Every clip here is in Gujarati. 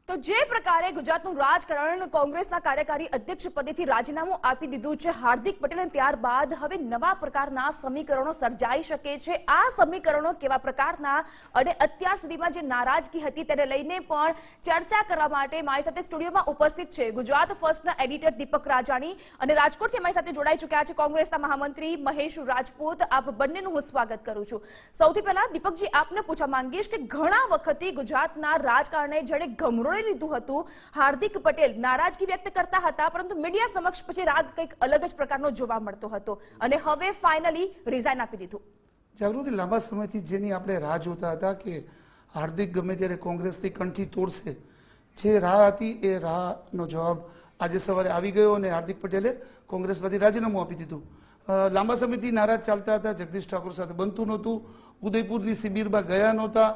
તો જે પ્રકારે ગુજરાતનું રાજકારણ કોંગ્રેસના કાર્યકારી અધ્યક્ષ પદેથી રાજીનામું આપી દીધું છે હાર્દિક પટેલે, ત્યારબાદ હવે નવા પ્રકારના સમીકરણો સર્જાઈ શકે છે. આ સમીકરણો કેવા પ્રકારના અને અત્યાર સુધીમાં જે નારાજગી હતી તેને લઈને પણ ચર્ચા કરવા માટે મારી સાથે સ્ટુડિયોમાં ઉપસ્થિત છે ગુજરાત ફર્સ્ટના એડિટર દીપક રાજાણી અને રાજકોટથી મારી સાથે જોડાઈ ચૂક્યા છે કોંગ્રેસના મહામંત્રી મહેશ રાજપૂત. આપ બંનેનું હું સ્વાગત કરું છું. સૌથી પહેલા દીપકજી, આપને પૂછવા માંગીશ કે ઘણા વખતથી ગુજરાતના રાજકારણે જેણે ગમરોળી લીધું હતું, હાર્દિક પટેલ નારાજગી વ્યક્ત કરતા હતા, પરંતુ મીડિયા સમક્ષ પછી રાગ કંઈક અલગ જ પ્રકારનો જોવા મળતો હતો અને હવે ફાઇનલી રિઝાઇન આપી દીધું. જાગૃતિ, લાંબા સમયથી જેની આપણે રાહ જોતા હતા કે હાર્દિક ગમે ત્યારે કોંગ્રેસથી કંઠી તોડશે, જે રાહ હતી એ રાહનો જવાબ આજે સવારે આવી ગયો અને હાર્દિક પટેલે કોંગ્રેસમાંથી રાજીનામું આપી દીધું. લાંબા સમયથી નારાજ ચાલતા હતા, જગદીશ ઠાકોર સાથે બનતું નહોતું, ઉદયપુરની શિબિરમાં ગયા નહોતા,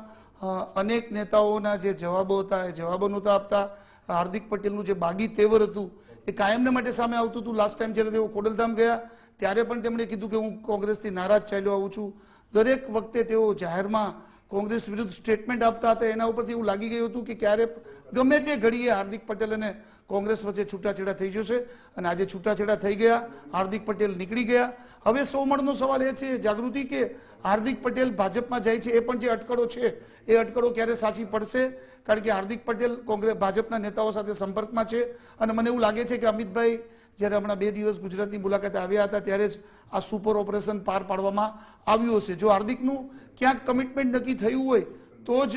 અનેક નેતાઓના જે જવાબો હતા એ જવાબો નહોતા આપતા. હાર્દિક પટેલનું જે બાગી તેવર હતું એ કાયમને માટે સામે આવતું હતું. લાસ્ટ ટાઈમ જ્યારે તેઓ ખોડલધામ ગયા ત્યારે પણ તેમણે કીધું કે હું કોંગ્રેસથી નારાજ ચાલ્યો આવું છું. દરેક વખતે તેઓ જાહેરમાં કોંગ્રેસ વિરુદ્ધ સ્ટેટમેન્ટ આપતા હતા. એના ઉપરથી એવું લાગી ગયું હતું કે ક્યારે ગમે તે ઘડીએ હાર્દિક પટેલ અને કોંગ્રેસ વચ્ચે છૂટાછેડા થઈ જશે અને આજે છૂટાછેડા થઈ ગયા. હાર્દિક પટેલ નીકળી ગયા. હવે સોમણનો સવાલ એ છે જાગૃતિ કે હાર્દિક પટેલ ભાજપમાં જાય છે, એ પણ જે અટકળો છે એ અટકળો ક્યારે સાચી પડશે? કારણ કે હાર્દિક પટેલ કોંગ્રેસ ભાજપના નેતાઓ સાથે સંપર્કમાં છે અને મને એવું લાગે છે કે અમિતભાઈ જ્યારે હમણાં 2 દિવસ ગુજરાતની મુલાકાતે આવ્યા હતા ત્યારે જ આ સુપર ઓપરેશન પાર પાડવામાં આવ્યું હશે. જો હાર્દિકનું ક્યાંક કમિટમેન્ટ નક્કી થયું હોય તો જ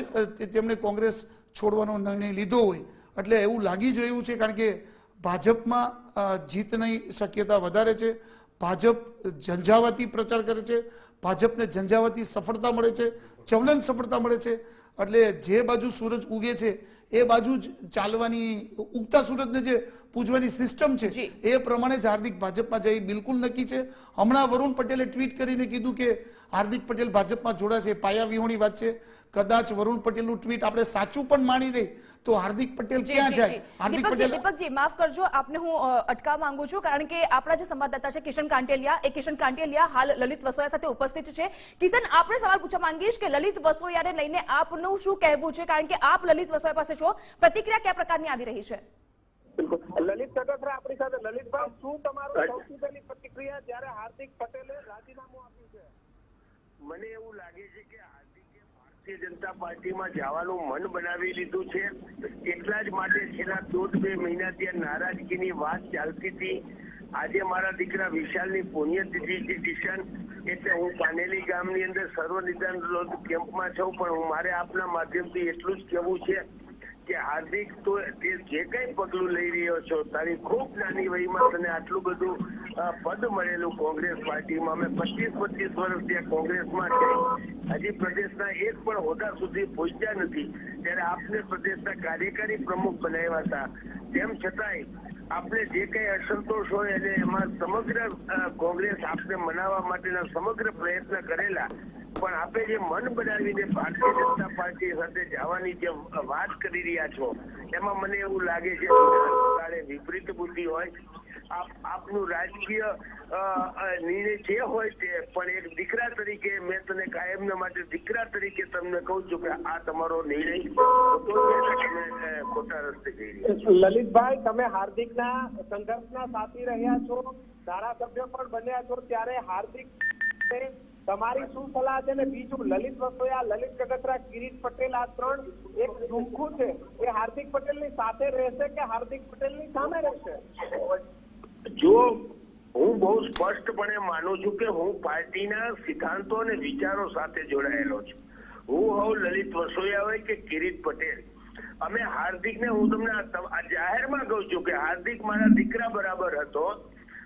તેમણે કોંગ્રેસ છોડવાનો નિર્ણય લીધો હોય, એટલે એવું લાગી જ રહ્યું છે. કારણ કે ભાજપમાં જીતની શક્યતા વધારે છે. ભાજપ ઝંઝાવાતી પ્રચાર કરે છે, ભાજપને ઝંઝાવાતી સફળતા મળે છે, જ્વલંત સફળતા મળે છે. એટલે જે બાજુ સૂરજ ઉગે છે એ બાજુ જ ચાલવાની, ઉગતા સૂરજને જે પૂજવાની સિસ્ટમ છે એ પ્રમાણે જ હાર્દિક ભાજપમાં જાય બિલકુલ નક્કી છે. હમણાં વરુણ પટેલે ટ્વીટ કરીને કીધું કે હાર્દિક પટેલ ભાજપમાં જોડાશે. પાયા વિહોણી વાત છે. કદાચ વરુણ પટેલનું ટ્વીટ આપણે સાચું પણ માની લઈ તો હાર્દિક પટેલ ક્યાં જાય? હાર્દિક પટેલ, દીપકજી માફ કરજો, આપને હું અટકાવવા માંગુ છું કારણ કે આપણા જે સંવાદદાતા છે કિશન કાંટેલિયા હાલ લલિત વસોયા સાથે ઉપસ્થિત છે. કિશન, આપણે સવાલ પૂછવા માંગીશ કે લલિત વસોયાને લઈને આપનું શું કહેવું છે? કારણ કે આપ લલિત વસોયા પાસે છો, પ્રતિક્રિયા કયા પ્રકારની આવી રહી છે? લલિત કગથરા આપણી સાથે. લલિતભાઈ, શું તમારું સૌથી પહેલી પ્રતિક્રિયા જ્યારે હાર્દિક પટેલે રાજીનામું આપ્યું છે? મને એવું લાગે છે કે હાર્દિકે ભારતીય જનતા પાર્ટીમાં જવાનું મન બનાવી લીધું છે. એટલા જ માટે છેલ્લા 1.5-2 મહિનાથી નારાજગીની વાત ચાલતી હતી. આજે મારા દીકરા વિશાલની પુણ્યતિથિ છે કિશન, એટલે હું પાનેલી ગામની અંદર સર્વનિદાન કેમ્પમાં છું. પણ હું મારે આપના માધ્યમથી એટલું જ કહેવું છે કે હાર્દિક, તો જે કઈ પગલું લઈ રહ્યો છો, તારી ખૂબ નાની વયમાં તને આટલું બધું પદ મળેલું કોંગ્રેસ પાર્ટીમાં. અમે 25 વર્ષ ત્યાં કોંગ્રેસમાં છે, હજી પ્રદેશના એક પણ હોદ્દા સુધી પહોંચ્યા નથી. ત્યારે આપને પ્રદેશના કાર્યકારી પ્રમુખ બનાવ્યા હતા. તેમ છતાંય આપણે જે કઈ અસંતોષ હોય અને એમાં સમગ્ર કોંગ્રેસ આપને મનાવવા માટેના સમગ્ર પ્રયત્ન કરેલા, પણ આપે જે મન બનાવીને ભારતીય જનતા પાર્ટી સાથે જવાની જે વાત કરી રહ્યા છો એમાં મને એવું લાગે છે વિપરીત બુદ્ધિ હોય. આપનું રાજકીય નિર્ણય જે હોય તે, પણ એક દીકરા તરીકે મેં તને કાયમના માટે દીકરા તરીકે તમને કહું છું કે આ તમારો નિર્ણય ખોટા રસ્તે જઈ રહ્યા. લલિતભાઈ, તમે હાર્દિકના સંઘર્ષના સાથી રહ્યા છો, ધારાસભ્ય પણ બન્યા છો, ત્યારે હાર્દિક તમારી શું સલાહ છે? ને બીજું, લલિત વસોયા, લલિત કગથરા, કિરીટ પટેલ, આ 3 એક ઝુમખું છે, એ હાર્દિક પટેલની સાથે રહેશે કે હાર્દિક પટેલની સામે રહેશે? જો હું બહુ સ્પષ્ટપણે માનું છું કે હું પાર્ટીના સિદ્ધાંતો અને વિચારો સાથે જોડાયેલો છું. હું હોઉં લલિત વસોયા હોય કે કિરીટ પટેલ, અમે હાર્દિકને, હું તમને જાહેરમાં કહું છું કે હાર્દિક મારા દીકરા બરાબર હતો.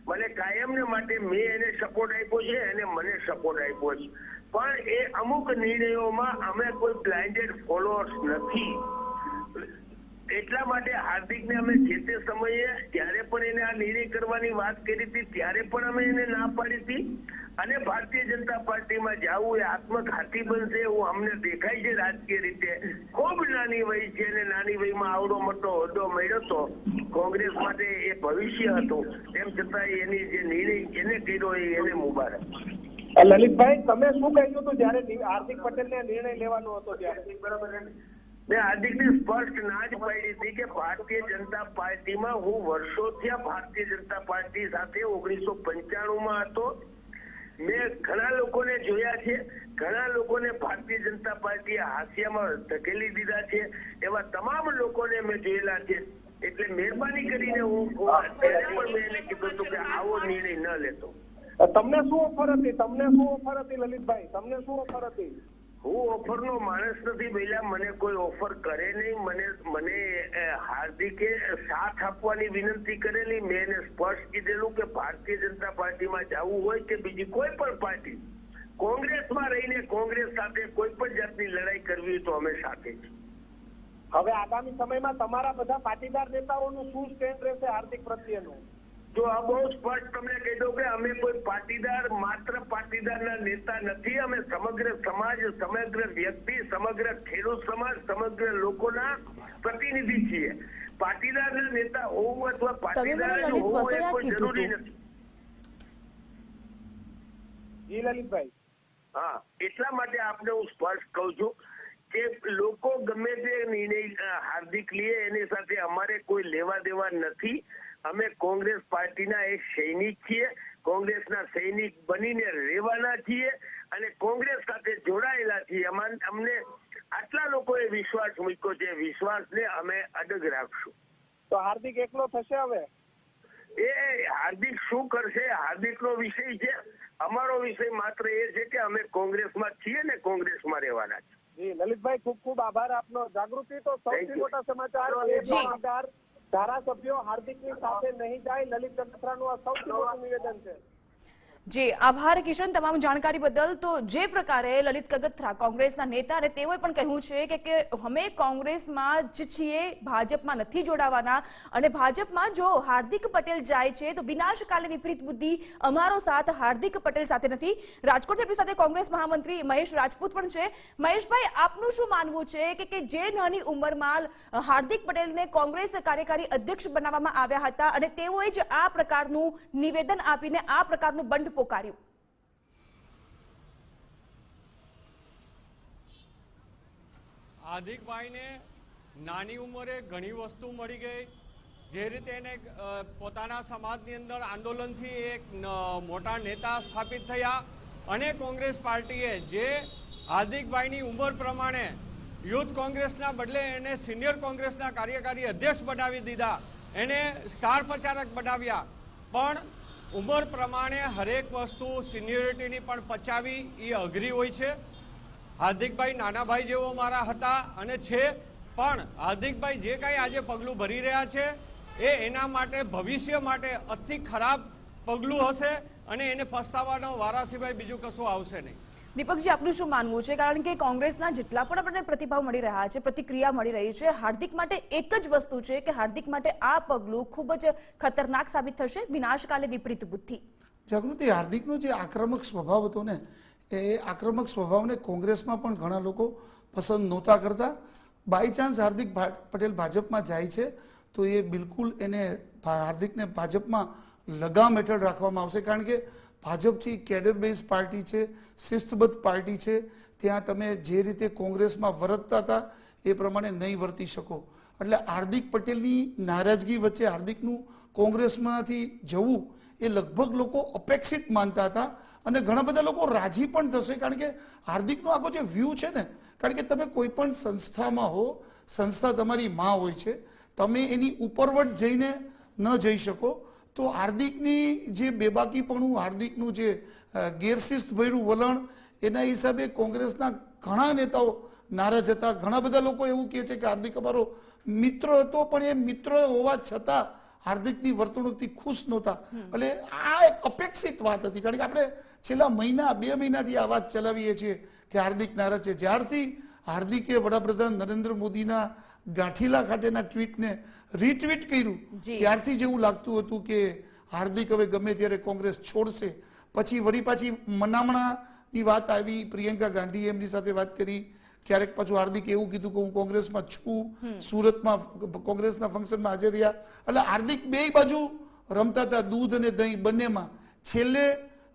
મને કાયમને માટે મેં એને સપોર્ટ આપ્યો છે, એને મને સપોર્ટ આપ્યો છે. પણ એ અમુક નિર્ણયોમાં અમે કોઈ બ્લાઇન્ડેડ ફોલોઅર્સ નથી. એટલા માટે હાર્દિકને અમે જે તે સમયે જ્યારે પણ એને આ નિર્ણય કરવાની વાત કરી હતી ત્યારે પણ અમે એને ના પાડી હતી. અને ભારતીય જનતા પાર્ટીમાં જવું એ આત્મઘાતી બનશે એવું અમને દેખાય છે રાજકીય રીતે. ખૂબ નાની વય છે અને નાની વયમાં આવડો મોટો હોદ્દો મળ્યો હતો. કોંગ્રેસ માટે એ ભવિષ્ય હતું, તેમ છતાં એની જે નિર્ણય એને કર્યો એને મુબારક. લલિતભાઈ, તમે શું કહ્યું હતું જયારે હાર્દિક પટેલને નિર્ણય લેવાનો હતો ત્યારે? બરાબર. મેં હાર્દિકને સ્પષ્ટ ના જ પાડી હતી કે ભારતીય જનતા પાર્ટીમાં હું વર્ષોથી આ ભારતીય જનતા પાર્ટી સાથે 1995 હતો. મેં ઘણા લોકોને જોયા છે, ઘણા લોકોને ભારતીય જનતા પાર્ટીએ હાંસિયામાં ધકેલી દીધા છે, એવા તમામ લોકોને મેં જોયેલા છે. એટલે મહેરબાની કરીને હું ત્યારે પણ મેં એને કીધું હતું કે આવો નિર્ણય ન લેતો. તમને શું ઓફર હતી? તમને શું ઓફર હતી લલિતભાઈ? તમને શું ઓફર હતી? હું ઓફરનો માણસ નથી ભઈલા, મને કોઈ ઓફર કરે નહીં. મને હાર્દિકે સાથ આપવાની વિનંતી કરેલી. મેં એને સ્પષ્ટ કીધેલું કે ભારતીય જનતા પાર્ટીમાં જવું હોય કે બીજી કોઈ પણ પાર્ટી, કોંગ્રેસમાં રહીને કોંગ્રેસ સાથે કોઈ પણ જાતની લડાઈ કરવી હોય તો અમે સાથે છીએ. હવે આગામી સમયમાં તમારા બધા પાટીદાર નેતાઓનું શું સ્ટેન્ડ રહેશે હાર્દિક પ્રત્યેનું? તો આ બહુ સ્પષ્ટ તમને કહી દઉં કે અમે કોઈ પાટીદાર, માત્ર પાટીદારના નેતા નથી. અમે સમગ્ર સમાજ, સમગ્ર વ્યક્તિ, સમગ્ર ખેડૂત સમાજ, સમગ્ર લોકોના પ્રતિનિધિ છીએ. પાટીદારના નેતા હોવું અથવા પાટીદાર હોવું એ કોઈ જરૂરી નથી. જી લલિતભાઈ. હા, એટલા માટે આપને હું સ્પષ્ટ કહું છું કે લોકો ગમે તે નિર્ણય હાર્દિક લે એની સાથે અમારે કોઈ લેવા દેવા નથી. અમે કોંગ્રેસ પાર્ટીના એક સૈનિક છીએ, કોંગ્રેસના સૈનિક બનીને રહેવાના છીએ અને કોંગ્રેસ સાથે જોડાયેલા છીએ. અમને આટલા લોકોએ વિશ્વાસ મૂક્યો છે, વિશ્વાસને અમે અડગ રાખશું. તો હાર્દિક એકલો થશે હવે? એ હાર્દિક શું કરશે હાર્દિકનો વિષય છે. અમારો વિષય માત્ર એ છે કે અમે કોંગ્રેસમાં છીએ ને કોંગ્રેસમાં રહેવાના છે. જી લલિતભાઈ, ખૂબ ખૂબ આભાર આપનો. જાગૃતિ તો સૌથી મોટા સમાચાર. ધારાસભ્યો હાર્દિકની સાથે નહીં જાય, લલિત કગથરાનું આ સૌથી મોટું નિવેદન છે. જી આભાર કિશન તમામ જાણકારી બદલ. તો જે પ્રકારે લલિત કગથરા કોંગ્રેસના નેતા અને તેઓએ પણ કહ્યું છે કે અમે કોંગ્રેસમાં જ છીએ, ભાજપમાં નથી જોડાવાના અને ભાજપમાં જો હાર્દિક પટેલ જાય છે તો વિનાશકાલે વિપરીત બુદ્ધિ, અમારો સાથ હાર્દિક પટેલ સાથે નથી. રાજકોટથી આપણી સાથે કોંગ્રેસ મહામંત્રી મહેશ રાજપૂત પણ છે. મહેશભાઈ, આપનું શું માનવું છે કે જે નાની ઉંમરમાં હાર્દિક પટેલને કોંગ્રેસ કાર્યકારી અધ્યક્ષ બનાવવામાં આવ્યા હતા અને તેઓએ જ આ પ્રકારનું નિવેદન આપીને આ પ્રકારનું બંધ પોકાર્યું? હાર્દિકભાઈને નાની ઉંમરે ઘણી વસ્તુ મળી ગઈ. જે રીતે એને પોતાના સમાજની અંદર આંદોલનથી એક મોટા નેતા સ્થાપિત થયા અને કોંગ્રેસ પાર્ટીએ જે હાર્દિકભાઈની ઉંમર પ્રમાણે યુથ કોંગ્રેસના બદલે એને સિનિયર કોંગ્રેસના કાર્યકારી અધ્યક્ષ બનાવી દીધા, એને સ્ટાર પ્રચારક બનાવ્યા. પણ ઉંમર પ્રમાણે હરેક વસ્તુ સિનિયરિટીની પણ પચાવી એ અઘરી હોય છે. હાર્દિકભાઈ નાના ભાઈ જેવો મારા હતા અને છે, પણ હાર્દિકભાઈ જે કાંઈ આજે પગલું ભરી રહ્યા છે એ એના માટે ભવિષ્ય માટે અતિ ખરાબ પગલું હશે અને એને પસ્તાવાનો વારા સિવાય બીજું કશું આવશે નહીં. દીપકજી, આપનું શું માનવું છે? કારણ કે કોંગ્રેસના જેટલા પણ આપણને પ્રતિભાવ મળી રહ્યા છે, પ્રતિક્રિયા મળી રહી છે, હાર્દિક માટે એક જ વસ્તુ છે કે હાર્દિક માટે આ પગલું ખૂબ જ ખતરનાક સાબિત થશે, વિનાશકાલે વિપરીત બુદ્ધિ. જાગૃતિ, હાર્દિકનો જે આક્રમક સ્વભાવ હતો ને, એ આક્રમક સ્વભાવને કોંગ્રેસમાં પણ ઘણા લોકો પસંદ નહોતા કરતા. બાય ચાન્સ હાર્દિક પટેલ ભાજપમાં જાય છે તો એ બિલકુલ એને હાર્દિકને ભાજપમાં લગામ હેઠળ રાખવામાં આવશે. કારણ કે ભાજપ છે કેડર બેઝ પાર્ટી છે, શિસ્તબદ્ધ પાર્ટી છે. ત્યાં તમે જે રીતે કોંગ્રેસમાં વર્તતા હતા એ પ્રમાણે નહીં વર્તી શકો. એટલે હાર્દિક પટેલની નારાજગી વચ્ચે હાર્દિકનું કોંગ્રેસમાંથી જવું એ લગભગ લોકો અપેક્ષિત માનતા હતા અને ઘણા બધા લોકો રાજી પણ થશે. કારણ કે હાર્દિકનો આખો જે વ્યૂ છે ને, કારણ કે તમે કોઈ પણ સંસ્થામાં હો, સંસ્થા તમારી માં હોય છે, તમે એની ઉપરવટ જઈને ન જઈ શકો. તો હાર્દિકની જે બેબાકીપણું, હાર્દિકનું જે ગેરશિસ્ત ભર્યું વલણ, એના હિસાબે કોંગ્રેસના ઘણા નેતાઓ નારાજ હતા. ઘણા બધા લોકો એવું કહે છે કે હાર્દિક અમારો મિત્ર હતો, પણ એ મિત્ર હોવા છતાં હાર્દિકની વર્તણૂકથી ખુશ નહોતા. એટલે આ એક અપેક્ષિત વાત હતી. કારણ કે આપણે છેલ્લા મહિના 2 મહિનાથી આ વાત ચલાવીએ છીએ કે હાર્દિક નારાજ છે. જ્યારથી હાર્દિકે વડાપ્રધાન નરેન્દ્ર મોદીના ગાંઠીલા ખાતેના ટ્વીટને રીટ્વીટ કર્યું ત્યારથી જેવું લાગતું હતું કે હાર્દિક હવે ગમે ત્યારે કોંગ્રેસ છોડશે. પછી વળી પાછી મનામણાની વાત આવી, પ્રિયંકા ગાંધીએ એમની સાથે વાત કરી. ક્યારેક પાછું હાર્દિક એવું કીધું કે હું કોંગ્રેસમાં છું, સુરતમાં કોંગ્રેસના ફંક્શનમાં હાજર રહ્યા. એટલે હાર્દિક બે બાજુ રમતા હતા, દૂધ અને દહીં બંનેમાં. છેલ્લે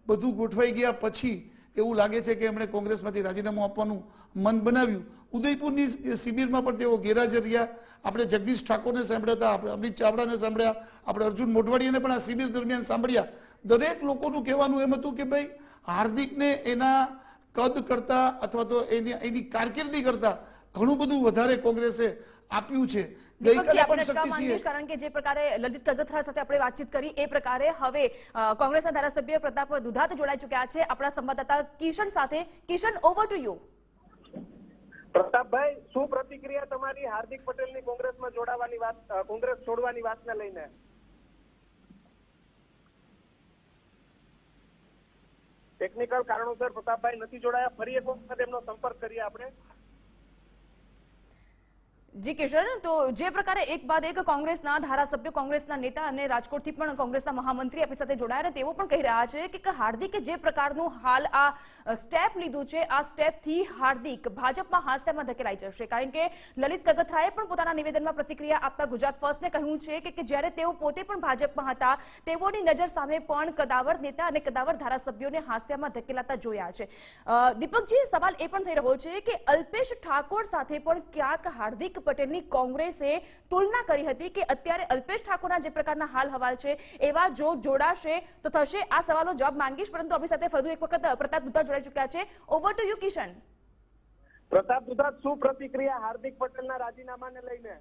બધું ગોઠવાઈ ગયા પછી એવું લાગે છે કે એમણે કોંગ્રેસમાંથી રાજીનામું આપવાનું મન બનાવ્યું. ઉદયપુરની શિબિરમાં પણ તેઓ ગેરહાજર રહ્યા. આપણે જગદીશ ઠાકોરને સાંભળ્યા હતા, આપણે અમિત ચાવડાને સાંભળ્યા, આપણે અર્જુન મોઢવાડીયાને પણ આ શિબિર દરમિયાન સાંભળ્યા. દરેક લોકોનું કહેવાનું એમ હતું કે ભાઈ હાર્દિકને એના કદ કરતા અથવા તો એની કારકિર્દી કરતા ઘણું બધું વધારે કોંગ્રેસે આપ્યું છે. દીપકજી, આપણે કહેવા માંગીશ, કારણ કે જે પ્રકારે લલિત કગથરા સાથે આપણે વાતચીત કરી એ પ્રકારે હવે કોંગ્રેસના ધારાસભ્ય પ્રતાપ દુધાત જોડાઈ ચુક્યા છે આપણા સંવાદદાતા કિશન સાથે. Kishan, over to you. Pratapbhai, શું પ્રતિક્રિયા તમારી હાર્દિક પટેલની કોંગ્રેસમાં જોડાવાની વાત, કોંગ્રેસ છોડવાની વાતને લઈને? ટેકનિકલ કારણોસર પ્રતાપભાઈ નથી જોડાયા. ફરી એક વખત એમનો સંપર્ક કરીએ આપણે. જી કિશન, તો જે પ્રકારે એક બાદ એક કોંગ્રેસના ધારાસભ્ય, કોંગ્રેસના નેતા અને રાજકોટથી પણ કોંગ્રેસના મહામંત્રી આપણી સાથે જોડાયા તેઓ પણ કહી રહ્યા છે કે હાર્દિકે જે પ્રકારનું હાલ આ સ્ટેપ લીધું છે, આ સ્ટેપથી હાર્દિક ભાજપમાં હાસ્યમાં ધકેલાઈ જશે. કારણ કે લલિત કગથરાએ પણ પોતાના નિવેદનમાં પ્રતિક્રિયા આપતા ગુજરાત ફર્સ્ટને કહ્યું છે કે જ્યારે તેઓ પોતે પણ ભાજપમાં હતા તેઓની નજર સામે પણ કદાવર નેતા અને કદાવર ધારાસભ્યોને હાસ્યમાં ધકેલાતા જોયા છે. દીપકજી, સવાલ એ પણ થઈ રહ્યો છે કે અલ્પેશ ઠાકોર સાથે પણ ક્યાંક હાર્દિક પટેલની કોંગ્રેસે તુલના કરી હતી કે અત્યારે અલ્પેશ ઠાકોરના જે પ્રકારના હાલ હવાલ છે એવા જો જોડાશે તો થશે. આ સવાલનો જવાબ માંગીશ, પરંતુ આપણી સાથે ફરી એક વખત પ્રતાપ દુધાત જોડાઈ ચુક્યા છે. Over to you Kishan. Pratap Dudhat, શું પ્રતિક્રિયા હાર્દિક પટેલના રાજીનામાને લઈને?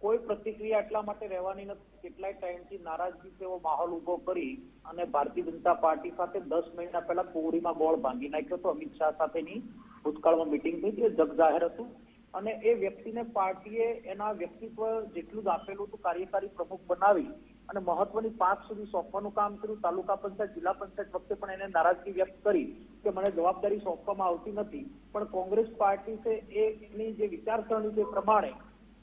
કોઈ પ્રતિક્રિયા એટલા માટે રહેવાની નથી. કેટલાય ટાઈમથી નારાજગી એવો માહોલ ઉભો કરી અને ભારતીય જનતા પાર્ટી સાથે 10 મહિના પહેલા કોવડીમાં ગોળ ભાંગી નાખ્યો હતો. અમિત શાહ સાથેની ભૂતકાળમાં મિટિંગ થઈ હતી, જગ જાહેર હતું અને એ વ્યક્તિને પાર્ટીએ એના વ્યક્તિત્વ જેટલું જ આપેલું હતું કાર્યકારી પ્રમુખ બનાવી અને મહત્વની 5 સુધી સોંપવાનું કામ કર્યું. તાલુકા પંચાયત, જિલ્લા પંચાયત વખતે પણ એને નારાજગી વ્યક્ત કરી કે મને જવાબદારી સોંપવામાં આવતી નથી. પણ કોંગ્રેસ પાર્ટી છે એની જે વિચારસરણી છે પ્રમાણે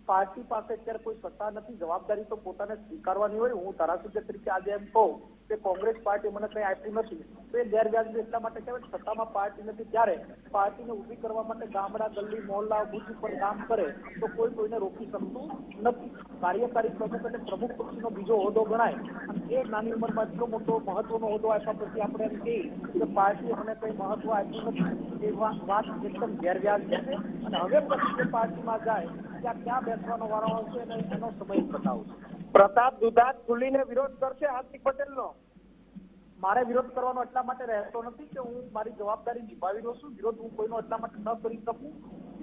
પાર્ટી પાસે અત્યારે કોઈ સત્તા નથી, જવાબદારી તો પોતાને સ્વીકારવાની હોય. હું ધારાસભ્ય તરીકે આજે એમ કહું કે કોંગ્રેસ પાર્ટી મને કંઈ આપ્યું નથી તો એ ગેરવ્યાજબી એટલા માટે કહેવાય. સત્તામાં પાર્ટી નથી ત્યારે પાર્ટીને ઊભી કરવા માટે ગામડા, ગલ્લી, મોહલ્લા, બુથ ઉપર કામ કરે તો કોઈ કોઈને રોકી શકતું નથી. કાર્યકારી પ્રમુખ અને પ્રમુખ પક્ષનો બીજો હોદ્દો ગણાય અને એ નાની ઉંમરમાં એટલો મોટો મહત્વનો હોદ્દો આપ્યા પછી આપણે એમ કહીએ કે પાર્ટીએ મને કંઈ મહત્વ આપ્યું નથી, એ વાત એકદમ ગેરવ્યાજબી છે. અને હવે પછી જે પાર્ટીમાં જાય ત્યાં ક્યાં બેસવાનો વારો આવશે અને એનો સમય બતાવશે. પ્રતાપ દુધાત ખુલીને વિરોધ કરશે હાર્દિક પટેલનો? મારે વિરોધ કરવાનો એટલા માટે રહેતો નથી કે હું મારી જવાબદારી નિભાવી રહ્યો છું. વિરોધ હું કોઈનો એટલા માટે ન કરી શકું.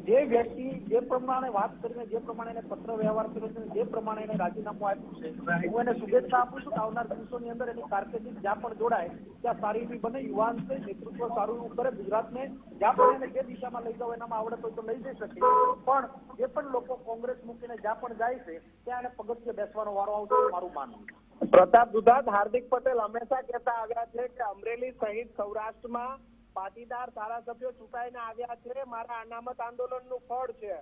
જે વ્યક્તિ જે પ્રમાણે વાત કરીને, જે પ્રમાણે એને પત્ર વ્યવહાર કર્યો છે, જે પ્રમાણે એને રાજીનામું આપ્યું છે, હું એને શુભેચ્છા આપું છું કે આવનાર દિવસોની અંદર એની કારકિર્દી જ્યાં પણ જોડાય ત્યાં સારી એવી બને, યુવાન છે, નેતૃત્વ સારું એવું કરે, ગુજરાતને જ્યાં પણ એને જે દિશામાં લઈ જાવ એનામાં આવડત હોય તો લઈ જઈ શકે. પણ જે પણ લોકો કોંગ્રેસ મૂકીને જ્યાં પણ જાય છે ત્યાં એને પગથિયે બેસવાનો વારો આવશે એવું મારું માનવું છે. પ્રતાપ દુધાત, હાર્દિક પટેલ હંમેશા કહેતા આવ્યા છે કે અમરેલી સહિત સૌરાષ્ટ્રમાં પાટીદાર ધારાસભ્યો ચૂંટાઈને આવ્યા છે, મારા અનામત આંદોલનનું ફળ છે.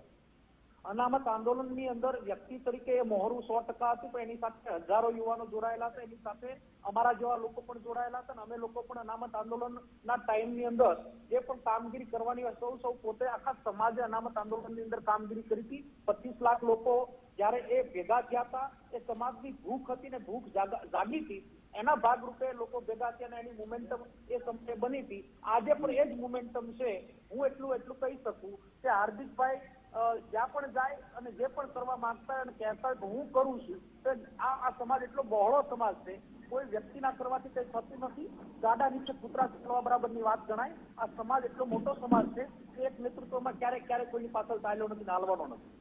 અનામત આંદોલનની અંદર વ્યક્તિ તરીકે એ મોહરું 100% હતું, પણ એની સાથે હજારો યુવાનો જોડાયેલા હતા. એની સાથે અમારા જેવા લોકો પણ જોડાયેલા હતા અને અમે લોકો પણ અનામત આંદોલનના ટાઈમની અંદર જે પણ કામગીરી કરવાની હોય સૌ પોતે આખા સમાજે અનામત આંદોલનની અંદર કામગીરી કરી હતી. 25 લાખ લોકો જ્યારે એ ભેગા થયા હતા, એ સમાજની ભૂખ હતી ને ભૂખ જાગી હતી, એના ભાગરૂપે લોકો ભેગા થયા અને એની મોમેન્ટમ એ સમયે બની હતી. આજે પણ એ જ મોમેન્ટમ છે. હું એટલું કહી શકું કે હાર્દિકભાઈ જ્યાં પણ જાય અને જે પણ કરવા માંગતા હોય અને કહેતા હોય હું કરું છું, તો આ સમાજ એટલો બહોળો સમાજ છે, કોઈ વ્યક્તિના કરવાથી કઈ થતું નથી. ગાડા નીચે કૂતરા ચડવા બરાબરની વાત ગણાય. આ સમાજ એટલો મોટો સમાજ છે કે એક નેતૃત્વમાં ક્યારેક કોઈની પાછળ ચાલ્યો નથી, નાલવાનો નથી.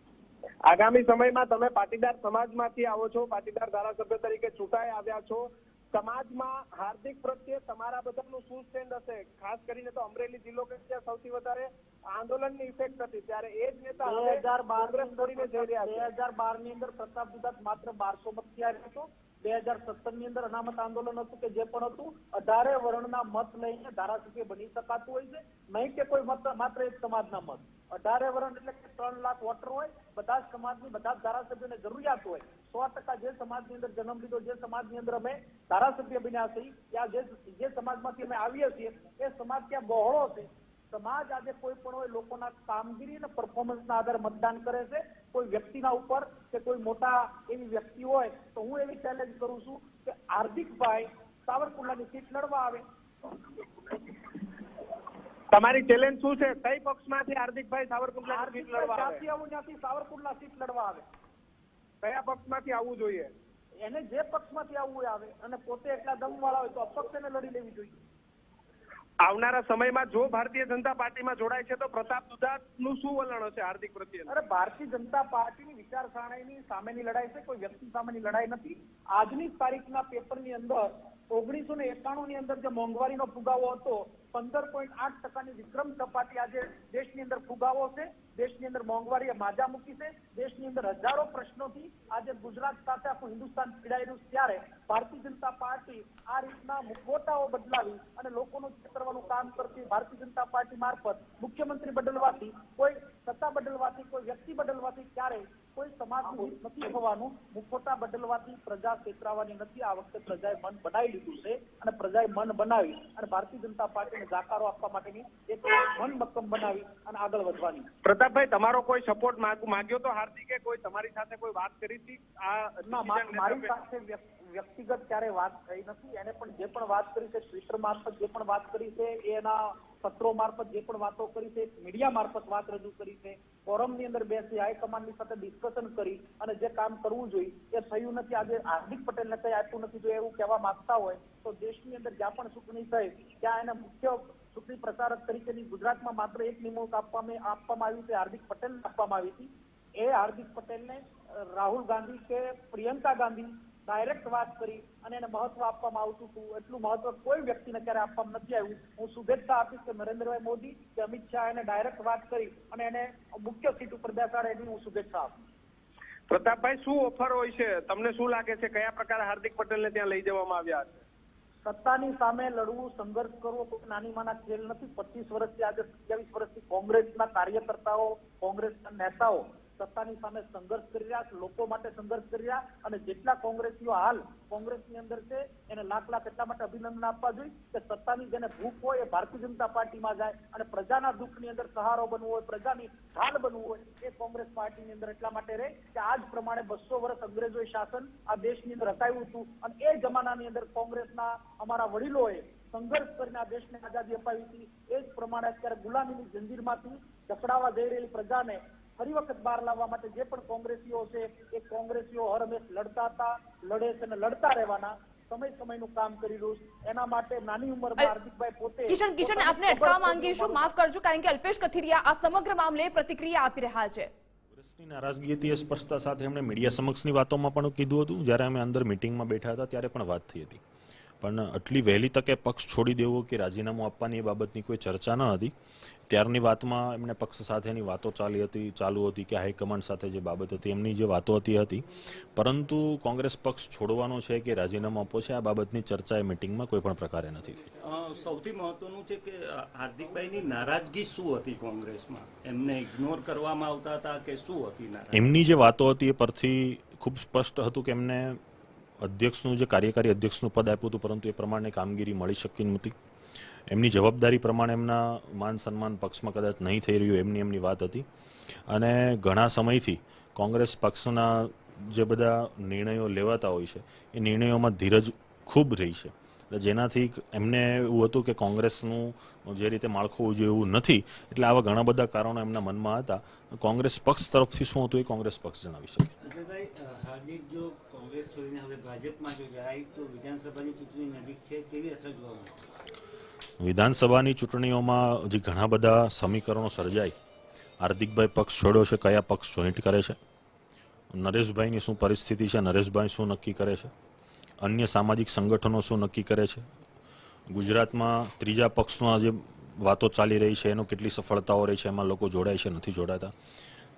આગામી સમયમાં તમે પાટીદાર સમાજમાંથી આવો છો, પાટીદાર ધારાસભ્ય તરીકે ચૂંટાઈ આવ્યા છો. સમાજમાં હાર્દિક પ્રત્યે તમારા બધાનું શું સ્ટેન્ડ હશે? ખાસ કરીને તો અમરેલી જિલ્લો કે જ્યાં સૌથી વધારે આંદોલનની ઇફેક્ટ હતી, ત્યારે એ જ નેતા 2012 ની અંદર પ્રતાપ દુધાત માત્ર 1200 મતથી આવ્યો હતો. 2017 ની અંદર અનામત આંદોલન હતું કે જે પણ હતું 18 વર્ણના મત લઈને ધારાસભ્ય બની શકાતું હોય છે, નહીં કે કોઈ મત માત્ર એક સમાજના મત. 18 વર્ણ એટલે કે 3 લાખ વોટર હોય, બધા જ સમાજની બધા જ ધારાસભ્યોને જરૂરિયાત હોય. 100% જે સમાજની અંદર જન્મ લીધો, જે સમાજની અંદર અમે ધારાસભ્ય બન્યા છીએ, ત્યાં જે સમાજમાંથી અમે આવીએ છીએ એ સમાજ ત્યાં બહોળો છે. સમાજ આજે કોઈ પણ હોય લોકોના કામગીરી અને પરફોર્મન્સના આધારે મતદાન કરે છે, કોઈ વ્યક્તિના ઉપર કે કોઈ મોટા એવી વ્યક્તિ હોય તો હું એવી ચેલેન્જ કરું છું કે હાર્દિકભાઈ સાવરકુંડલાની સીટ લડવા આવે, તમારી ચેલેન્જ શું છે? કઈ પક્ષમાંથી હાર્દિકભાઈ સાવરકુંડલા સીટ લડવા આવે? ત્યાંથી આવું ત્યાંથી સાવરકુંડલા સીટ લડવા આવે. કયા પક્ષમાંથી આવવું જોઈએ? એને જે પક્ષમાંથી આવવું આવે અને પોતે એટલા દમવાળા હોય તો અપક્ષ એને લડી લેવી જોઈએ. આવનારા સમયમાં જો ભારતીય જનતા પાર્ટીમાં જોડાય છે તો પ્રતાપ દુધાતનું શું વલણ હશે હાર્દિક પ્રત્યે? અરે ભારતીય જનતા પાર્ટીની વિચારસરણીની સામેની લડાઈ છે, કોઈ વ્યક્તિ સામેની લડાઈ નથી. આજની તારીખના પેપરની અંદર 1991 ની અંદર જે મોંઘવારીનો ફુગાવો હતો 15.8% વિક્રમ સપાટી આજે દેશની અંદર ફુગાવો છે. દેશની અંદર મોંઘવારીએ માજા મૂકી છે. દેશની અંદર હજારો પ્રશ્નોથી આજે ગુજરાત સાથે આખું હિન્દુસ્તાન પીડાયેલું છે. ત્યારે ભારતીય જનતા પાર્ટી આ રીતના મુખવટાઓ બદલાવી અને લોકોનું છેતરવાનું કામ કરતી ભારતીય જનતા પાર્ટી મારફત મુખ્યમંત્રી બદલવાથી, કોઈ સત્તા બદલવાથી, કોઈ વ્યક્તિ બદલવાથી ક્યારેય કોઈ સમાજનું હિત નથી થવાનું. મુખવટા બદલવાથી પ્રજા છેતરાવાની નથી. આ વખતે પ્રજાએ મન બનાવી લીધું છે અને પ્રજાએ મન બનાવી અને ભારતીય જનતા પાર્ટીને જાકારો આપવા માટેની એક મન મક્કમ બનાવી અને આગળ વધવાની. પ્રતાપભાઈ, તમારો કોઈ સપોર્ટ માંગ્યો તો હાર્દિકે? કોઈ તમારી સાથે કોઈ વાત કરી હતી? ના, મારી સાથે વ્યક્તિગત ક્યારે વાત થઈ નથી. એને પણ જે પણ વાત કરી છે ટ્વિટર મારફત જે પણ વાત કરી છે, એના પત્રો મારફત જે પણ વાતો કરી છે, મીડિયા મારફત વાત રજૂ કરી છે, ફોરમની અંદર બેસી હાઈકમાન્ડની સાથે ડિસ્કશન કરી અને જે કામ કરવું જોઈએ એ થયું નથી. આજે હાર્દિક પટેલને કઈ આપ્યું નથી. જો એવું કહેવા માંગતા હોય તો દેશની અંદર જ્યાં પણ ચૂંટણી થઈ ત્યાં એને મુખ્ય ચૂંટણી પ્રચારક તરીકેની ગુજરાતમાં માત્ર એક નિમણૂક આપવામાં આવી છે, હાર્દિક પટેલને આપવામાં આવી હતી. એ હાર્દિક પટેલને રાહુલ ગાંધી કે પ્રિયંકા ગાંધી ડાયરેક્ટ વાત કરી અને એને મહત્વ આપવામાં આવતું હતું. એટલું મહત્વ કોઈ વ્યક્તિને ક્યારે આપવામાં નથી આવ્યું. હું શુભેચ્છા આપીશ કે નરેન્દ્રભાઈ મોદી કે અમિત શાહ એને ડાયરેક્ટ વાત કરી અને એને મુખ્ય સીટ ઉપર બેસાડે એની હું શુભેચ્છા આપીશ. પ્રતાપભાઈ, શું ઓફર હોય છે? તમને શું લાગે છે કયા પ્રકારે હાર્દિક પટેલને ત્યાં લઈ જવામાં આવ્યા છે? સત્તાની સામે લડવું, સંઘર્ષ કરવો કોઈ નાની માના ખેલ નથી. 25 વર્ષથી આજે 27 વર્ષથી કોંગ્રેસના કાર્યકર્તાઓ, કોંગ્રેસના નેતાઓ સત્તાની સામે સંઘર્ષ કરી રહ્યા છે, લોકો માટે સંઘર્ષ કરી રહ્યા. અને જેટલા કોંગ્રેસીઓ હાલ કોંગ્રેસની અંદર છે એને લાખ એટલા માટે અભિનંદન આપવા જોઈએ કે સત્તાની જેને ભૂખ હોય એ ભારતીય જનતા પાર્ટીમાં જાય અને પ્રજાના દુઃખની અંદર સહારો બનવું હોય, પ્રજાની ઢાલ બનવું હોય એ કોંગ્રેસ પાર્ટીની અંદર એટલા માટે રહે કે આજ પ્રમાણે 200 વર્ષ અંગ્રેજોએ શાસન આ દેશની અંદર હટાવ્યું હતું અને એ જમાનાની અંદર કોંગ્રેસના અમારા વડીલોએ સંઘર્ષ કરીને આ દેશને આઝાદી અપાવી હતી. એ જ પ્રમાણે અત્યારે ગુલામીની જંજીરમાંથી જકડાવા જઈ રહેલી પ્રજાને ફરી વખત બહાર લાવવા માટે જે પણ કોંગ્રેસીઓ છે એ કોંગ્રેસીઓ હર હંમેશ લડતા હતા, લડે છે અને લડતા રહેવાના. સમયનું કામ કરી રહ્યું છે. એના માટે નાની ઉંમરમાં હાર્દિકભાઈ પોતે કિશન આપને અટકાવવા માંગીશું, માફ કરજો, કારણ કે અલ્પેશ કથિરિયા આ સમગ્ર મામલે પ્રતિક્રિયા આપી રહ્યા છે. કોંગ્રેસની નારાજગી હતી એ સ્પષ્ટતા સાથે એમણે મીડિયા સમક્ષની વાતોમાં પણ કીધું હતું. જ્યારે અમે અંદર મિટિંગમાં બેઠા હતા ત્યારે પણ વાત થઈ હતી. પણ આટલી વહેલી તકે પક્ષ છોડી દેવો કે રાજીનામું આપવાની એ બાબતની કોઈ ચર્ચા ન હતી. ત્યારની વાતમાં એમને પક્ષ સાથેની વાતો ચાલુ હતી કે હાઈકમાન્ડ સાથે જે બાબત હતી એમની જે વાતો હતી. પરંતુ કોંગ્રેસ પક્ષ છોડવાનો છે કે રાજીનામું આપવો છે આ બાબતની ચર્ચા એ મિટિંગમાં કોઈ પણ પ્રકારે નથી થઈ. સૌથી મહત્વનું છે કે હાર્દિકભાઈની નારાજગી શું હતી કોંગ્રેસમાં? એમને ઇગ્નોર કરવામાં આવતા હતા કે શું હતી નારાજગી? એમની જે વાતો હતી એ પરથી ખૂબ સ્પષ્ટ હતું કે એમને અધ્યક્ષનું જે કાર્યકારી અધ્યક્ષનું પદ આપ્યું હતું પરંતુ એ પ્રમાણે કામગીરી મળી શકી નહોતી. એમની જવાબદારી પ્રમાણે એમના માન સન્માન પક્ષમાં કદાચ નહીં થઈ રહ્યું એમની વાત હતી. અને ઘણા સમયથી કોંગ્રેસ પક્ષના જે બધા નિર્ણયો લેવાતા હોય છે એ નિર્ણયોમાં ધીરજ ખૂબ રહી છે. એટલે જેનાથી એમને એવું હતું કે કોંગ્રેસનું જે રીતે માળખું હોવું જોઈએ એવું નથી. એટલે આવા ઘણા બધા કારણો એમના મનમાં હતા. કોંગ્રેસ પક્ષ તરફથી શું હતું એ કોંગ્રેસ પક્ષ જણાવી શકે. હાર્દિક જો કોંગ્રેસ છોડીને હવે ભાજપમાં જો જાય તો વિધાનસભાની ચૂંટણી નજીક છે, કેવી અસર જોવા મળશે? વિધાનસભાની ચૂંટણીઓમાં હજી ઘણા બધા સમીકરણો સર્જાય. હાર્દિકભાઈ પક્ષ છોડ્યો છે, કયા પક્ષ જોઈન્ટ કરે છે, નરેશભાઈની શું પરિસ્થિતિ છે, નરેશભાઈ શું નક્કી કરે છે, અન્ય સામાજિક સંગઠનો શું નક્કી કરે છે, ગુજરાતમાં ત્રીજા પક્ષનો જે વાતો ચાલી રહી છે એનો કેટલી સફળતાઓ રહી છે, એમાં લોકો જોડાય છે નથી જોડાતા.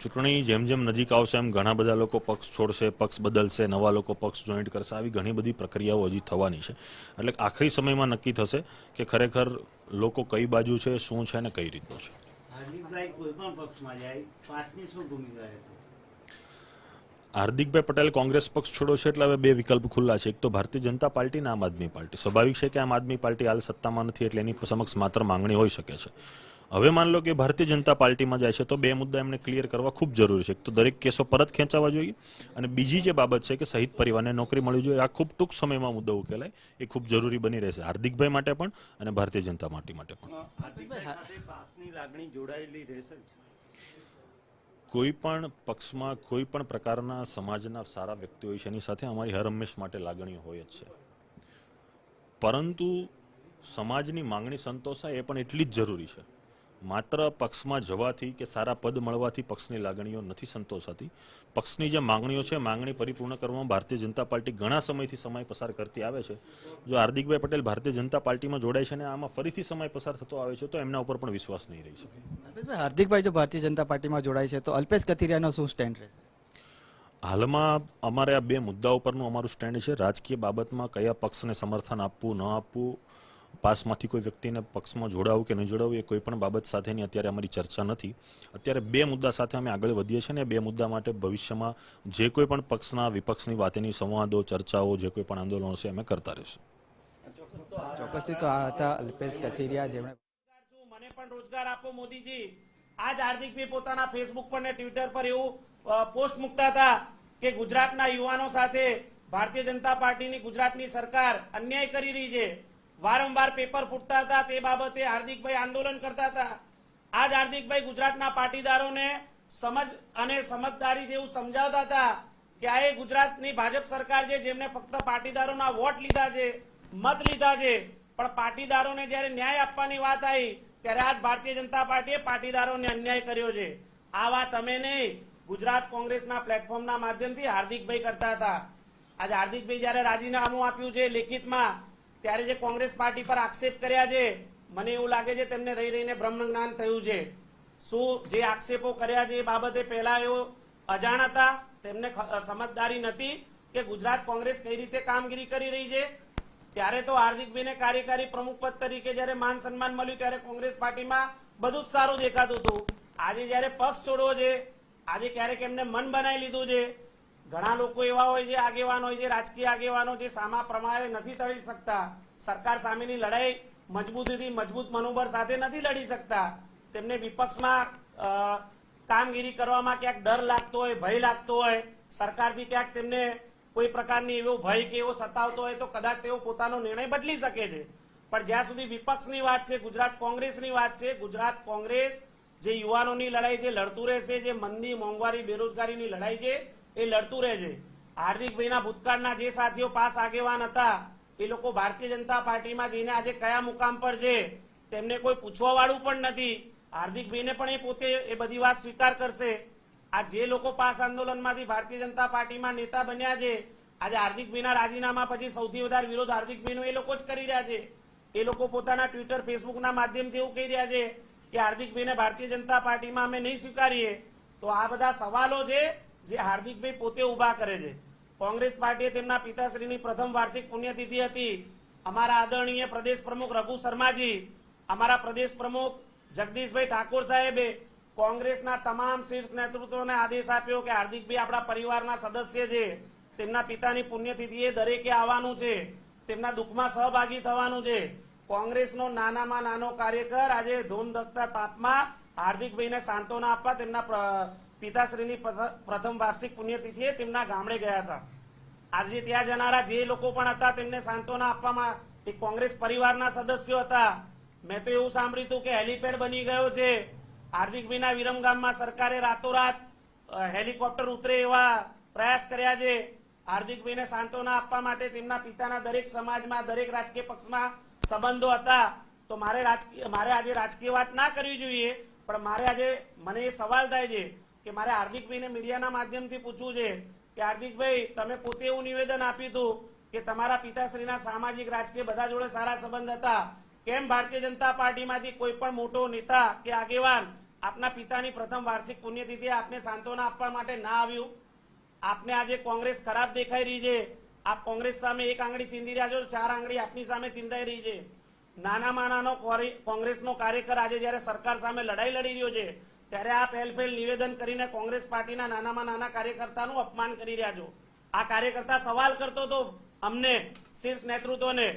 ચૂંટણી જેમ જેમ નજીક આવશે એમ ઘણા બધા લોકો પક્ષ છોડશે, પક્ષ બદલશે, નવા લોકો પક્ષ જોઈન્ટ કરશે. આવી ઘણી બધી પ્રક્રિયાઓ હજી થવાની છે. એટલે આખરી સમયમાં નક્કી થશે કે ખરેખર લોકો કઈ બાજુ છે, શું છે અને કઈ રીતનું છે. હાર્દિકભાઈ કોઈ પણ પક્ષમાં જાય, પાસની શું ભૂમિકા રહેશે? હાર્દિકભાઈ પટેલ કોંગ્રેસ પક્ષ છોડો છે એટલે હવે બે વિકલ્પ ખુલ્લા છે. એક તો ભારતીય જનતા પાર્ટી અને આમ આદમી પાર્ટી. સ્વાભાવિક છે કે આમ આદમી પાર્ટી હાલ સત્તામાં નથી એટલે એની સમક્ષ માત્ર માંગણી હોઈ શકે છે. હવે માન લો કે ભારતીય જનતા પાર્ટીમાં જાય છે તો બે મુદ્દા એમને ક્લિયર કરવા ખૂબ જરૂરી છે. એક તો દરેક કેસો પરત ખેંચાવા જોઈએ અને બીજી જે બાબત છે કે શહીદ પરિવારને નોકરી મળવી જોઈએ. આ ખૂબ ટૂંક સમયમાં મુદ્દો ઉકેલાય એ ખૂબ જરૂરી બની રહેશે હાર્દિકભાઈ માટે પણ અને ભારતીય જનતા પાર્ટી માટે પણ. હાર્દિકભાઈ સાથે પાસની લાગણી જોડાયેલી રહેશે. કોઈ પણ પક્ષમાં કોઈ પણ પ્રકારના સમાજના સારા વ્યક્તિ હોય છે એની સાથે અમારી હર હંમેશ માટે લાગણીઓ હોય જ છે, પરંતુ સમાજની માંગણી સંતોષાય એ પણ એટલી જ જરૂરી છે. માત્ર પક્ષમાં જવાથી કે સારા પદ મળવાથી પક્ષની લાગણીઓ નથી સંતોષાતી. પક્ષની જે માંગણીઓ છે માંગણી પરિપૂર્ણ કરવામાં ભારતીય જનતા પાર્ટી ઘણા સમયથી સમય પસાર કરતી આવે છે. જો હાર્દિકભાઈ પટેલ ભારતીય જનતા પાર્ટીમાં જોડાય છે અને આમાં ફરીથી સમય પસાર થતો આવે છે તો એમના ઉપર પણ વિશ્વાસ નહીં રહી શકે. અલ્પેશભાઈ, હાર્દિકભાઈ જો ભારતીય જનતા પાર્ટીમાં જોડાય છે તો અલ્પેશ કથિરિયાનો શું સ્ટેન્ડ રહેશે? હાલમાં અમારે આ બે મુદ્દા ઉપરનું અમારું સ્ટેન્ડ છે. રાજકીય બાબતમાં કયા પક્ષને સમર્થન આપવું ન આપવું, પાસમાંથી કોઈ વ્યક્તિને પક્ષમાં જોડાવું કે નહીં જોડાવું એ કોઈ પણ બાબત સાથેની અત્યારે અમારી ચર્ચા નથી. અત્યારે બે મુદ્દા સાથે અમે આગળ વધીએ છીએ અને બે મુદ્દા માટે ભવિષ્યમાં જે કોઈ પણ પક્ષના વિપક્ષની વાતેની સંવાદો ચર્ચાઓ જે કોઈ પણ આંદોલનો છે અમે કરતા રહીશું. ચોક્કસથી તો આ હતા અલ્પેશ કથિરિયા, જેમણે મને પણ રોજગાર આપો મોદીજી. આજ હાર્દિકભાઈ પોતાના ફેસબુક પર ને ટ્વિટર પર એવું પોસ્ટ મૂકતા હતા કે ગુજરાતના યુવાનો સાથે ભારતીય જનતા પાર્ટીની ગુજરાતની સરકાર અન્યાય કરી રહી છે. વારંવાર પેપર ફૂટતા હતા, તે બાબતે હાર્દિકભાઈ આંદોલન કરતા હતા. આજ હાર્દિકભાઈ ગુજરાતના પાટીદારોને સમજ અને સમજદારી જેવું સમજાવતા હતા કે આ એ ગુજરાતની ભાજપ સરકાર છે જેમને ફક્ત પાટીદારોના વોટ લીધા છે, મત લીધા છે, પણ પાટીદારોને જ્યારે ન્યાય આપવાની વાત આવી ત્યારે આજ ભારતીય જનતા પાર્ટીએ પાટીદારોને અન્યાય કર્યો છે. આ વાત અમે નહીં, ગુજરાત કોંગ્રેસના પ્લેટફોર્મના માધ્યમથી હાર્દિકભાઈ કરતા હતા. આજે હાર્દિકભાઈ જ્યારે રાજીનામું આપ્યું છે લેખિતમાં, ત્યારે જે કોંગ્રેસ પાર્ટી પર આક્ષેપ કર્યા છે, મને એવું લાગે છે તેમને રહી રહીને બ્રહ્મ જ્ઞાન થયું છે. શું જે આક્ષેપો કર્યા છે એ બાબતે પહેલા એવો અજાણ હતા, તેમને સમજદારી નથી કે ગુજરાત કોંગ્રેસ કઈ રીતે કામગીરી કરી રહી છે. ત્યારે તો હાર્દિકભાઈને કાર્યકારી પ્રમુખ પદ તરીકે જ્યારે માન સન્માન મળ્યું ત્યારે કોંગ્રેસ પાર્ટીમાં બધું જ સારું દેખાતું હતું. આજે જ્યારે પક્ષ છોડવો છે, આજે ક્યારેક એમને મન બનાવી લીધું છે. ઘણા લોકો એવા હોય છે, આગેવાન હોય છે, રાજકીય આગેવાનો જે સામા પ્રમાણે નથી લડી શકતા, સરકાર સામેની લડાઈ મજબૂતીથી મજબૂત મનોબળ સાથે નથી લડી શકતા. તેમને વિપક્ષમાં કામગીરી કરવામાં ક્યાંક ડર લાગતો હોય, ભય લાગતો હોય, સરકારથી ક્યાંક તેમને કોઈ પ્રકારની એવો ભય કે એવો સતાવતો હોય તો કદાચ તેઓ પોતાનો નિર્ણય બદલી શકે છે. પણ જ્યાં સુધી વિપક્ષની વાત છે, ગુજરાત કોંગ્રેસની વાત છે, ગુજરાત કોંગ્રેસ જે યુવાનોની લડાઈ જે લડતું રહેશે, જે મંદી, મોંઘવારી, બેરોજગારીની લડાઈ છે એ લડતું રહે છે. હાર્દિકભાઈના ભૂતકાળના જે સાથીઓ પાસ આગેવાન હતા એ લોકો ભારતીય જનતા પાર્ટીમાં જઈને આજે કયા મુકામ પર છે તેમને કોઈ પૂછવા વાળું પણ નથી. હાર્દિકભાઈને પણ એ પોતે એ બધી વાત સ્વીકાર કરશે. આ જે લોકો પાસ આંદોલનમાંથી ભારતીય જનતા પાર્ટીમાં નેતા બન્યા છે, આજે હાર્દિકભાઈના રાજીનામા પછી સૌથી વધારે વિરોધ હાર્દિકભાઈનો એ લોકો જ કરી રહ્યા છે. એ લોકો પોતાના ટ્વિટર, ફેસબુકના માધ્યમથી એવું કહી રહ્યા છે કે હાર્દિકભાઈને ભારતીય જનતા પાર્ટીમાં અમે નહીં સ્વીકારીએ. તો આ બધા સવાલો છે જે હાર્દિકભાઈ પોતે ઉભા કરે છે. કોંગ્રેસ પાર્ટીએ તેમના પિતાશ્રીની પ્રથમ વાર્ષિક પુણ્યતિથિ હતી. અમારા આદરણીય પ્રદેશ પ્રમુખ રઘુ શર્માજી, અમારા પ્રદેશ પ્રમુખ જગદીશભાઈ ઠાકોર સાહેબે કોંગ્રેસના તમામ શીર્ષ નેતૃત્વને આદેશ આપ્યો કે હાર્દિકભાઈ આપણા પરિવારના સદસ્ય છે, તેમના પિતાની પુણ્યતિથિએ દરેકે આવવાનું છે, તેમના દુઃખમાં સહભાગી થવાનું છે. કોંગ્રેસનો નાનામાં નાનો કાર્યકર આજે ધૂમધકતા તાપમાં હાર્દિકભાઈને સાંત્વના આપવા તેમના પિતાશ્રીની પ્રથમ વાર્ષિક પુણ્યતિથિએ તેમના ગામડે ગયા હતા. આજે ત્યાં જનારા જે લોકો પણ હતા તેમને સાંત્વના આપવામાં એ કોંગ્રેસ પરિવારના સદસ્યો હતા. મેં તો એવું સાંભળ્યું હતું કે હેલીપેડ બની ગયો છે. હાર્દિકભાઈના વિરમગામમાં સરકારે રાતોરાત હેલિકોપ્ટર ઉતરે એવા પ્રયાસ કર્યા છે. હાર્દિકભાઈને સાંત્વના આપવા માટે તેમના પિતાના દરેક સમાજમાં, દરેક રાજકીય પક્ષમાં સંબંધો હતા. તો મારે આજે રાજકીય વાત ના કરવી જોઈએ, પણ મારે આજે મને એ સવાલ થાય છે કે મારે હાર્દિકભાઈને મીડિયાના માધ્યમથી પૂછવું છે કે હાર્દિકભાઈ, તમે પોતે એવું નિવેદન આપ્યું હતું કે તમારા પિતાશ્રીના સામાજિક, રાજકીય બધા જોડે સારા સંબંધ હતા. કેમ ભારતીય જનતા પાર્ટીમાંથી કોઈ પણ મોટો નેતા કે આગેવાન આપના પિતાની પ્રથમ વાર્ષિક પુણ્યતિથિએ આપને સાંત્વના આપવા માટે ના આવ્યું? આપને આજે કોંગ્રેસ ખરાબ દેખાઈ રહી છે. આપ કોંગ્રેસ સામે એક આંગળી ચીંધી રહ્યા છો, 4 આંગળી આપની સામે ચીંધાઈ રહી છે. નાનામાં નાનો કોંગ્રેસનો કાર્યકર આજે જયારે સરકાર સામે લડાઈ લડી રહ્યો છે ત્યારે આપ હેલફેલ નિવેદન કરીને કોંગ્રેસ પાર્ટીના નાનામાં નાના કાર્યકર્તાનું અપમાન કરી રહ્યા છો. આ કાર્યકર્તા સવાલ કરતો હતો અમને, શીર્ષ નેતૃત્વને,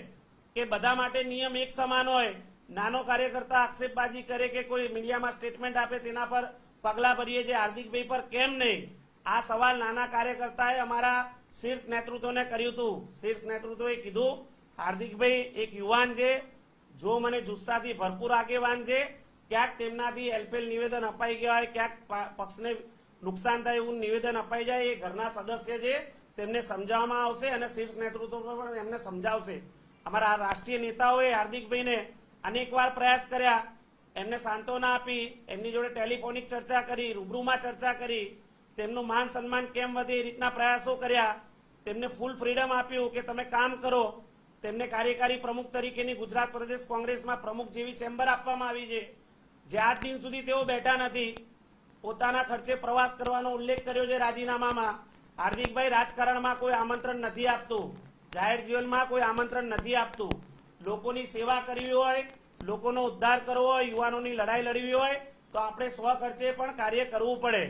કે બધા માટે નિયમ એક સમાન હોય, નાનો કાર્યકર્તા આક્ષેપબાજી કરે કે કોઈ મીડિયામાં સ્ટેટમેન્ટ આપે તેના પર પગલા ભરીએ જે હાર્દિકભાઈ પર કેમ નહીં? આ સવાલ નાના કાર્યકર્તાએ અમારા શીર્ષ નેતૃત્વને કર્યું હતું. શીર્ષ નેતૃત્વએ કીધું હાર્દિકભાઈ એક યુવાન છે, જો મને જુસ્સાથી ભરપૂર આગેવાન છે, ક્યાંક તેમનાથી એલપેલ નિવેદન અપાઈ ગયા હોય, ક્યાંક પક્ષને નુકસાન થાય એવું નિવેદન અપાઈ જાય, એ ઘરના સદસ્ય છે, તેમને સમજાવવામાં આવશે અને શીર્ષ નેતૃત્વ પણ એમને સમજાવશે. અમારા રાષ્ટ્રીય નેતાઓએ હાર્દિકભાઈને અનેકવાર પ્રયાસ કર્યા, એમને સાંત્વના આપી, એમની જોડે ટેલિફોનિક ચર્ચા કરી, રૂબરૂમાં ચર્ચા કરી, તેમનું માન સન્માન કેમ વધે એ રીતના પ્રયાસો કર્યા, તેમને ફૂલ ફ્રીડમ આપ્યું કે તમે કામ કરો. તેમને કાર્યકારી પ્રમુખ તરીકેની ગુજરાત પ્રદેશ કોંગ્રેસમાં પ્રમુખ જેવી ચેમ્બર આપવામાં આવી છે, જે આજ દિન સુધી તેઓ બેઠા નથી. પોતાના ખર્ચે પ્રવાસ કરવાનો ઉલ્લેખ કર્યો છે રાજીનામામાં. હાર્દિકભાઈ રાજકારણમાં કોઈ આમંત્રણ નથી આપતું, જાહેર જીવનમાં કોઈ આમંત્રણ નથી આપતું. લોકોની સેવા કરવી હોય, લોકોનો ઉદ્ધાર કરવો હોય, યુવાનોની લડાઈ લડવી હોય તો આપણે સ્વ ખર્ચે પણ કાર્ય કરવું પડે.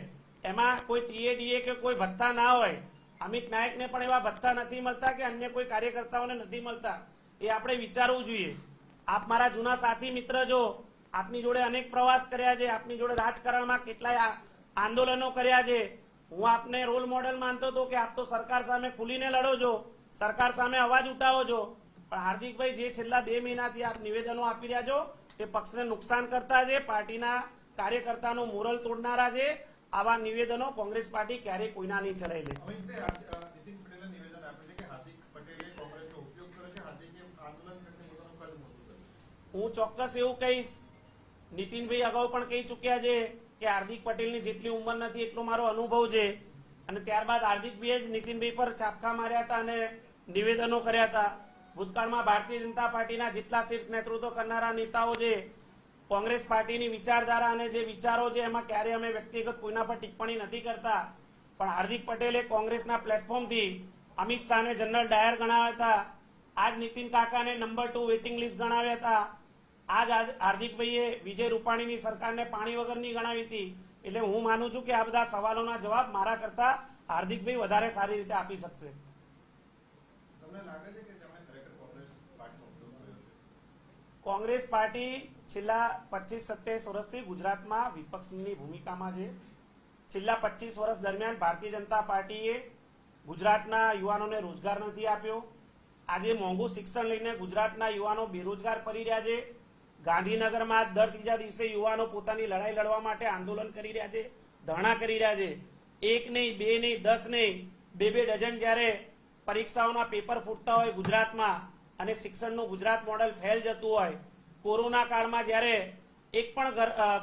એમાં કોઈ ટીએડીએ કે કોઈ ભથ્થા ના હોય. અમિત નાયકને પણ એવા ભથ્થા નથી મળતા કે અન્ય કોઈ કાર્યકર્તાઓને નથી મળતા. એ આપણે વિચારવું જોઈએ. આપ મારા જૂના સાથી મિત્ર છો, આપની જોડે અનેક પ્રવાસ કર્યા છે, આપની જોડે રાજકારણમાં કેટલાય આંદોલનો કર્યા છે. હું આપને રોલ મોડેલ માનતો હતો કે આપ તો સરકાર સામે ખુલીને લડો છો, સરકાર સામે અવાજ ઉઠાવો છો. પણ હાર્દિકભાઈ જે છેલ્લા 2 મહિનાથી આપ નિવેદનો આપી રહ્યા છો તે પક્ષને નુકસાન કરતા છે, પાર્ટીના કાર્યકર્તાનું મોરલ તોડનારા છે. આવા નિવેદનો કોંગ્રેસ પાર્ટી ક્યારેય કોઈના નહીં ચલાવી લે. હું ચોક્કસ એવું કહીશ, નીતિનભાઈ અગાઉ પણ કહી ચુક્યા છે કે હાર્દિક પટેલની જેટલી ઉંમર નથી એટલો મારો અનુભવ છે. અને ત્યારબાદ હાર્દિકભાઈએ જ નીતિનભાઈ પર ચાપકા માર્યા હતા અને નિવેદનો કર્યા હતા. ભૂતકાળમાં ભારતીય જનતા પાર્ટીના જેટલા શીર્ષ નેતૃત્વ કરનારા નેતાઓ છે, કોંગ્રેસ પાર્ટીની વિચારધારા અને જે વિચારો છે એમાં ક્યારેય અમે વ્યક્તિગત કોઈના પર ટિપ્પણી નથી કરતા. પણ હાર્દિક પટેલે કોંગ્રેસના પ્લેટફોર્મથી અમિત શાહને જનરલ ડાયર ગણાવ્યા હતા, આજ નીતિન કાકાને નંબર 2 વેઇટિંગ લિસ્ટ ગણાવ્યા હતા, આજ હાર્દિકભાઈએ વિજય રૂપાણીની સરકારને પાણી વગરની ગણાવી હતી. એટલે હું માનું છું કે આ બધા સવાલોના જવાબ મારા કરતા હાર્દિકભાઈ વધારે સારી રીતે આપી શકશે. કોંગ્રેસ પાર્ટી છેલ્લા 25-27 વર્ષથી ગુજરાતમાં વિપક્ષની ભૂમિકામાં છે. છેલ્લા 25 વર્ષ દરમિયાન ભારતીય જનતા પાર્ટીએ ગુજરાતના યુવાનોને રોજગાર નથી આપ્યો. આજે મોંઘું શિક્ષણ લઈને ગુજરાતના યુવાનો બેરોજગાર પડી રહ્યા છે. ગાંધીનગરમાં દર ત્રીજા દિવસે યુવાનો પોતાની લડાઈ લડવા માટે આંદોલન કરી રહ્યા છે, ધરણા કરી રહ્યા છે. 1 નહીં, 2 નહીં, 10 નહીં, 2 ડઝન જ્યારે પરીક્ષાઓના પેપર ફૂટતા હોય ગુજરાતમાં અને શિક્ષણનું ગુજરાત મોડેલ ફેલ જતું હોય, કોરોના કાળમાં જ્યારે એક પણ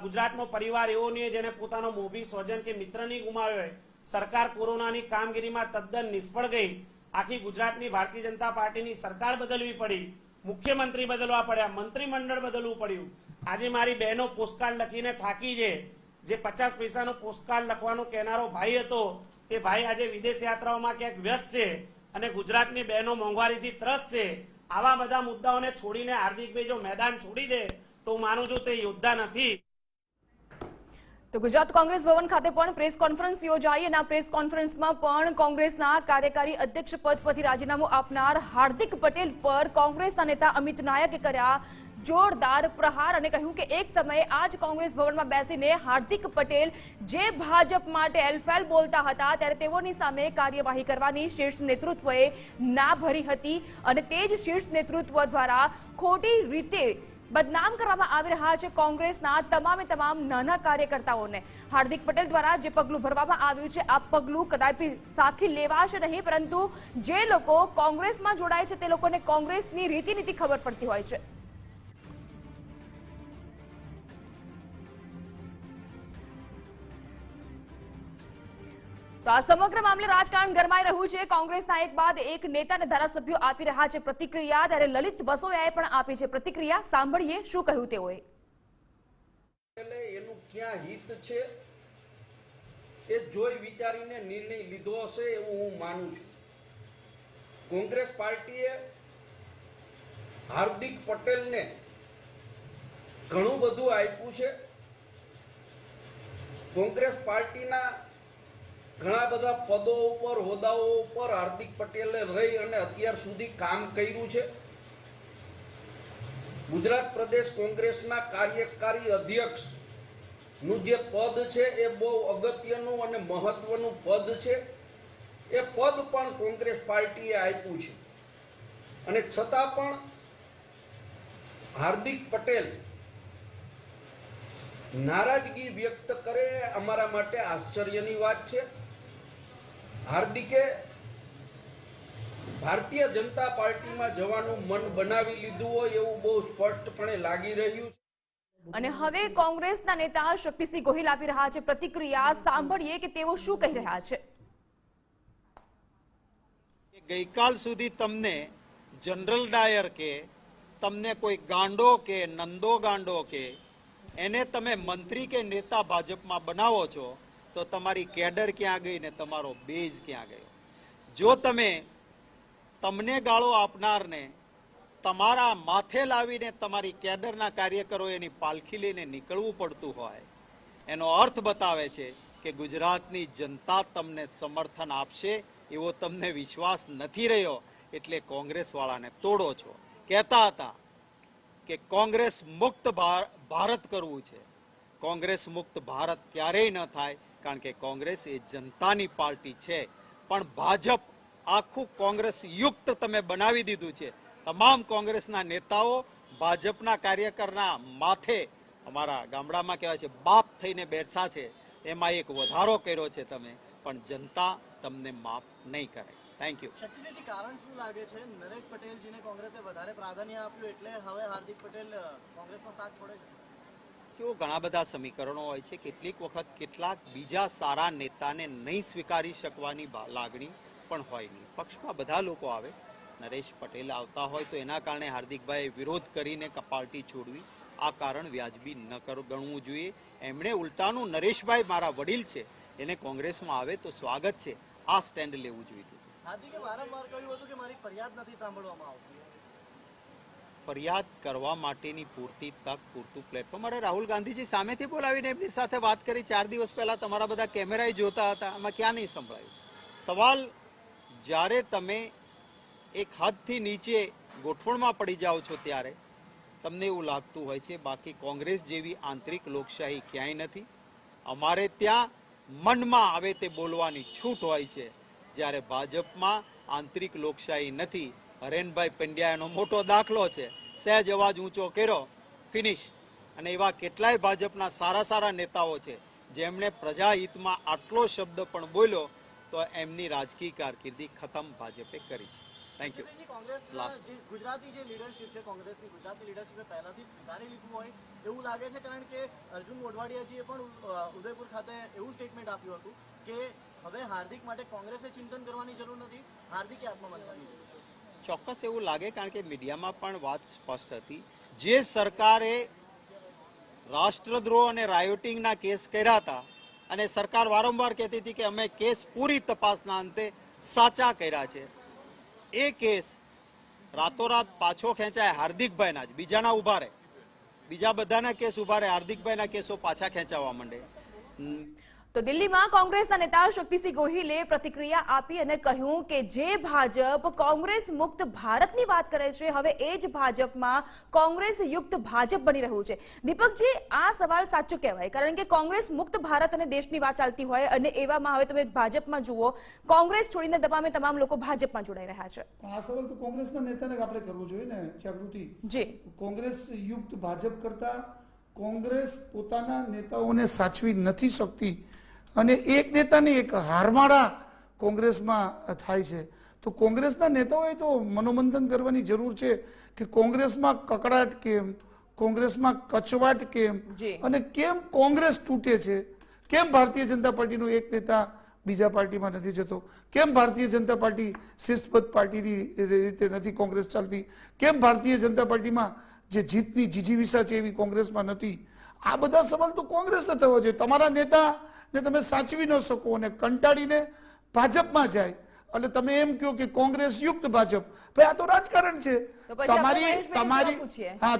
ગુજરાતનો પરિવાર એવો નહીં જેને પોતાનો મોભી સ્વજન કે મિત્ર નહીં ગુમાવ્યો હોય, સરકાર કોરોનાની કામગીરીમાં તદ્દન નિષ્ફળ ગઈ. આખી ગુજરાતની ભારતીય જનતા પાર્ટીની સરકાર બદલવી પડી, મુખ્યમંત્રી બદલવા પડ્યા, મંત્રીમંડળ બદલવું પડ્યું. આજે મારી બહેનો પોસ્ટકાર્ડ લખીને થાકી છે. જે 50 પૈસાનો પોસ્ટકાર્ડ લખવાનો કહેનારો ભાઈ હતો તે ભાઈ આજે વિદેશ યાત્રાઓમાં ક્યાંક વ્યસ્ત છે અને ગુજરાતની બહેનો મોંઘવારીથી ત્રસ્ત છે. આવા બધા મુદ્દાઓને છોડીને હાર્દિકભાઈ જો મેદાન છોડી દે તો હું માનું છું તે યોદ્ધા નથી. તો ગુજરાત કોંગ્રેસ ભવન ખાતે પણ પ્રેસ કોન્ફરન્સ યોજાઈ અને આ પ્રેસ કોન્ફરન્સમાં પણ કોંગ્રેસના કાર્યકારી અધ્યક્ષ પદ પરથી રાજીનામું આપનાર હાર્દિક પટેલ પર કોંગ્રેસના નેતા અમિત નાયકે કર્યા જોરદાર પ્રહાર અને કહ્યું કે એક સમયે આ જ કોંગ્રેસ ભવનમાં બેસીને હાર્દિક પટેલ જે ભાજપ માટે એલફેલ બોલતા હતા ત્યારે તેઓની સામે કાર્યવાહી કરવાની શીર્ષ નેતૃત્વએ ના ભરી હતી અને તે જ શીર્ષ નેતૃત્વ દ્વારા ખોટી રીતે બદનામ કરવામાં આવી રહ્યા છે કોંગ્રેસના તમામ નાના કાર્યકર્તાઓને. હાર્દિક પટેલ દ્વારા જે પગલું ભરવામાં આવ્યું છે આ પગલું કદાપી સાખી લેવાશે નહીં, પરંતુ જે લોકો કોંગ્રેસમાં જોડાય છે તે લોકોને કોંગ્રેસની રીતિ ખબર પડતી હોય છે. તો આ સમગ્ર મામલે રાજકારણ ગરમાઈ રહ્યું છે. કોંગ્રેસના એક બાદ એક નેતા અને ધારાસભ્યો આપી રહ્યા છે પ્રતિક્રિયા, ત્યારે લલિત વસોયાએ પણ આપી છે પ્રતિક્રિયા. સાંભળીએ શું કહ્યું તેઓએ. એનું ક્યાં હિત છે એ જોઈ વિચારીને નિર્ણય લીધો હશે એવું હું માનું છું. કોંગ્રેસ પાર્ટીએ હાર્દિક પટેલને ઘણું બધું આપ્યું છે. કોંગ્રેસ પાર્ટીના ઘણા બધા પદો ઉપર, હોદ્દાઓ ઉપર હાર્દિક પટેલે રહી અને અત્યાર સુધી કામ કર્યું છે. ગુજરાત પ્રદેશ કોંગ્રેસના કાર્યકારી અધ્યક્ષ નું જે પદ છે એ બહુ અગત્યનું અને મહત્વનું પદ છે. એ પદ પણ કોંગ્રેસ પાર્ટીએ આપ્યું છે અને છતાં પણ હાર્દિક પટેલ નારાજગી વ્યક્ત કરે અમારા માટે આશ્ચર્યની વાત છે. હાર્દિકે ભારતીય જનતા પાર્ટીમાં જવાનું મન બનાવી લીધું હોય એવું બહુ સ્પષ્ટપણે લાગી રહ્યું છે. અને હવે કોંગ્રેસના નેતા શક્તિસિંહ ગોહિલ આપી રહ્યા છે પ્રતિક્રિયા. સાંભળીએ કે તેઓ શું કહી રહ્યા છે. ગઈકાલ સુધી તમને જનરલ ડાયર કે તમને કોઈ ગાંડો કે નંદો ગાંડો કે એને તમે મંત્રી કે નેતા ભાજપમાં બનાવો છો તો તમારી કેડર ક્યાં ગઈ ને તમારો બેઝ ક્યાં ગયો? જો તમે તમને ગાળો આપનારને તમારા માથે લાવીને તમારી કેડરના કાર્યકરો એની પાલખી લઈને નીકળવું પડતું હોય, એનો અર્થ બતાવે છે કે ગુજરાતની જનતા તમને સમર્થન આપશે એવો તમને વિશ્વાસ નથી રહ્યો, એટલે કોંગ્રેસવાળાને તોડો છો. કહેતા હતા કે કોંગ્રેસ મુક્ત ભારત કરવું છે. કોંગ્રેસ મુક્ત ભારત ક્યારેય ન થાય, કારણ કે કોંગ્રેસ એ જનતાની પાર્ટી છે. પણ ભાજપ આખું કોંગ્રેસ યુક્ત તમે બનાવી દીધું છે. તમામ કોંગ્રેસના નેતાઓ ભાજપના કાર્યકરના માથે, અમારા ગામડામાં કહેવાય છે બાપ થઈને બેઠા છે. એમાં એક વધારો કર્યો છે તમે, પણ જનતા તમને માફ નહીં કરે. Thank you. શક્તિસિંહજી, કારણ શું લાગે છે નરેશ પટેલજીને કોંગ્રેસે વધારે પ્રાધાન્ય આપ્યું એટલે હવે હાર્દિક પટેલ કોંગ્રેસનો સાથ છોડે છે? કેવો ઘણા બધા સમીકરણો હોય છે. કેટલીક વખત કેટલાક બીજા સારા નેતાને નહીં સ્વીકારી શકવાની લાગણી પણ હોય નહીં. પક્ષમાં બધા લોકો આવે, નરેશ પટેલ આવતા હોય તો એના કારણે હાર્દિકભાઈ વિરોધ કરીને પાર્ટી છોડવી, આ કારણ વ્યાજબી ન ગણવું જોઈએ. એમણે ઉલટાનું નરેશભાઈ મારા વડીલ છે, એને કોંગ્રેસમાં આવે તો સ્વાગત છે, આ સ્ટેન્ડ લેવું જોઈએ. હાર્દિકે વારંવાર કહ્યું હતું કે મારી ફરિયાદ નથી સાંભળવામાં આવતી. ફરિયાદ કરવા માટેની પૂરતી તક, પૂરતું પ્લેટફોર્મ. અરે રાહુલ ગાંધીજી સામેથી બોલાવીને એમની સાથે વાત કરી 4 દિવસ પહેલા, તમારા બધા કેમેરાએ જોતા હતા, એમાં ક્યાં નહીં સંભળાયું. સવાલ જ્યારે તમે એક હદથી નીચે ગોઠવણમાં પડી જાઓ છો ત્યારે તમને એવું લાગતું હોય છે. બાકી કોંગ્રેસ જેવી આંતરિક લોકશાહી ક્યાંય નથી. અમારે ત્યાં મનમાં આવે તે બોલવાની છૂટ હોય છે, જ્યારે ભાજપમાં આંતરિક લોકશાહી નથી. હરેનભાઈ પંડ્યા એનો મોટો દાખલો છે. સહેજ અવાજ ઊંચો કર્યો, ફિનિશ. અને એવા કેટલાય ભાજપના સારા સારા નેતાઓ છે જેમણે પ્રજાહિતમાં આટલો શબ્દ પણ બોલ્યો તો એમની રાજકીય કારકિર્દી ખતમ ભાજપે કરી છે. Thank you. ગુજરાતી જે લીડરશિપ છે કોંગ્રેસની, ગુજરાતી લીડરશિપે પહેલાથી સ્વીકારી લીધું હોય એવું લાગે છે, કારણ કે અર્જુન મોઢવાડિયાજીએ પણ ઉદયપુર ખાતે એવું સ્ટેટમેન્ટ આપ્યું હતું કે હવે હાર્દિક માટે કોંગ્રેસે ચિંતન કરવાની જરૂર નથી, હાર્દિકે આત્મમંથનની જરૂર છે. ચોક્કસ એવું લાગે, કારણ કે મીડિયામાં પણ વાત સ્પષ્ટ હતી. જે સરકારે રાષ્ટ્રદ્રોહ અને રાયોટિંગના કેસ કર્યા હતા અને સરકાર વારંવાર કહેતી હતી કે અમે કેસ પૂરી તપાસના અંતે સાચા કર્યા છે, એ કેસ રાતોરાત પાછો ખેંચાય હાર્દિકભાઈના જ, બીજાના ઉભા રહે, બીજા બધાના કેસ ઉભા રહે, હાર્દિકભાઈના કેસો પાછા ખેંચાવા માંડે. તો દિલ્હીમાં કોંગ્રેસના નેતા શક્તિસિંહ ગોહિલે પ્રતિક્રિયા આપી અને કહ્યું કે જે ભાજપ કોંગ્રેસ મુક્ત ભારતની વાત કરે છે, હવે એ જ ભાજપમાં કોંગ્રેસ યુક્ત ભાજપ બની રહ્યું છે. દીપકજી, આ સવાલ સાચો કહેવાય, કારણ કે કોંગ્રેસ મુક્ત ભારત અને દેશની વાત ચાલતી હોય અને એવામાં હવે તમે ભાજપમાં જુઓ, કોંગ્રેસ છોડીને તમામ લોકો ભાજપમાં જોડાઈ રહ્યા છે. આ સવાલ તો કોંગ્રેસના નેતાને આપણે કરવો જોઈએ ને, જાગૃતિ. જી, કોંગ્રેસ યુક્ત ભાજપ કરતા કોંગ્રેસ પોતાના નેતાઓને સાચવી નથી શકતી અને એક નેતાને એક હારમાળા કોંગ્રેસમાં થાય છે. તો કોંગ્રેસના નેતાઓએ તો મનોમંથન કરવાની જરૂર છે કે કોંગ્રેસમાં કકડાટ કેમ, કોંગ્રેસમાં કચવાટ કેમ, અને કેમ કોંગ્રેસ તૂટે છે, કેમ ભારતીય જનતા પાર્ટીનો એક નેતા બીજા પાર્ટીમાં નથી જતો, કેમ ભારતીય જનતા પાર્ટી શિસ્તબદ્ધ પાર્ટીની રીતે નથી કોંગ્રેસ ચાલતી, કેમ ભારતીય જનતા પાર્ટીમાં જે જીતની જીજીવિષા છે એવી કોંગ્રેસમાં નથી. આ બધા સવાલ તો કોંગ્રેસને થવા જોઈએ. તમારા નેતાને તમે સાચવી ન શકો અને કંટાળીને ભાજપમાં જાય એટલે તમે એમ કહો કે કોંગ્રેસ યુક્ત ભાજપ. ભાઈ, આ તો રાજકારણ છે.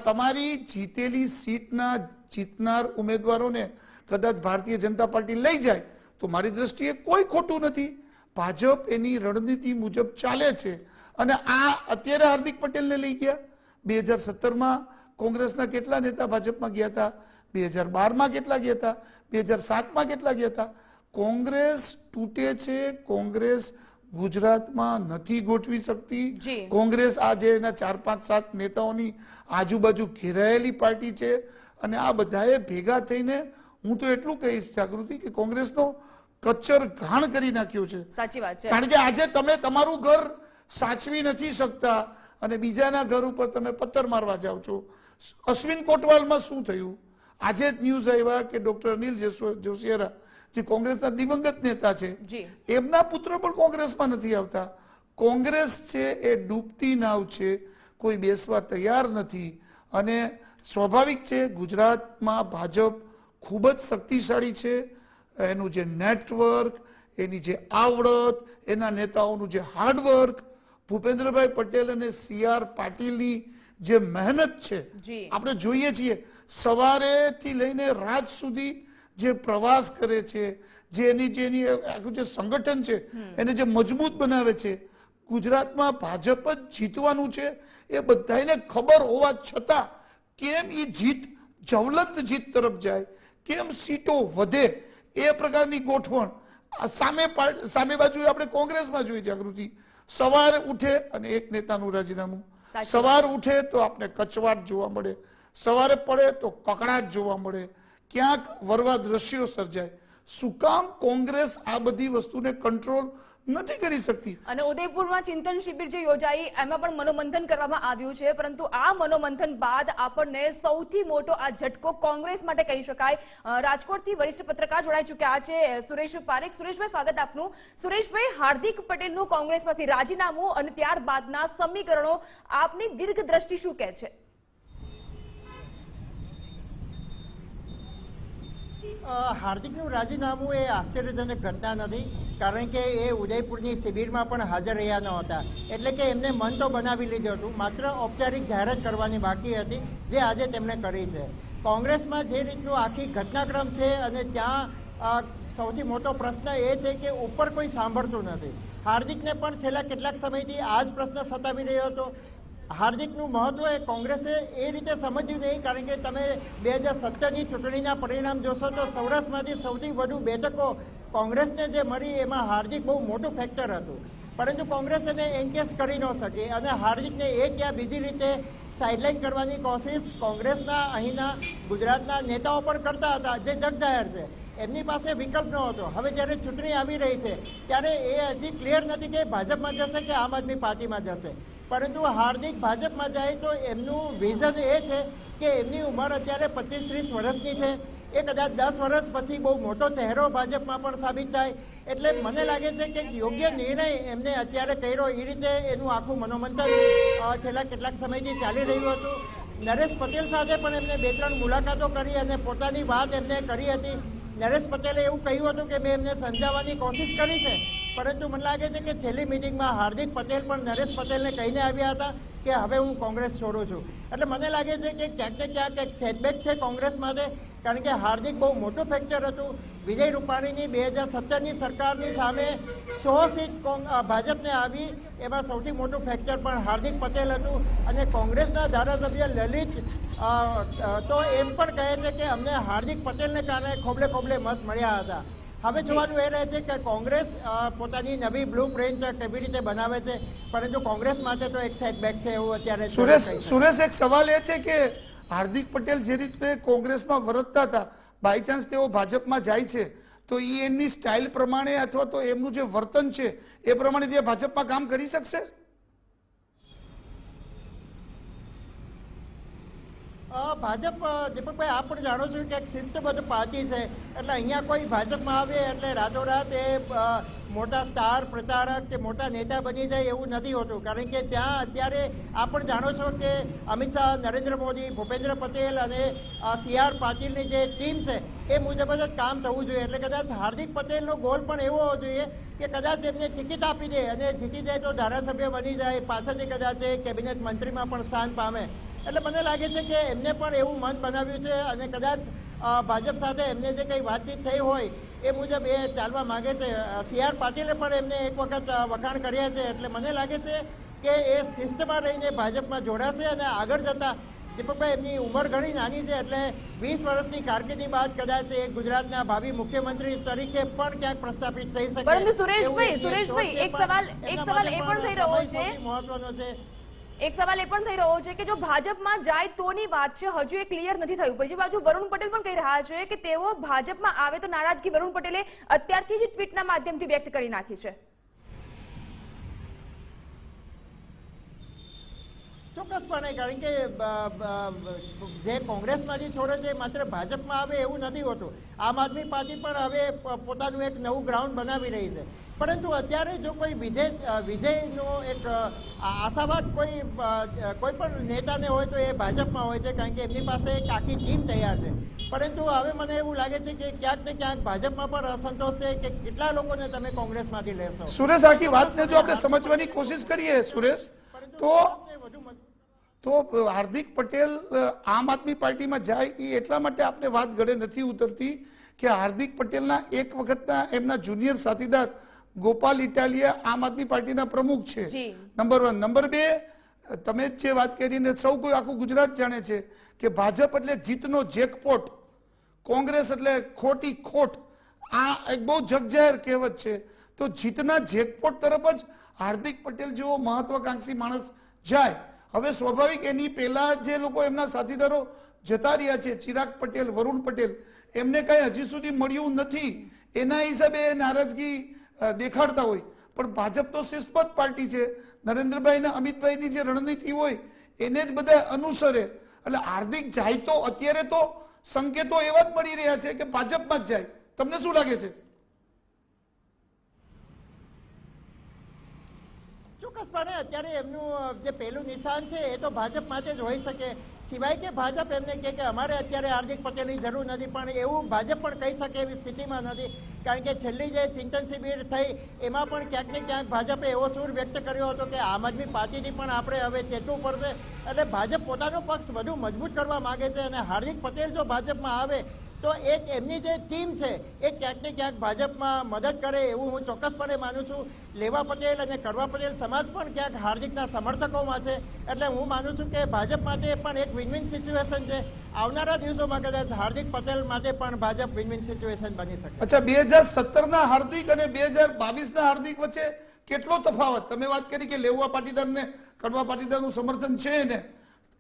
તમારી જીતેલી સીટના જીતનાર ઉમેદવારોને કદાચ ભારતીય જનતા પાર્ટી લઈ જાય તો મારી દ્રષ્ટિએ કોઈ ખોટું નથી. ભાજપ એની રણનીતિ મુજબ ચાલે છે અને આ અત્યારે હાર્દિક પટેલને લઈ ગયા. 2017માં કોંગ્રેસના કેટલા નેતા ભાજપમાં ગયા હતા, 2012માં કેટલા ગયા હતા, 2007માં કેટલા ગયા હતા. કોંગ્રેસ તૂટે છે, કોંગ્રેસ ગુજરાતમાં નથી ગોઠવી શકતી. કોંગ્રેસ આજે એના 4-5-7 નેતાઓની આજુબાજુ ઘેરાયેલી પાર્ટી છે અને આ બધાએ ભેગા થઈને હું તો એટલું કહીશ જાગૃતિ કે કોંગ્રેસનો કચ્ચર ઘાણ કરી નાખ્યો છે. સાચી વાત છે. કારણ કે આજે તમે તમારું ઘર સાચવી નથી શકતા અને બીજાના ઘર ઉપર તમે પથ્થર મારવા જાઓ છો. અશ્વિન કોટવાલમાં શું થયું? આજે જ ન્યૂઝ આવ્યા કે ડોક્ટર અનિલ જોશિયારા જે કોંગ્રેસના દિવંગત નેતા છે એમના પુત્ર પણ કોંગ્રેસમાં નથી આવતા. કોંગ્રેસ છે એ ડૂબતી નાવ છે, કોઈ બેસવા તૈયાર નથી અને સ્વાભાવિક છે ગુજરાતમાં ભાજપ ખૂબ જ શક્તિશાળી છે. એનું જે નેટવર્ક, એની જે આવડત, એના નેતાઓનું જે હાર્ડવર્ક, ભૂપેન્દ્રભાઈ પટેલ અને CR પાટીલની જે મહેનત છે આપણે જોઈએ છીએ. સવારેથી લઈને રાત સુધી જે પ્રવાસ કરે છે, જે એની આખું જે સંગઠન છે એને જે મજબૂત બનાવે છે. ગુજરાતમાં ભાજપ જ જીતવાનું છે એ બધાને ખબર હોવા છતાં કેમ એ જીત જ્વલંત જીત તરફ જાય, કેમ સીટો વધે એ પ્રકારની ગોઠવણ સામે બાજુ આપણે કોંગ્રેસમાં જોઈ જાગૃતિ. સવારે ઉઠે અને એક નેતાનું રાજીનામું, સવાર ઉઠે તો આપણે કચવાટ જોવા મળે, સવારે પડે તો કકડાટ જોવા મળે, ક્યાંક વરવા દ્રશ્યો સર્જાય. શું કામ કોંગ્રેસ આ બધી વસ્તુને કંટ્રોલ નથી કરી શકતી? અને ઉદયપુરમાં ચિંતન શિબિર જે યોજાઈ એમાં પણ મનોમંથન કરવામાં આવ્યું છે, પરંતુ આ મનોમંથન બાદ આપણને સૌથી મોટો આ ઝટકો કોંગ્રેસ માટે કહી શકાય. રાજકોટથી વરિષ્ઠ પત્રકાર જોડાઈ ચૂક્યા છે સુરેશ પારેખ. સુરેશભાઈ, સ્વાગત આપનું. સુરેશભાઈ, હાર્દિક પટેલનું કોંગ્રેસમાંથી રાજીનામું અને ત્યારબાદના સમીકરણો આપની દીર્ઘ દ્રષ્ટિ શું કહે છે? હાર્દિકનું રાજીનામું એ આશ્ચર્યજનક ઘટના નથી, કારણ કે એ ઉદયપુરની શિબિરમાં પણ હાજર રહ્યા ન હતા. એટલે કે એમને મન તો બનાવી લીધું હતું, માત્ર ઔપચારિક જાહેરાત કરવાની બાકી હતી, જે આજે તેમણે કરી છે. કોંગ્રેસમાં જે રીતનું આખી ઘટનાક્રમ છે અને ત્યાં સૌથી મોટો પ્રશ્ન એ છે કે ઉપર કોઈ સાંભળતું નથી. હાર્દિકને પણ છેલ્લા કેટલાક સમયથી આ જ પ્રશ્ન સતાવી રહ્યો હતો. હાર્દિકનું મહત્વ એ કોંગ્રેસે એ રીતે સમજ્યું નહીં, કારણ કે તમે 2017ની ચૂંટણીના પરિણામ જોશો તો સૌરાષ્ટ્રમાંથી સૌથી વધુ બેઠકો કોંગ્રેસને જે મળી એમાં હાર્દિક બહુ મોટું ફેક્ટર હતું. પરંતુ કોંગ્રેસ એને એન્કેસ કરી ન શકી અને હાર્દિકને એક યા બીજી રીતે સાઇડલાઇન કરવાની કોશિશ કોંગ્રેસના અહીંના ગુજરાતના નેતાઓ પણ કરતા હતા, જે જગજાહેર છે. એમની પાસે વિકલ્પ ન હતો. હવે જ્યારે ચૂંટણી આવી રહી છે ત્યારે એ હજી ક્લિયર નથી કે ભાજપમાં જશે કે આમ આદમી પાર્ટીમાં જશે. પરંતુ હાર્દિક ભાજપમાં જાય તો એમનું વિઝન એ છે કે એમની ઉંમર અત્યારે 25-30 વર્ષની છે, એ કદાચ 10 વર્ષ પછી બહુ મોટો ચહેરો ભાજપમાં પણ સાબિત થાય. એટલે મને લાગે છે કે યોગ્ય નિર્ણય એમને અત્યારે કર્યો. એ રીતે એનું આખું મનોમંથન છેલ્લા કેટલાક સમયથી ચાલી રહ્યું હતું. નરેશ પટેલ સાથે પણ એમને 2-3 મુલાકાતો કરી અને પોતાની વાત એમને કરી હતી. નરેશ પટેલે એવું કહ્યું હતું કે મેં એમને સમજાવવાની કોશિશ કરી છે, પરંતુ મને લાગે છે કે છેલ્લી મિટિંગમાં હાર્દિક પટેલ પણ નરેશ પટેલને કહીને આવ્યા હતા કે હવે હું કોંગ્રેસ છોડું છું. એટલે મને લાગે છે કે ક્યાંક ને ક્યાંક એક સેટબેક છે કોંગ્રેસ માટે, કારણ કે હાર્દિક બહુ મોટું ફેક્ટર હતું. વિજય રૂપાણીની 2017ની સરકારની સામે 100 સીટ ભાજપને આવી, એમાં સૌથી મોટું ફેક્ટર પણ હાર્દિક પટેલ હતું. અને કોંગ્રેસના ધારાસભ્ય લલિત તો એમ પણ કહે છે કે અમને હાર્દિક પટેલને કારણે ખોબલે ખોબલે મત મળ્યા હતા. હવે જોવાનું એ રહે છે કે કોંગ્રેસ પોતાની નવી બ્લુ પ્રિન્ટ કેવી રીતે બનાવે છે, પરંતુ કોંગ્રેસ માટે તો એક સેટબેક છે એવું અત્યારે. સુરેશ, એક સવાલ એ છે કે હાર્દિક પટેલ જે રીતે કોંગ્રેસમાં વર્તતા હતા, બાય ચાન્સ તેઓ ભાજપમાં જાય છે તો એ એમની સ્ટાઇલ પ્રમાણે અથવા તો એમનું જે વર્તન છે એ પ્રમાણે તે ભાજપમાં કામ કરી શકશે? ભાજપ, દીપકભાઈ, આપ પણ જાણો છો કે એક શિસ્તબદ્ધ પાર્ટી છે. એટલે અહીંયા કોઈ ભાજપમાં આવે એટલે રાતોરાત એ મોટા સ્ટાર પ્રચારક કે મોટા નેતા બની જાય એવું નથી હોતું. કારણ કે ત્યાં અત્યારે આપ પણ જાણો છો કે અમિત શાહ, નરેન્દ્ર મોદી, ભૂપેન્દ્ર પટેલ અને CR પાટીલની જે ટીમ છે એ મુજબ જ કામ થવું જોઈએ. એટલે કદાચ હાર્દિક પટેલનો ગોલ પણ એવો હોવો જોઈએ કે કદાચ એમને ટિકિટ આપી દે અને જીતી જાય તો ધારાસભ્ય બની જાય, પાછળથી કદાચ એ કેબિનેટ મંત્રીમાં પણ સ્થાન પામે. એટલે મને લાગે છે કે એમને પણ એવું મન બનાવ્યું છે અને કદાચ ભાજપ સાથે એમને જે કંઈ વાતચીત થઈ હોય એ મુજબ એ ચાલવા માગે છે. CR પાટીલે પણ એમને એક વખત વખાણ કર્યા છે. એટલે મને લાગે છે કે એ શિસ્તમાં રહીને ભાજપમાં જોડાશે અને આગળ જતાં દીપકભાઈ, એમની ઉંમર ઘણી નાની છે, એટલે 20 વર્ષની કારકિર્દી બાદ કદાચ એ ગુજરાતના ભાવિ મુખ્યમંત્રી તરીકે પણ ક્યાંક પ્રસ્થાપિત થઈ શકે. પરંતુ સુરેશભાઈ, એવું એક સુરેશભાઈ, શોધ છે, એક પણ સવાલ એના એ માટે પણ થઈ રહ્યો સમય છે. સૌથી મહત્વનો છે. એક સવાલ એ પણ થઈ રહ્યો છે કે જો ભાજપમાં જાય તોની વાત છે, હજુ એ ક્લિયર નથી થયું. બીજી બાજુ વરુણ પટેલ પણ કહી રહ્યા છે કે તેઓ ભાજપમાં આવે તો નારાજગી વરુણ પટેલે અત્યારથી જ ટ્વીટના માધ્યમથી વ્યક્ત કરી નાખી છે. ચોક્કસપણે, કારણ કે જે કોંગ્રેસમાંથી છોડે છે માત્ર ભાજપમાં આવે એવું નથી હોતું. આમ આદમી પાર્ટી પણ હવે પોતાનું એક નવું ગ્રાઉન્ડ બનાવી રહી છે. પરંતુ અત્યારે જો કોઈ વિજયનો એક આશાવાદ કોઈ પણ નેતાને હોય તો એ ભાજપમાં હોય છે, કારણ કે એમની પાસે એક આખી ટીમ તૈયાર છે. પરંતુ હવે મને એવું લાગે છે કે ક્યાંક ને ક્યાંક ભાજપમાં પણ અસંતોષ છે કે કેટલા લોકોને તમે કોંગ્રેસમાંથી લેશો. સુરેશ, આખી વાતને જો આપણે સમજવાની કોશિશ કરીએ સુરેશ, તો હાર્દિક પટેલ આમ આદમી પાર્ટીમાં જાય એ એટલા માટે આપણે વાત ગળે નથી ઉતરતી કે હાર્દિક પટેલના એક વખતના એમના જુનિયર સાથીદાર ગોપાલ ઇટાલિયા આમ આદમી પાર્ટીના પ્રમુખ છે. નંબર 1. નંબર 2, તમે જે વાત કરીને સૌ કોઈ આખું ગુજરાત જાણે છે કે ભાજપ એટલે જીતનો જેકપોટ, કોંગ્રેસ એટલે ખોટી ખોટ. આ એક બહુ જગજાહેર કહેવત છે. તો જીતના જેકપોટ તરફ જ હાર્દિક પટેલ જેવો મહત્વાકાંક્ષી માણસ જાય. હવે સ્વાભાવિક એની પહેલા જે લોકો એમના સાથીદારો જતા રહ્યા છે, ચિરાગ પટેલ, વરુણ પટેલ, એમને કઈ હજી સુધી મળ્યું નથી. એના હિસાબે નારાજગી દેખાડતા હોય. પણ ભાજપ તો શિસ્તબદ્ધ પાર્ટી છે. નરેન્દ્રભાઈ અને અમિતભાઈની જે રણનીતિ હોય એને જ બધા અનુસરે. એટલે હાર્દિક જાય તો અત્યારે તો સંકેતો એવા જ મળી રહ્યા છે કે ભાજપમાં જ જાય. તમને શું લાગે છે? ચોક્કસપણે અત્યારે એમનું જે પહેલું નિશાન છે એ તો ભાજપ માટે જ હોઈ શકે, સિવાય કે ભાજપ એમને કહે કે અમારે અત્યારે હાર્દિક પટેલની જરૂર નથી. પણ એવું ભાજપ પણ કહી શકે એવી સ્થિતિમાં નથી, કારણ કે છેલ્લી જે ચિંતન શિબિર થઈ એમાં પણ ક્યાંક ને ક્યાંક ભાજપે એવો સૂર વ્યક્ત કર્યો હતો કે આમ આદમી પાર્ટીથી પણ આપણે હવે ચેતવું પડશે. એટલે ભાજપ પોતાનો પક્ષ વધુ મજબૂત કરવા માંગે છે અને હાર્દિક પટેલ જો ભાજપમાં આવે તો એક એમની જે ટીમ છે એ ક્યાંક ને ક્યાંક ભાજપમાં મદદ કરે એવું હું ચોક્કસપણે માનું છું. લેવા પટેલ અને કડવા પટેલ સમાજ પણ ક્યાંક હાર્દિકના સમર્થકોમાં છે. એટલે હું માનું છું કે ભાજપ માટે પણ એક વિન વિન સિચ્યુએશન છે. આવનારા દિવસોમાં કદાચ હાર્દિક પટેલ માટે પણ ભાજપ વિન વિન સિચ્યુએશન બની શકે. અચ્છા, 2017ના હાર્દિક અને 2022ના હાર્દિક વચ્ચે કેટલો તફાવત? તમે વાત કરી કે લેવા પાટીદારને કડવા પાટીદારનું સમર્થન છે ને,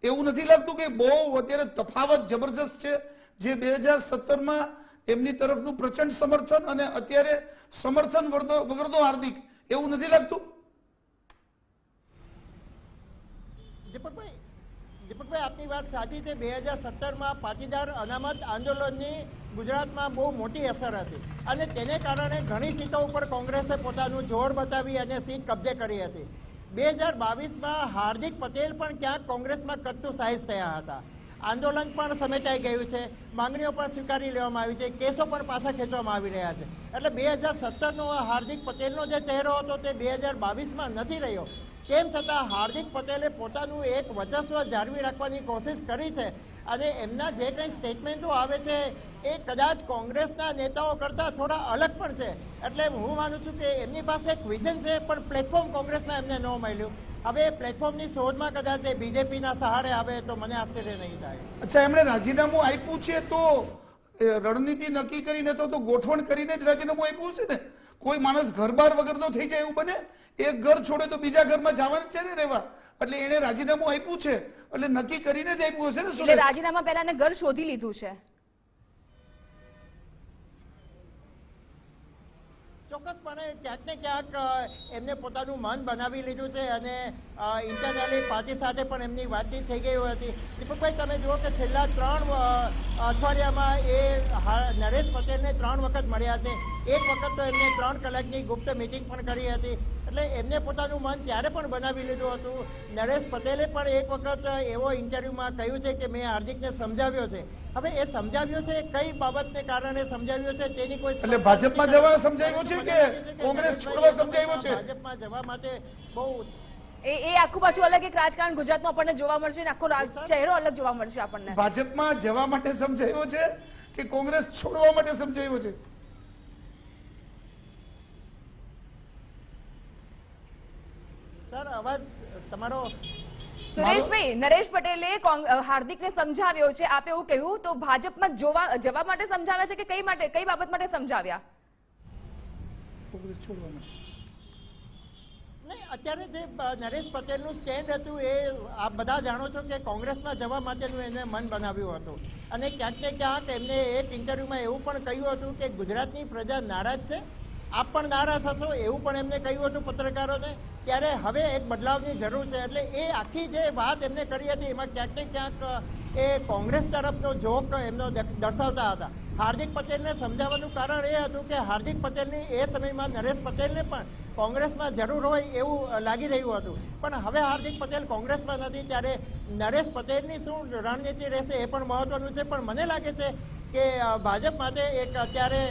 એવું નથી લાગતું કે બહુ અત્યારે તફાવત જબરજસ્ત છે? જે 2017માં એમની તરફનું પ્રચંડ સમર્થન અને અત્યારે સમર્થન વગરનો હાર્દિક, એવું નથી લાગતું? દીપકભાઈ, આપની વાત સાચી છે. 2017માં પાટીદાર અનામત આંદોલનની ગુજરાતમાં બહુ મોટી અસર હતી અને તેને કારણે ઘણી સીટો ઉપર કોંગ્રેસે પોતાનું જોર બતાવી અને સીટ કબજે કરી હતી. 2022માં હાર્દિક પટેલ પણ ક્યાંક કોંગ્રેસમાં કદનું સાઈઝ થયા હતા. આંદોલન પણ સમેટાઈ ગયું છે, માંગણીઓ પણ સ્વીકારી લેવામાં આવી છે, કેસો પણ પાછા ખેંચવામાં આવી રહ્યા છે. એટલે 2017નો હાર્દિક પટેલનો જે ચહેરો હતો તે 2022માં નથી રહ્યો. તેમ છતાં હાર્દિક પટેલે પોતાનું એક વર્ચસ્વ જાળવી રાખવાની કોશિશ કરી છે અને એમના જે કંઈ સ્ટેટમેન્ટો આવે છે એ કદાચ કોંગ્રેસના નેતાઓ કરતાં થોડા અલગ પણ છે. એટલે હું માનું છું કે એમની પાસે એક વિઝન છે, પણ પ્લેટફોર્મ કોંગ્રેસના એમને ન મળ્યું. હવે પ્લેટફોર્મની શોધમાં કદાચ એ બીજેપીના સહારે આવે તો મને આશ્ચર્ય નહીં થાય. અચ્છા, એમણે રાજીનામું આપ્યું છે તો રણનીતિ નક્કી કરીને તો ગોઠવણ કરીને જ રાજીનામું આપ્યું છે ને. કોઈ માણસ ઘર બાર વગરનો થઈ જાય એવું બને? એક ઘર છોડે તો બીજા ઘરમાં જવાનું છે ને રહેવા. એટલે એને રાજીનામું આપ્યું છે એટલે નક્કી કરીને જ આપ્યું હશે ને. એટલે રાજીનામા પહેલા એને ઘર શોધી લીધું છે. ચોક્કસપણે ક્યાંક ને ક્યાંક એમને પોતાનું મન બનાવી લીધું છે અને ઇન્ટરનલી પાર્ટી સાથે પણ એમની વાતચીત થઈ ગઈ હતી. દીપકભાઈ, તમે જુઓ કે છેલ્લા 3 અઠવાડિયામાં એ નરેશ પટેલને 3 વખત મળ્યા છે. એક વખત તો એમને 3 કલાકની ગુપ્ત મિટિંગ પણ કરી હતી. એટલે એમને પોતાનું મન ત્યારે પણ બનાવી લીધું હતું. નરેશ પટેલે પણ એક વખત એવો ઇન્ટરવ્યુમાં કહ્યું છે કે મેં હાર્દિકને સમજાવ્યો છે. હવે એ સમજાવ્યો છે કઈ બાબતને કારણે સમજાવ્યો છે તેની કોઈ, એટલે ભાજપમાં જવા સમજાવ્યો છે કે કોંગ્રેસ છોડવા સમજાવ્યો છે? ભાજપમાં જવા માટે બહુ એ આખું પાછું અલગ એક રાજકારણ ગુજરાતનું આપણને જોવા મળશે, આખો ચહેરો અલગ જોવા મળશે આપણને. ભાજપમાં જવા માટે સમજાવ્યો છે કે કોંગ્રેસ છોડવા માટે સમજાવ્યો છે? સર, અવાજ તમારો સુરેશભાઈ, નરેશ પટેલે હાર્દિકને સમજાવ્યો છે, આપે એવું કહ્યું તો ભાજપમાં જવા માટે સમજાવ્યા છે કે કઈ બાબત માટે સમજાવ્યા? કોંગ્રેસ છોડવા માટે. નહીં, અત્યારે જે નરેશ પટેલનું સ્ટેન્ડ હતું એ આપ બધા જાણો છો કે કોંગ્રેસમાં જવા માટેનું એને મન બનાવ્યું હતું અને ક્યાંક ને ક્યાંક એમને એક ઇન્ટરવ્યુમાં એવું પણ કહ્યું હતું કે ગુજરાતની પ્રજા નારાજ છે, આપ પણ નારાજ હશો એવું પણ એમને કહ્યું હતું પત્રકારોને. ત્યારે હવે એક બદલાવની જરૂર છે. એટલે એ આખી જે વાત એમને કરી હતી એમાં ક્યાંક ને ક્યાંક એ કોંગ્રેસ તરફનો જોક એમનો દર્શાવતા હતા. હાર્દિક પટેલને સમજાવવાનું કારણ એ હતું કે હાર્દિક પટેલની એ સમયમાં નરેશ પટેલને પણ કોંગ્રેસમાં જરૂર હોય એવું લાગી રહ્યું હતું. પણ હવે હાર્દિક પટેલ કોંગ્રેસમાં નથી ત્યારે નરેશ પટેલની શું રણનીતિ રહેશે એ પણ મહત્વનું છે. પણ મને લાગે છે કે ભાજપ માટે એક અત્યારે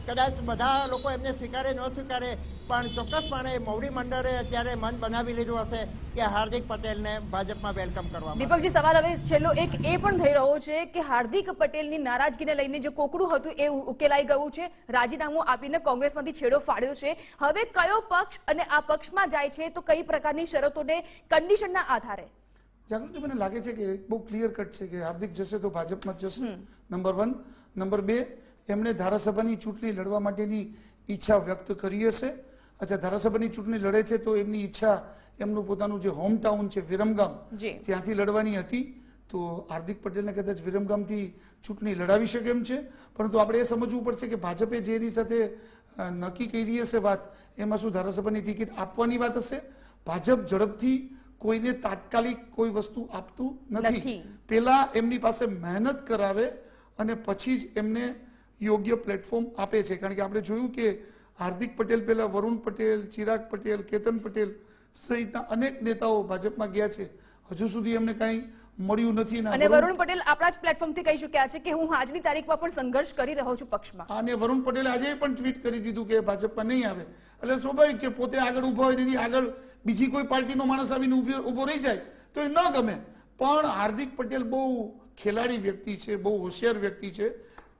કદાચ બધા લોકો એમને સ્વીકારે ન સ્વીકારે પણ ચોક્કસપણે મોવડી મંડળે અત્યારે મન બનાવી લીધું હશે કે હાર્દિક પટેલને ભાજપમાં વેલકમ કરવા. દીપકજી, સવાલ હવે છેલ્લો એક એ પણ થઈ રહ્યો છે કે હાર્દિક પટેલની નારાજગીને લઈને જે કોકડું હતું એ ઉકેલાઈ ગયું છે, રાજીનામું આપીને કોંગ્રેસમાંથી છેડો ફાડ્યો છે. હવે કયો પક્ષ અને આ પક્ષમાં જાય છે તો કઈ પ્રકારની શરતોને કન્ડિશનના આધારે? જાગૃતિ, મને લાગે છે કે બહુ ક્લિયર કટ છે કે હાર્દિક જશે તો ભાજપમાં જ જશે, નંબર 1. નંબર 2, એમણે ધારાસભાની ચૂંટણી લડવા માટેની ઈચ્છા વ્યક્ત કરી હશે. અચ્છા, ધારાસભાની ચૂંટણી લડે છે તો એમની ઈચ્છા એમનું પોતાનું જે હોમ ટાઉન છે વિરમગામ, ત્યાંથી લડવાની હતી. તો હાર્દિક પટેલને કદાચ વિરમગામથી ચૂંટણી લડાવી શકે એમ છે. પરંતુ આપણે એ સમજવું પડશે કે ભાજપે જે એની સાથે નક્કી કરી હશે વાત, એમાં શું ધારાસભાની ટિકિટ આપવાની વાત હશે? ભાજપ ઝડપથી કોઈને તાત્કાલિક કોઈ વસ્તુ આપતું નથી. પહેલા એમની પાસે મહેનત કરાવે અને પછી જ એમને યોગ્ય પ્લેટફોર્મ આપે છે. કારણ કે આપણે જોયું કે હાર્દિક પટેલ પહેલા વરુણ પટેલ, ચિરાગ પટેલ, કેતન પટેલ સહિતના અનેક નેતાઓ ભાજપમાં ગયા છે, હજુ સુધી એમને કાંઈ મળ્યું નથી. અને વરુણ પટેલ આપણા જ પ્લેટફોર્મથી કહી ચૂક્યા છે કે હું આજની તારીખમાં પણ સંઘર્ષ કરી રહ્યો છું પક્ષમાં. અને વરુણ પટેલે આજે પણ ટ્વીટ કરી દીધું કે ભાજપમાં નહીં આવે. એટલે સ્વાભાવિક છે, પોતે આગળ ઉભો હોય એની આગળ બીજી કોઈ પાર્ટીનો માણસ આવીને ઉભો રહી જાય તો એ ન ગમે. પણ હાર્દિક પટેલ બહુ ખેલાડી વ્યક્તિ છે, બહુ હોશિયાર વ્યક્તિ છે.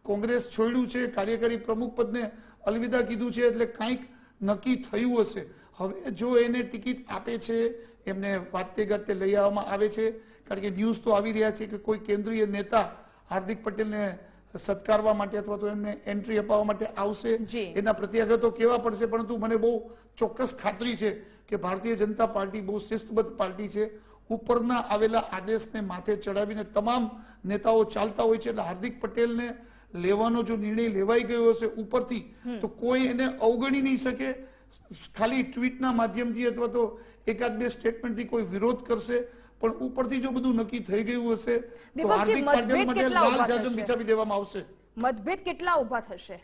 કોંગ્રેસ છોડ્યું છે, કાર્યકારી પ્રમુખ પદને અલવિદા કીધું છે, એટલે કંઈક નક્કી થયું હશે. હવે જો એને ટિકિટ આપે છે, એમને વાતે ગાતે લઈ આવવામાં આવે છે, કારણ કે ન્યૂઝ તો આવી રહ્યા છે કે કોઈ કેન્દ્રીય નેતા હાર્દિક પટેલને સત્કારવા માટે અથવા તો એમને એન્ટ્રી અપાવવા માટે આવશે. એના પ્રત્યાઘાતો કેવા પડશે, પરંતુ મને બહુ ચોક્કસ ખાતરી છે કે ભારતીય જનતા પાર્ટી બહુ શિસ્તબદ્ધ પાર્ટી છે. ઉપરના આવેલા આદેશને માથે ચડાવીને તમામ નેતાઓ ચાલતા હોય છે. એટલે હાર્દિક પટેલને લેવાનો જો નિર્ણય લેવાઈ ગયો હશે ઉપરથી, તો કોઈ એને અવગણી નહીં શકે. ખાલી ટ્વીટના માધ્યમથી અથવા તો એકાદ બે સ્ટેટમેન્ટથી કોઈ વિરોધ કરશે, પણ ઉપરથી જો બધું નક્કી થઈ ગયું હશે તો હાર્દિક પટેલ માટે લાલ જાજમ બિછાવી દેવામાં આવશે. મતભેદ કેટલા ઉભા થશે?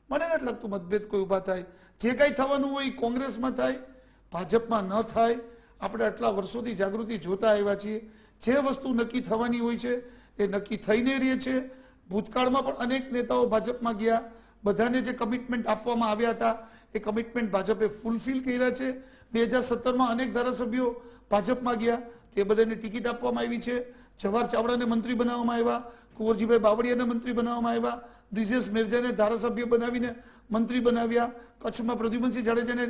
મને નથી લાગતું મતભેદ કોઈ ઉભા થાય. જે કઈ થવાનું હોય કોંગ્રેસમાં થાય, ભાજપમાં ન થાય. આપણે આટલા વર્ષોથી જાગૃતિ જોતા આવ્યા છીએ. જે વસ્તુ નક્કી થવાની હોય છે એ નક્કી થઈને રહે છે. ભૂતકાળમાં પણ અનેક નેતાઓ ભાજપમાં ગયા, બધાને જે કમિટમેન્ટ આપવામાં આવ્યા હતા એ કમિટમેન્ટ ભાજપે ફૂલફિલ કર્યા છે. 2017માં અનેક ધારાસભ્યો ભાજપમાં ગયા, તે બધાને ટિકિટ આપવામાં આવી છે. જવાહર ચાવડાને મંત્રી બનાવવામાં આવ્યા, કુંવરજીભાઈ બાવળિયાને મંત્રી બનાવવામાં આવ્યા, બ્રિજેશ મેરજાને ધારાસભ્ય બનાવીને મંત્રી બનાવ્યા. કચ્છમાં પ્રદ્યુમનસિંહ જાડેજાને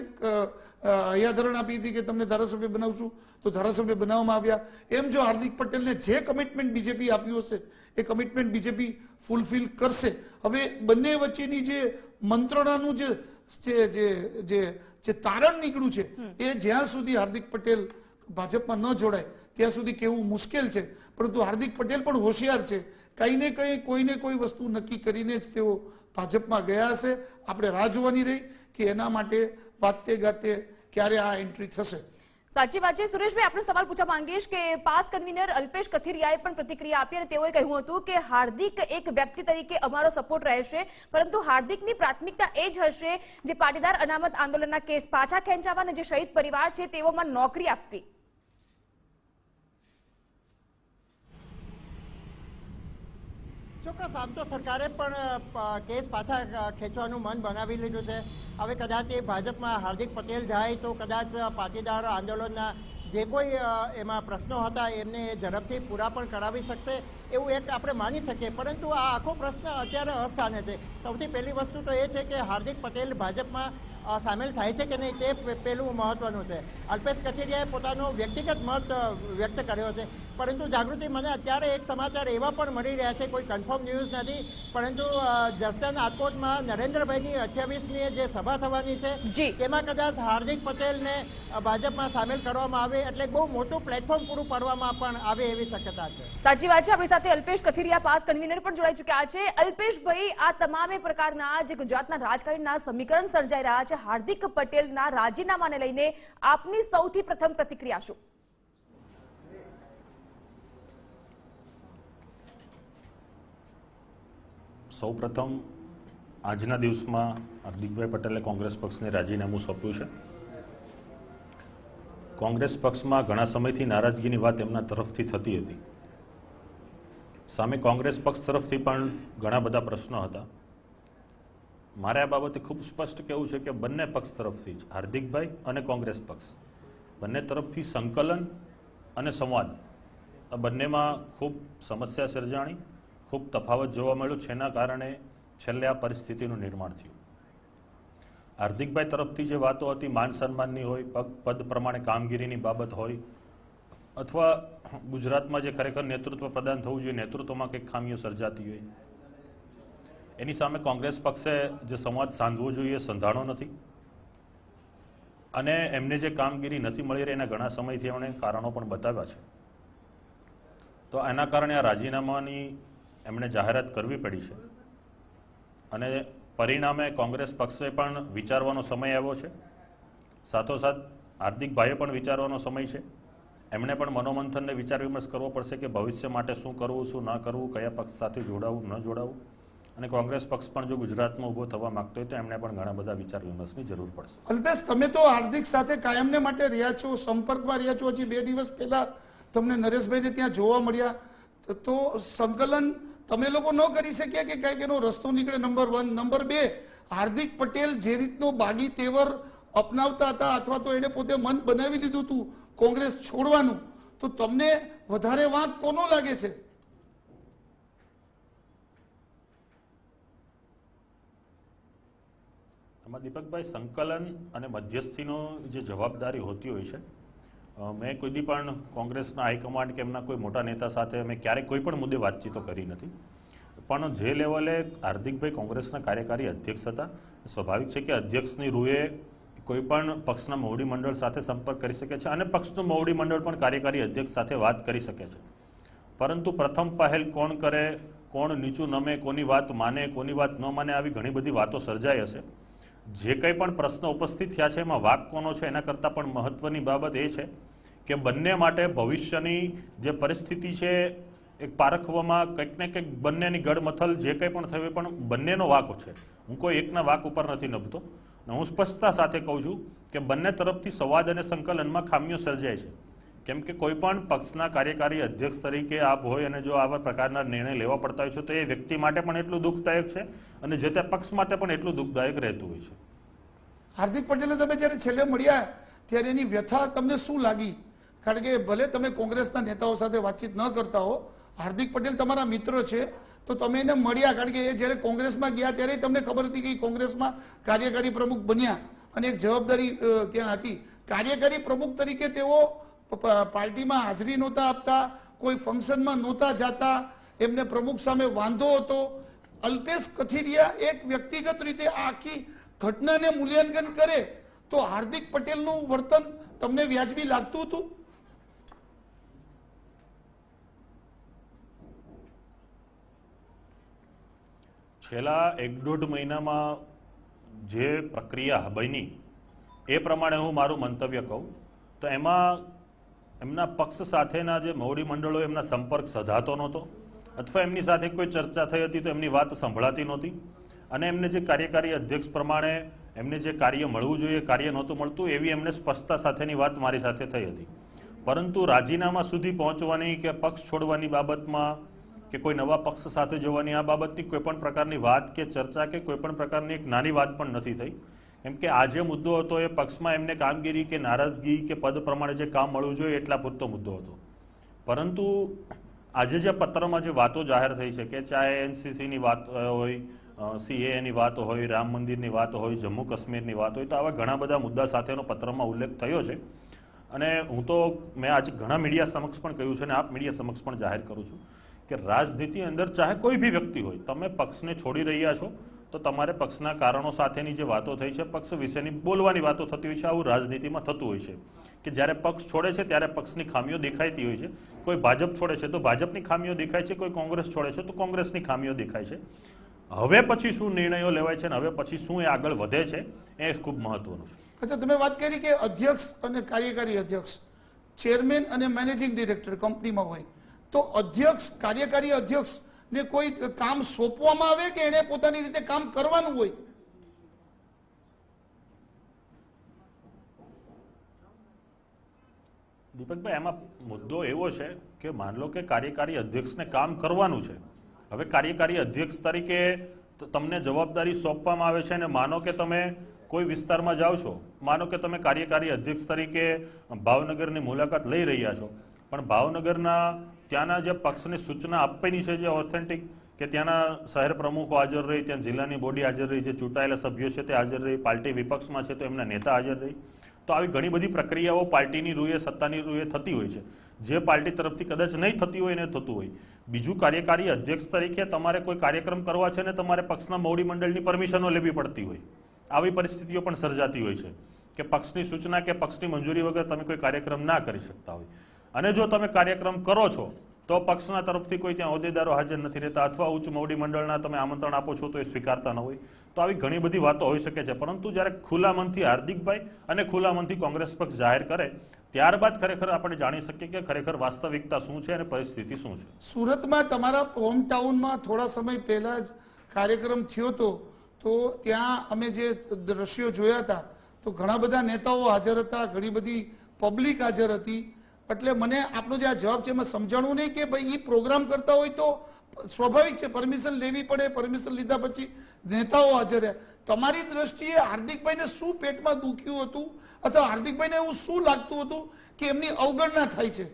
હૈયાધરણ આપી હતી કે તમને ધારાસભ્ય બનાવશું, તો ધારાસભ્ય બનાવવામાં આવ્યા. એમ જો હાર્દિક પટેલને જે કમિટમેન્ટ બીજેપી આપ્યું હશે એ કમિટમેન્ટ બીજેપી ફૂલફિલ કરશે. હવે બંને વચ્ચેની જે મંત્રણાનું જે તારણ નીકળ્યું છે એ જ્યાં સુધી હાર્દિક પટેલ ભાજપમાં ન જોડાય ત્યાં સુધી કહેવું મુશ્કેલ છે. પરંતુ હાર્દિક પટેલ પણ હોશિયાર છે. કંઈ ને કંઈ કોઈને કોઈ વસ્તુ નક્કી કરીને જ તેઓ ભાજપમાં ગયા હશે. આપણે રાહ જોવાની રહી કે એના માટે વાતે ગાતે ક્યારે આ એન્ટ્રી થશે. સાચી વાત છે. સુરેશભાઈ, આપણે સવાલ પૂછવા માંગીશ કે પાસ કન્વીનર અલ્પેશ કથિરિયાએ પણ પ્રતિક્રિયા આપી અને તેઓએ કહ્યું હતું કે હાર્દિક એક વ્યક્તિ તરીકે અમારો સપોર્ટ રહેશે, પરંતુ હાર્દિકની પ્રાથમિકતા એ જ હશે જે પાટીદાર અનામત આંદોલનના કેસ પાછા ખેંચાવા અને જે શહીદ પરિવાર છે તેઓમાં નોકરી આપવી. ચોક્કસ, આમ તો સરકારે પણ કેસ પાછા ખેંચવાનું મન બનાવી લીધું છે. હવે કદાચ એ ભાજપમાં હાર્દિક પટેલ જાય તો કદાચ પાટીદાર આંદોલનના જે કોઈ એમાં પ્રશ્નો હતા એમને ઝડપથી પૂરા પણ કરાવી શકશે એવું એક આપણે માની શકીએ. પરંતુ આ આખો પ્રશ્ન અત્યારે અસ્થાને છે. સૌથી પહેલી વસ્તુ તો એ છે કે હાર્દિક પટેલ ભાજપમાં સામેલ થાય છે કે નહીં તે પહેલું મહત્વનું છે. અલ્પેશ કથિરિયાએ પોતાનો વ્યક્તિગત મત વ્યક્ત કર્યો છે, પરંતુ જાગૃતિ મને અત્યારે એક સમાચાર એવા પણ મળી રહ્યા છે, કોઈ કન્ફર્મ ન્યૂઝ નથી, પરંતુ જસદણ રાજકોટમાં નરેન્દ્રભાઈની 28મીએ જે સભા થવાની છે તેમાં કદાચ હાર્દિક પટેલને ભાજપમાં સામેલ કરવામાં આવે એટલે બહુ મોટું પ્લેટફોર્મ પૂરું પાડવામાં પણ આવે એવી શક્યતા છે. સાચી વાત છે. આપણી સાથે અલ્પેશ કથિરિયા પાસ કન્વીનર પણ જોડાઈ ચૂક્યા છે. અલ્પેશભાઈ, આ તમામે પ્રકારના જે ગુજરાતના રાજકારણના સમીકરણ સર્જાઈ રહ્યા છે હાર્દિક પટેલના રાજીનામાને લઈને આપની સૌથી પ્રથમ પ્રતિક્રિયા શું? સૌપ્રથમ આજના દિવસમાં હાર્દિકભાઈ પટેલે કોંગ્રેસ પક્ષને રાજીનામું સોંપ્યું છે. કોંગ્રેસ પક્ષમાં ઘણા સમયથી નારાજગીની વાત એમના તરફથી થતી હતી. સામે કોંગ્રેસ પક્ષ તરફથી પણ ઘણા બધા પ્રશ્નો હતા. મારે આ બાબતે ખૂબ સ્પષ્ટ કહેવું છે કે બંને પક્ષ તરફથી જ હાર્દિકભાઈ અને કોંગ્રેસ પક્ષ બંને તરફથી સંકલન અને સંવાદ આ બંનેમાં ખૂબ સમસ્યા સર્જાણી, ખૂબ તફાવત જોવા મળ્યો, જેના કારણે છેલ્લે આ પરિસ્થિતિનું નિર્માણ થયું. હાર્દિકભાઈ તરફથી જે વાતો હતી માન સન્માનની હોય, પદ પ્રમાણે કામગીરીની બાબત હોય, અથવા ગુજરાતમાં જે ખરેખર નેતૃત્વ પ્રદાન થવું જોઈએ, નેતૃત્વમાં કંઈક ખામીઓ સર્જાતી હોય, એની સામે કોંગ્રેસ પક્ષે જે સંવાદ સાંધવો જોઈએ સંધાણો નથી, અને એમને જે કામગીરી નથી મળી રહી એના ઘણા સમયથી એમણે કારણો પણ બતાવ્યા છે. તો એના કારણે આ રાજીનામાની એમણે જાહેરાત કરવી પડી છે, અને પરિણામે કોંગ્રેસ પક્ષે પણ વિચારવાનો સમય આવ્યો છે. સાથોસાથ હાર્દિકભાઈએ પણ વિચારવાનો સમય છે. એમણે પણ મનોમંથનને વિચાર વિમર્શ કરવો પડશે કે ભવિષ્ય માટે શું કરવું, શું ન કરવું, કયા પક્ષ સાથે જોડાવું, ન જોડાવું. અને કોંગ્રેસ પક્ષ પણ જો ગુજરાતમાં ઊભો થવા માંગતો હોય તો એમણે પણ ઘણા બધા વિચાર વિમર્શની જરૂર પડશે. અલ્પેશ, તમે તો હાર્દિક સાથે કાયમને માટે રહ્યા છો, સંપર્કમાં રહ્યા છો. હજી 2 દિવસ પહેલા તમને નરેશભાઈને ત્યાં જોવા મળ્યા, તો સંકલન તમે લોકો ન કરી શક્યા કે કંઈક એનો રસ્તો નીકળે? નંબર 1. નંબર 2, હાર્દિક પટેલ જે રીતનો બાગી તેવર અપનાવતા હતા અથવા તો એને પોતે મન બનાવી દીધું હતું કોંગ્રેસ છોડવાનું, તો તમને વધારે વાંક કોનો લાગે છે? આમાં દીપકભાઈ, સંકલન અને મધ્યસ્થીનો જે જવાબદારી હોતી હોય છે, મેં કોઈ દી પણ કોંગ્રેસના હાઈકમાન્ડ કે એમના કોઈ મોટા નેતા સાથે મેં ક્યારેય કોઈ પણ મુદ્દે વાતચીતો કરી નથી. પણ જે લેવલે હાર્દિકભાઈ કોંગ્રેસના કાર્યકારી અધ્યક્ષ હતા, સ્વાભાવિક છે કે અધ્યક્ષની રૂએ કોઈ પણ પક્ષના મોવડી મંડળ સાથે સંપર્ક કરી શકે છે, અને પક્ષનું મોવડી મંડળ પણ કાર્યકારી અધ્યક્ષ સાથે વાત કરી શકે છે. પરંતુ પ્રથમ પહેલ કોણ કરે, કોણ નીચું નમે, કોની વાત માને, કોની વાત ન માને, આવી ઘણી બધી વાતો સર્જાઈ હશે. જે કંઈ પણ પ્રશ્ન ઉપસ્થિત થયા છે એમાં વાક કોનો છે એના કરતાં પણ મહત્વની બાબત એ છે કે બંને માટે ભવિષ્યની જે પરિસ્થિતિ છે એક પારખવામાં કંઈક ને કંઈક બંનેની ગડમથલ જે કંઈ પણ થયું પણ બંનેનો વાક છે. હું કોઈ એકના વાક ઉપર નથી નભતો. હું સ્પષ્ટતા સાથે કહું છું કે બંને તરફથી સંવાદ અને સંકલનમાં ખામીઓ સર્જાય છે. કેમ કે કોઈ પણ પક્ષના કાર્યકારી અધ્યક્ષ તરીકે આપ હોય અને જો આવા પ્રકારના નિર્ણય લેવા પડતા હોય છે તો એ વ્યક્તિ માટે પણ એટલું દુઃખદાયક છે અને જે તે પક્ષ માટે પણ એટલું દુઃખદાયક રહેતું હોય છે. હાર્દિક પટેલને તમે જ્યારે છેલ્લે મળ્યા ત્યારે એની વ્યથા તમને શું લાગી? કારણ કે ભલે તમે કોંગ્રેસના નેતાઓ સાથે વાતચીત ન કરતા હો, હાર્દિક પટેલ તમારા મિત્ર છે, તો તમે એને મળ્યા. કારણ કે એ જ્યારે કોંગ્રેસમાં ગયા ત્યારે તમને ખબર હતી કે કોંગ્રેસમાં કાર્યકારી પ્રમુખ બન્યા અને એક જવાબદારી ત્યાં હતી. કાર્યકારી પ્રમુખ તરીકે તેઓ પાર્ટીમાં હાજરી નહોતા આપતા, કોઈ ફંક્શનમાં નહોતા જતા, એમને પ્રમુખ સામે વાંધો હતો. અલ્પેશ કથિરિયા એક વ્યક્તિગત રીતે આખી ઘટનાને મૂલ્યાંકન કરે તો હાર્દિક પટેલનું વર્તન તમને વ્યાજબી લાગતું હતું? છેલ્લા 1-1.5 મહિનામાં જે પ્રક્રિયા બની એ પ્રમાણે હું મારું મંતવ્ય કહું તો એમાં એમના પક્ષ સાથેના જે મોવડી મંડળો એમના સંપર્ક સધાતો નહોતો, અથવા એમની સાથે કોઈ ચર્ચા થઈ હતી તો એમની વાત સંભળાતી નહોતી, અને એમને જે કાર્યકારી અધ્યક્ષ પ્રમાણે એમને જે કાર્ય મળવું જોઈએ કાર્ય નહોતું મળતું, એવી એમને સ્પષ્ટતા સાથેની વાત મારી સાથે થઈ હતી. પરંતુ રાજીનામા સુધી પહોંચવાની કે પક્ષ છોડવાની બાબતમાં કે કોઈ નવા પક્ષ સાથે જવાની આ બાબતની કોઈ પણ પ્રકારની વાત કે ચર્ચા કે કોઈ પણ પ્રકારની એક નાની વાત પણ નથી થઈ. કેમ કે આ જે મુદ્દો હતો એ પક્ષમાં એમને કામગીરી કે નારાજગી કે પદ પ્રમાણે જે કામ મળવું જોઈએ એટલા પૂરતો મુદ્દો હતો. પરંતુ આજે જે પત્રમાં જે વાતો જાહેર થઈ છે કે ચાહે એનસીસીની વાત હોય, CAA ની વાત હોય, રામ મંદિરની વાત હોય, જમ્મુ કાશ્મીરની વાત હોય, તો આવા ઘણા બધા મુદ્દા સાથેનો પત્રમાં ઉલ્લેખ થયો છે. અને મેં આજે ઘણા મીડિયા સમક્ષ પણ કહ્યું છે અને આપ મીડિયા સમક્ષ પણ જાહેર કરું છું કે રાજનીતિ અંદર ચાહે કોઈ બી વ્યક્તિ હોય, તમે પક્ષને છોડી રહ્યા છો તો તમારે પક્ષના કારણો સાથેની જે વાતો થઈ છે, પક્ષ વિશેની બોલવાની વાતો થતી હોય છે. આવું રાજનીતિમાં થતું હોય છે કે જ્યારે પક્ષ છોડે છે ત્યારે પક્ષની ખામીઓ દેખાતી હોય છે. કોઈ ભાજપ છોડે છે તો ભાજપની ખામીઓ દેખાય છે, કોઈ કોંગ્રેસ છોડે છે તો કોંગ્રેસની ખામીઓ દેખાય છે. હવે પછી શું નિર્ણયો લેવાય છે અને હવે પછી શું એ આગળ વધે છે એ ખૂબ મહત્વનું છે. અચ્છા, તમે વાત કરી કે અધ્યક્ષ અને કાર્યકારી અધ્યક્ષ, ચેરમેન અને મેનેજિંગ ડિરેક્ટર કંપનીમાં હોય, તો અધ્યક્ષ, કાર્યકારી અધ્યક્ષ ને કોઈ કામ સોંપવામાં આવે કે એને પોતાની રીતે કામ કરવાનું હોય? દીપકભાઈ, એમાં મુદ્દો એવો છે કે માન લો કે કાર્યકારી અધ્યક્ષને કામ કરવાનું છે. હવે કાર્યકારી અધ્યક્ષ તરીકે તમને જવાબદારી સોંપવામાં આવે છે અને માનો કે તમે કોઈ વિસ્તારમાં જાઓ છો, માનો કે તમે કાર્યકારી અધ્યક્ષ તરીકે ભાવનગરની મુલાકાત લઈ રહ્યા છો, પણ ભાવનગરના ત્યાંના જે પક્ષની સૂચના આપવાની છે, જે ઓથેન્ટિક, કે ત્યાંના શહેર પ્રમુખો હાજર રહી, ત્યાં જિલ્લાની બોડી હાજર રહી, જે ચૂંટાયેલા સભ્યો છે તે હાજર રહી, પાર્ટી વિપક્ષમાં છે તો એમના નેતા હાજર રહી, તો આવી ઘણી બધી પ્રક્રિયાઓ પાર્ટીની રૂએ, સત્તાની રૂએ થતી હોય છે. જે પાર્ટી તરફથી કદાચ નહીં થતી હોય એને થતું હોય. બીજું, કાર્યકારી અધ્યક્ષ તરીકે તમારે કોઈ કાર્યક્રમ કરવા છે ને તમારે પક્ષના મોવડી મંડળની પરમિશનો લેવી પડતી હોય. આવી પરિસ્થિતિઓ પણ સર્જાતી હોય છે કે પક્ષની સૂચના કે પક્ષની મંજૂરી વગર તમે કોઈ કાર્યક્રમ ના કરી શકતા હોય. અને જો તમે કાર્યક્રમ કરો છો તો પક્ષના તરફથી કોઈ ત્યાં હોદ્દેદારો હાજર નથી રહેતા અથવા ઉચ્ચ મોવડી મંડળના તમે આમંત્રણ આપો છો તો એ સ્વીકારતા ન હોય. તો આવી ઘણી બધી વાતો હોઈ શકે છે. પરંતુ જ્યારે ખુલ્લા મનથી હાર્દિકભાઈ અને ખુલ્લા મનથી કોંગ્રેસ પક્ષ જાહેર કરે ત્યારબાદ ખરેખર આપણે જાણી શકીએ કે ખરેખર વાસ્તવિકતા શું છે અને પરિસ્થિતિ શું છે. સુરતમાં તમારા હોમ ટાઉનમાં થોડા સમય પહેલા જ કાર્યક્રમ થયો હતો, તો ત્યાં અમે જે દ્રશ્યો જોયા હતા તો ઘણા બધા નેતાઓ હાજર હતા, ઘણી બધી પબ્લિક હાજર હતી. એટલે મને આપનો જે આ જવાબ છે એમાં સમજાણું નહીં કે ભાઈ એ પ્રોગ્રામ કરતા હોય તો સ્વાભાવિક છે પરમિશન લેવી પડે, પરમિશન લીધા પછી નેતાઓ હાજર રહ્યા. તમારી દ્રષ્ટિએ હાર્દિકભાઈને શું પેટમાં દુખ્યું હતું અથવા હાર્દિકભાઈને એવું શું લાગતું હતું કે એમની અવગણના થાય છે?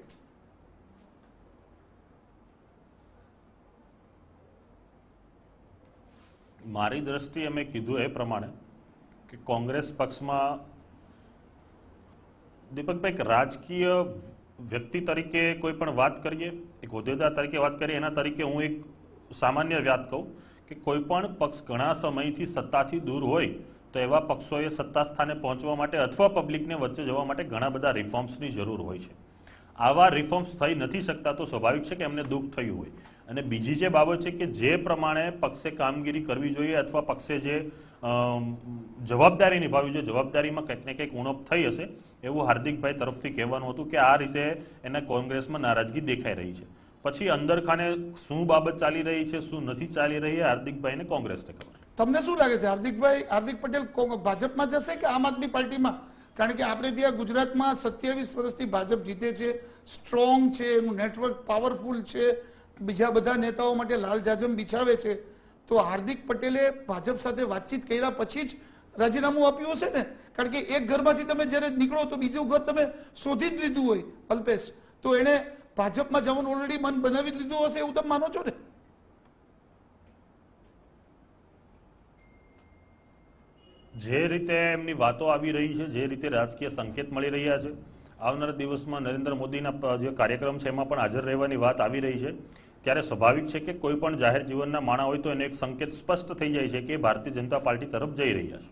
મારી દ્રષ્ટિએ મેં કીધું એ પ્રમાણે કે કોંગ્રેસ પક્ષમાં દીપકભાઈ એક રાજકીય વ્યક્તિ તરીકે કોઈ પણ વાત કરીએ, એક હોદ્દેદાર તરીકે વાત કરીએ, એના તરીકે હું એક સામાન્ય વાત કહું કે કોઈ પણ પક્ષ ઘણા સમયથી સત્તાથી દૂર હોય તો એવા પક્ષોએ સત્તા સ્થાને પહોંચવા માટે અથવા પબ્લિકને વચ્ચે જવા માટે ઘણા બધા રિફોર્મ્સની જરૂર હોય છે. આવા રિફોર્મ્સ થઈ નથી શકતા તો સ્વાભાવિક છે કે એમને દુઃખ થયું હોય. અને બીજી જે બાબત છે કે જે પ્રમાણે પક્ષે કામગીરી કરવી જોઈએ અથવા પક્ષે જે જવાબદારી નિભાવવી જોઈએ, જવાબદારીમાં કંઈક ને કંઈક ઉણપ થઈ હશે એવું હાર્દિકભાઈ તરફથી કહેવાનું હતું કે આ રીતે એને કોંગ્રેસમાં નારાજગી દેખાઈ રહી છે. પછી અંદરખાને શું બાબત ચાલી રહી છે, શું નથી ચાલી રહી, હાર્દિકભાઈને કોંગ્રેસને ખબર. તમને શું લાગે છે હાર્દિક પટેલ ભાજપમાં જશે કે આમ આદમી પાર્ટીમાં? કારણ કે આપણે ત્યાં ગુજરાતમાં 27 વર્ષથી ભાજપ જીતે છે, સ્ટ્રોંગ છે, એનું નેટવર્ક પાવરફુલ છે, બીજા બધા નેતાઓ માટે લાલ જાજમ બિછાવે છે. તો હાર્દિક પટેલે ભાજપ સાથે વાતચીત કર્યા પછી જ રાજીનામું આપ્યું હશે ને? કારણ કે એક ઘરમાંથી તમે જ્યારે નીકળો તો બીજું ઘર તમે શોધી જ લીધું હોય અલ્પેશ, તો એને ભાજપમાં જવાનું ઓલરેડી મન બનાવી જ લીધું હશે એવું તમે માનો છો ને? જે રીતે એમની વાતો આવી રહી છે, જે રીતે રાજકીય સંકેત મળી રહ્યા છે, આવનારા દિવસમાં નરેન્દ્ર મોદીના જે કાર્યક્રમ છે એમાં પણ હાજર રહેવાની વાત આવી રહી છે, ત્યારે સ્વાભાવિક છે કે કોઈ પણ જાહેર જીવનના માણસ હોય તો એને એક સંકેત સ્પષ્ટ થઈ જાય છે કે ભારતીય જનતા પાર્ટી તરફ જઈ રહ્યા છે.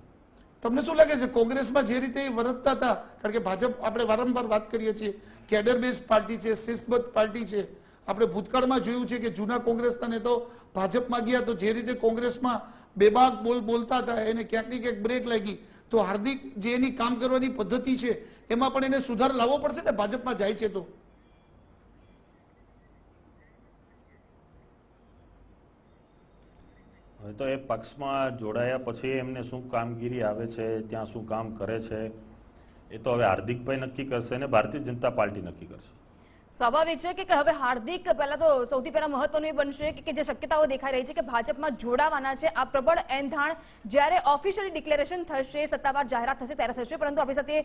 તમને શું લાગે છે કોંગ્રેસમાં જે રીતે વર્તતા હતા, કારણ કે ભાજપ આપણે વારંવાર વાત કરીએ છીએ કેડર બેઝ પાર્ટી છે, શિસ્તબદ્ધ પાર્ટી છે, આપણે ભૂતકાળમાં જોયું છે કે જૂના કોંગ્રેસના નેતાઓ ભાજપમાં ગયા તો જે રીતે કોંગ્રેસમાં બેબાક બોલતા હતા એને ક્યાંક ને ક્યાંક બ્રેક લાગી. તો હાર્દિક જે એની કામ કરવાની પદ્ધતિ છે એમાં પણ એને સુધાર લાવવો પડશે ને ભાજપમાં જાય છે તો? હવે તો એ પક્ષમાં જોડાયા પછી એમને શું કામગીરી આવે છે, ત્યાં શું કામ કરે છે, એ તો હવે હાર્દિકભાઈ નક્કી કરશે અને ભારતીય જનતા પાર્ટી નક્કી કરશે. સ્વાભાવિક છે કે હવે હાર્દિક પહેલા તો સૌથી પહેલા મહત્વનું એ બનશે કે જે શક્યતાઓ દેખાઈ રહી છે કે ભાજપમાં જોડાવાના છે આ પ્રબળ એંધાણ જ્યારે ઓફિશિયલી ડિક્લેરેશન થશે, સત્તાવાર જાહેરાત થશે ત્યારે થશે. પરંતુ આપણી સાથે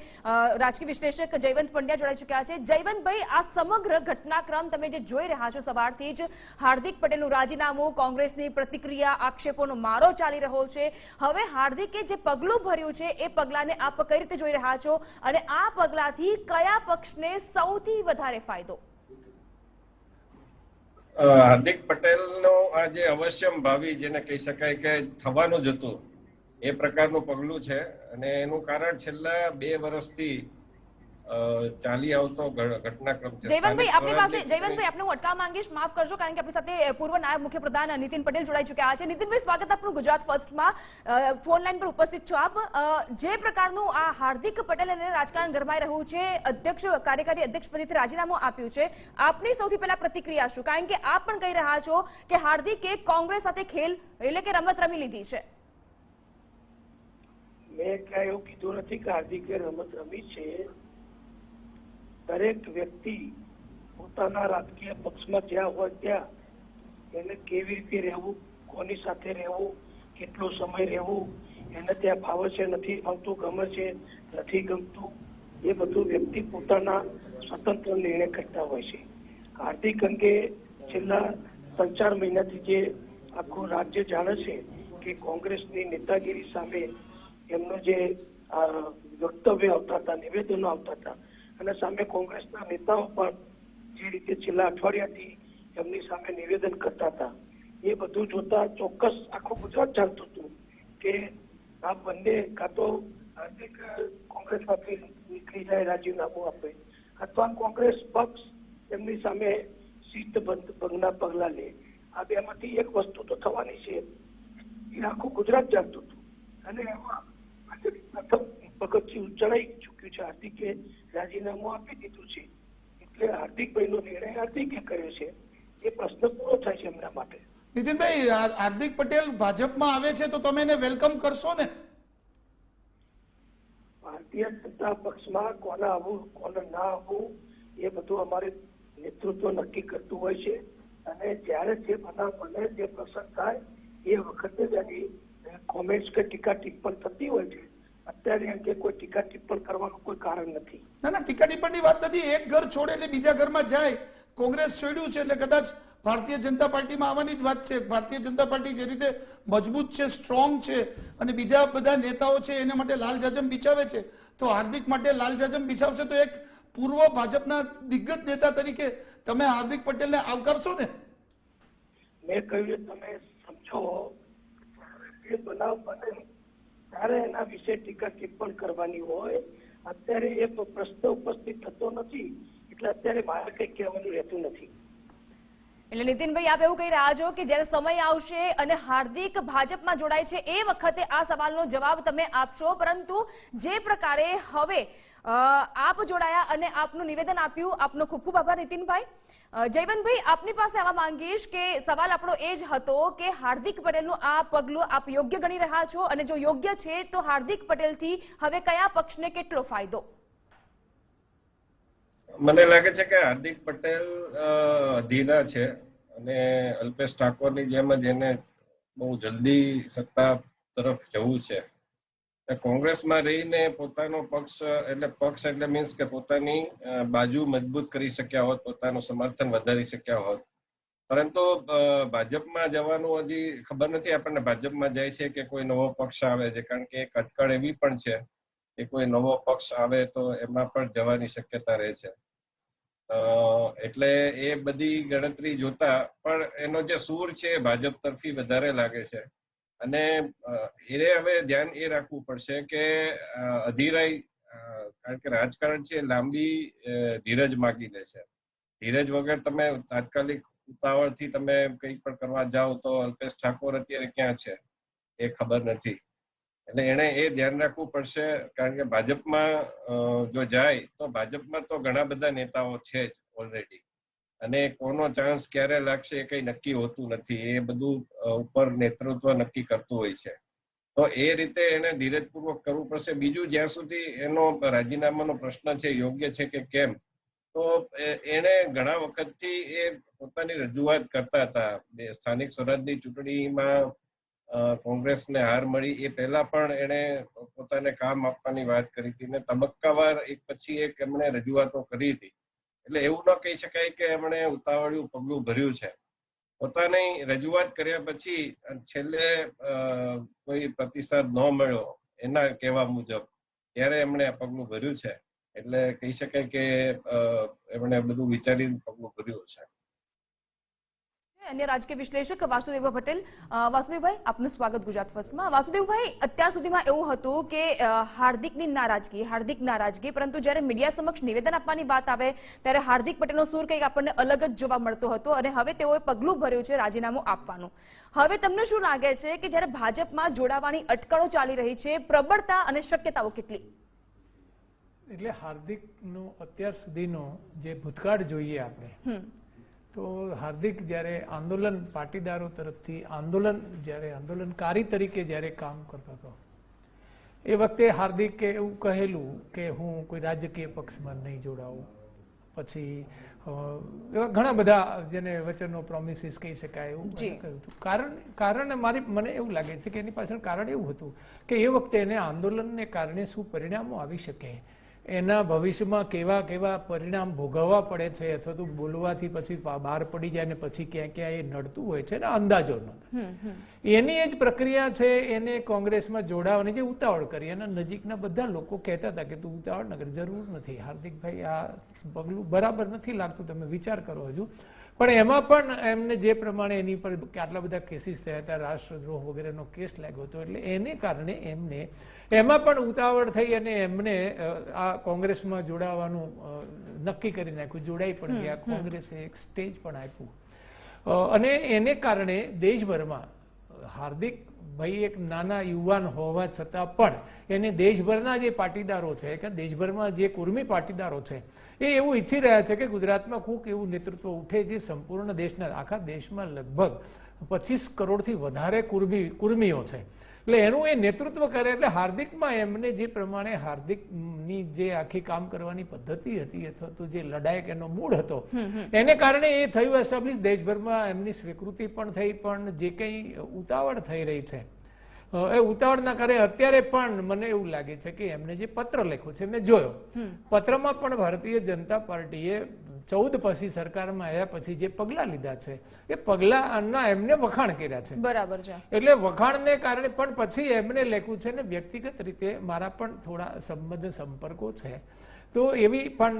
રાજકીય વિશ્લેષક જયવંત પંડ્યા જોડાઈ ચૂક્યા છે. જયવંતભાઈ, આ સમગ્ર ઘટનાક્રમ તમે જે જોઈ રહ્યા છો સવારથી જ, હાર્દિક પટેલનું રાજીનામું, કોંગ્રેસની પ્રતિક્રિયા, આક્ષેપોનો મારો ચાલી રહ્યો છે. હવે હાર્દિકે જે પગલું ભર્યું છે એ પગલાને આપ કઈ રીતે જોઈ રહ્યા છો અને આ પગલાથી કયા પક્ષને સૌથી વધારે ફાયદો? હાર્દિક પટેલનો આ જે અવશ્યમ ભાવિ જેને કહી શકાય કે થવાનું જ હતું એ પ્રકારનું પગલું છે. અને એનું કારણ છેલ્લા 2 વર્ષથી ચાલી આવતો ઘટનાક્રમ છે. જયવંતભાઈ, આપને હું અટકાવવા માંગીશ, માફ કરજો, કારણ કે આપણી સાથે પૂર્વ નાયબ મુખ્યપ્રધાન નીતિન પટેલ જોડાઈ ચૂક્યા છે. નીતિનભાઈ, સ્વાગત આપનું ગુજરાત ફર્સ્ટમાં. ફોન લાઈન પર ઉપસ્થિત છો આપ. જે પ્રકારનું આ હાર્દિક પટેલ અને રાજકારણ ગરમાઈ રહ્યું છે, કાર્યકારી અધ્યક્ષ પદેથી રાજીનામું આપ્યું છે, આપની સૌથી પહેલા પ્રતિક્રિયા શું? કારણ કે આપ પણ કહી રહ્યા છો કે હાર્દિકે કોંગ્રેસ સાથે ખેલ એટલે કે રમત રમી લીધી છે. મેં ક્યાં એવું કીધું નથી કે હાર્દિકે રમત રમી છે. દરેક વ્યક્તિ પોતાના રાજકીય પક્ષમાં જ્યાં હોય ત્યાં એને કેવી રીતે રહેવું, કોની સાથે રહેવું, કેટલો સમય રહેવું, એને ત્યાં ફાવે છે, નથી ફાવતું, ગમે છે, નથી ગમતું, એ બધું વ્યક્તિ પોતાના સ્વતંત્ર નિર્ણય કરતા હોય છે. હાર્દિક અંગે છેલ્લા 3-4 મહિનાથી જે આખું રાજ્ય જાણે છે કે કોંગ્રેસની નેતાગીરી સામે એમનો જે વક્તવ્ય આવતા હતા, નિવેદનો આવતા હતા, અને સામે કોંગ્રેસના નેતાઓ પણ જે રીતે છેલ્લા અઠવાડિયાથી એમની સામે નિવેદન કરતા હતા, એ બધું જોતા ચોક્કસ આખું ગુજરાત જાણતું હતું કે આ બંને કાં તો હાર્દિક કોંગ્રેસમાંથી નીકળી જાય, રાજીનામું આપે, અથવા કોંગ્રેસ પક્ષ એમની સામે શિસ્તભંગના પગલા લે. આ બેમાંથી એક વસ્તુ તો થવાની છે, એ આખું ગુજરાત જાણતું હતું. અને એમાં પ્રથમ પગથિયું ચડાઈ ચૂક્યું છે. હાર્દિકે રાજીનામું આપી દીધું છે, એટલે હાર્દિકભાઈનો નિર્ણય હાર્દિકે કર્યો છે, એ પ્રશ્ન પૂરો થાય છે એમના માટે. નીતિનભાઈ, હાર્દિક પટેલ ભાજપમાં આવે છે તો તમે એને વેલકમ કરશો ને? ભારતીય જનતા પક્ષમાં કોને આવવું, કોને ના આવવું, એ બધું અમારે નેતૃત્વ નક્કી કરતું હોય છે. અને જ્યારે જે બનાવ બને, જે પ્રસંગ થાય, એ વખતે જ એની કોમેન્ટ્સ કે ટીકા ટિપ્પણ થતી હોય છે. અત્યારે અંગે કોઈ ટીકા ટિપ્પણ કરવાનું કોઈ કારણ નથી. ના, ટીકા ટિપ્પણની વાત નથી. એક ઘર છોડે એટલે બીજા ઘરમાં જાય. કોંગ્રેસ છોડ્યું છે એટલે કદાચ ભારતીય જનતા પાર્ટીમાં આવવાની જ વાત છે. ભારતીય જનતા પાર્ટી જે રીતે મજબૂત છે, સ્ટ્રોંગ છે, અને બીજા બધા નેતાઓ છે એના માટે લાલ જાજમ બિછાવે છે, તો હાર્દિક માટે લાલ જાજમ બિછાવશે તો એક પૂર્વ ભાજપના દિગ્ગજ નેતા તરીકે તમે હાર્દિક પટેલને આવકારશો ને? મેં કહ્યું તમે સમજો, એ બનાવ બને ત્યારે એના વિશે ટીકા ટિપ્પણ કરવાની હોય. અત્યારે એ પ્રશ્ન ઉપસ્થિત થતો નથી, એટલે અત્યારે મારે કંઈ કહેવાનું રહેતું નથી. એટલે નીતિનભાઈ, આપ એવું કહી રહ્યા છો કે જ્યારે સમય આવશે અને હાર્દિક ભાજપમાં જોડાય છે એ વખતે આ સવાલનો જવાબ તમે આપશો. પરંતુ જે પ્રકારે હવે આપ જોડાયા અને આપનું નિવેદન આપ્યું, આપનો ખૂબ ખૂબ આભાર નીતિનભાઈ. જયવંતભાઈ, આપની પાસે આવવા માંગીશ કે સવાલ આપણો એ જ હતો કે હાર્દિક પટેલનું આ પગલું આપ યોગ્ય ગણી રહ્યા છો, અને જો યોગ્ય છે તો હાર્દિક પટેલથી હવે કયા પક્ષને કેટલો ફાયદો? મને લાગે છે કે હાર્દિક પટેલ અધીરા છે અને અલ્પેશ ઠાકોરની જેમ જ એને બહુ જલ્દી સત્તા તરફ જવું છે. કોંગ્રેસમાં રહીને પોતાનો પક્ષ એટલે મીન્સ કે પોતાની બાજુ મજબૂત કરી શક્યા હોત, પોતાનું સમર્થન વધારી શક્યા હોત. પરંતુ ભાજપમાં જવાનું હજી ખબર નથી આપણને ભાજપમાં જાય છે કે કોઈ નવો પક્ષ આવે છે, કારણ કે એક અટકળ એવી પણ છે કે કોઈ નવો પક્ષ આવે તો એમાં પણ જવાની શક્યતા રહે છે. એટલે એ બધી ગણતરી જોતા પણ એનો જે સૂર છે એ ભાજપ તરફી વધારે લાગે છે. અને એને હવે ધ્યાન એ રાખવું પડશે કે અધીરાઈ, કારણ કે રાજકારણ છે લાંબી ધીરજ માગી લે છે. ધીરજ વગર તમે તાત્કાલિક ઉતાવળથી તમે કંઈક પણ કરવા જાઓ તો અલ્પેશ ઠાકોર અત્યારે ક્યાં છે એ ખબર નથી. એટલે એને એ ધ્યાન રાખવું પડશે, કારણ કે ભાજપમાં જો જાય તો ભાજપમાં તો ઘણા બધા નેતાઓ છે જ ઓલરેડી, અને કોનો ચાન્સ ક્યારે લાગશે એ કઈ નક્કી હોતું નથી. એ બધું ઉપર નેતૃત્વ નક્કી કરતું હોય છે. તો એ રીતે એને ધીરજપૂર્વક કરવું પડશે. બીજું, જ્યાં સુધી એનો રાજીનામાનો પ્રશ્ન છે યોગ્ય છે કે કેમ, તો એને ઘણા વખતથી એ પોતાની રજૂઆત કરતા હતા. સ્થાનિક સ્વરાજની ચૂંટણીમાં કોંગ્રેસને હાર મળી એ પહેલા પણ એણે પોતાને કામ આપવાની વાત કરી હતી ને તબક્કાવાર એક પછી એક એમણે રજૂઆતો કરી હતી. એટલે એવું ન કહી શકાય કે એમણે ઉતાવળિયું પગલું ભર્યું છે. પોતાની રજૂઆત કર્યા પછી છેલ્લે કોઈ પ્રતિસાદ ન મળ્યો એના કહેવા મુજબ ત્યારે એમણે આ પગલું ભર્યું છે. એટલે કહી શકાય કે એમણે બધું વિચારીને પગલું ભર્યું છે. અન્ય રાજકીય વિશ્લેષક વાસુદેવ પટેલ. વાસુદેવભાઈ, આપનું સ્વાગત ગુજરાત ફર્સ્ટમાં. વાસુદેવભાઈ, અત્યાર સુધીમાં એવું હતું કે હાર્દિક નારાજગી, પરંતુ જ્યારે મીડિયા સમક્ષ નિવેદન આપવાની વાત આવે ત્યારે હાર્દિક પટેલનો સૂર કંઈક આપણને અલગ જ જોવા મળતો હતો અને હવે તેઓએ પગલું ભર્યું છે રાજીનામું આપવાનું. હવે તમને શું લાગે છે કે જ્યારે ભાજપમાં જોડાવાની અટકળો ચાલી રહી છે, પ્રબળતા અને શક્યતાઓ કેટલી? એટલે હાર્દિકનો અત્યાર સુધીનો જે ભૂતકાળ જોઈએ આપણે, તો હાર્દિક જ્યારે આંદોલન પાટીદારો તરફથી આંદોલનકારી તરીકે જ્યારે કામ કરતો હતો એ વખતે હાર્દિકે એવું કહેલું કે હું કોઈ રાજકીય પક્ષમાં નહીં જોડાવું. પછી એવા ઘણા બધા જેને વચનો પ્રોમિસીસ કહી શકાય એવું કહ્યું હતું. કારણ મને એવું લાગે છે કે એની પાછળ કારણ એવું હતું કે એ વખતે એને આંદોલનને કારણે શું પરિણામો આવી શકે, એના ભવિષ્યમાં કેવા પરિણામ ભોગવવા પડે છે અથવા તો બોલવાથી પછી બહાર પડી જાય ને પછી ક્યાં એ નડતું હોય છે ને અંદાજો એની જ પ્રક્રિયા છે. એને કોંગ્રેસમાં જોડાવાની જે ઉતાવળ કરી એના નજીકના બધા લોકો કહેતા હતા કે તું ઉતાવળ ન કરી, જરૂર નથી હાર્દિકભાઈ, આ પગલું બરાબર નથી લાગતું, તમે વિચાર કરો હજુ. પણ એમાં પણ એમને જે પ્રમાણે એની પર આટલા બધા કેસીસ થયા હતા, રાષ્ટ્રદ્રોહ વગેરેનો કેસ લાગ્યો હતો, એટલે એને કારણે એમને એમાં પણ ઉતાવળ થઈ અને એમને આ કોંગ્રેસમાં જોડાવાનું નક્કી કરી નાખ્યું. જોડાઈ પણ ગયા, કોંગ્રેસે એક સ્ટેજ પણ આપ્યું અને એને કારણે દેશભરમાં હાર્દિક ભાઈ એક નાના યુવાન હોવા છતાં પણ એને દેશભરના જે પાટીદારો છે કે દેશભરમાં જે કુર્મી પાટીદારો છે એ એવું ઈચ્છી રહ્યા છે કે ગુજરાતમાં કોઈક એવું નેતૃત્વ ઉઠે જે સંપૂર્ણ દેશના આખા દેશમાં લગભગ 25 કરોડથી વધારે કુર્મીઓ છે, એટલે એનું એ નેતૃત્વ કરે. એટલે હાર્દિકમાં એમને જે પ્રમાણે હાર્દિકની જે આખી કામ કરવાની પદ્ધતિ હતી અથવા તો જે લડાયક એનો મૂડ હતો એને કારણે એ થયું એસ્ટાબ્લિશ. દેશભરમાં એમની સ્વીકૃતિ પણ થઈ, પણ જે કંઈ ઉતાવળ થઈ રહી છે એ ઉતાવળના કારણે અત્યારે પણ મને એવું લાગે છે કે એમને જે પત્ર લખ્યો છે મેં જોયો, પત્રમાં પણ ભારતીય જનતા પાર્ટીએ 14 પછી સરકારમાં આવ્યા પછી જે પગલાં લીધા છે એ પગલાંના એમને વખાણ કર્યા છે. બરાબર છે. એટલે વખાણને કારણે પણ પછી એમને લખ્યું છે ને વ્યક્તિગત રીતે મારા પણ થોડા સંબંધ સંપર્કો છે, તો એવી પણ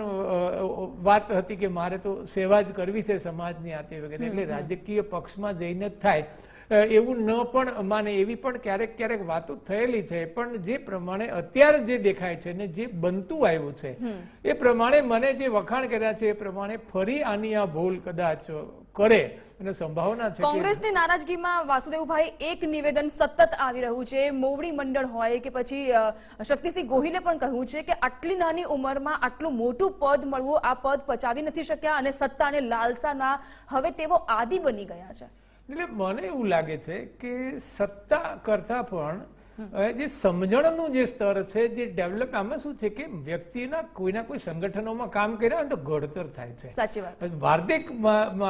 વાત હતી કે મારે તો સેવા જ કરવી છે સમાજની આતે વગેરે, એટલે રાજકીય પક્ષમાં જઈને જ થાય એવું ન પણ માને, એવી પણ ક્યારેક વાતો થયેલી છે. પણ જે પ્રમાણે અત્યારે જે દેખાય છે ને જે બનતું આવ્યું છે એ પ્રમાણે મને જે વખાણ કર્યા છે એ પ્રમાણે ફરી આની આ ભૂલ કદાચ કરે અને સંભાવના છે. કોંગ્રેસની નારાજગીમાં વાસુદેવભાઈ એક નિવેદન સતત આવી રહ્યું છે. મોવડી મંડળ હોય કે પછી શક્તિસિંહ ગોહિલે પણ કહ્યું છે કે આટલી નાની ઉંમરમાં આટલું મોટું પદ મળવું, આ પદ પચાવી નથી શક્યા અને સત્તા અને લાલસાના હવે તેઓ આદિ બની ગયા છે. એટલે મને એવું લાગે છે કે સત્તા કરતા પણ જે સમજણનું જે સ્તર છે, જે ડેવલપ, આમાં શું છે કે વ્યક્તિના કોઈના કોઈ સંગઠનોમાં કામ કર્યા હોય તો ઘડતર થાય છે. સાચી વાત.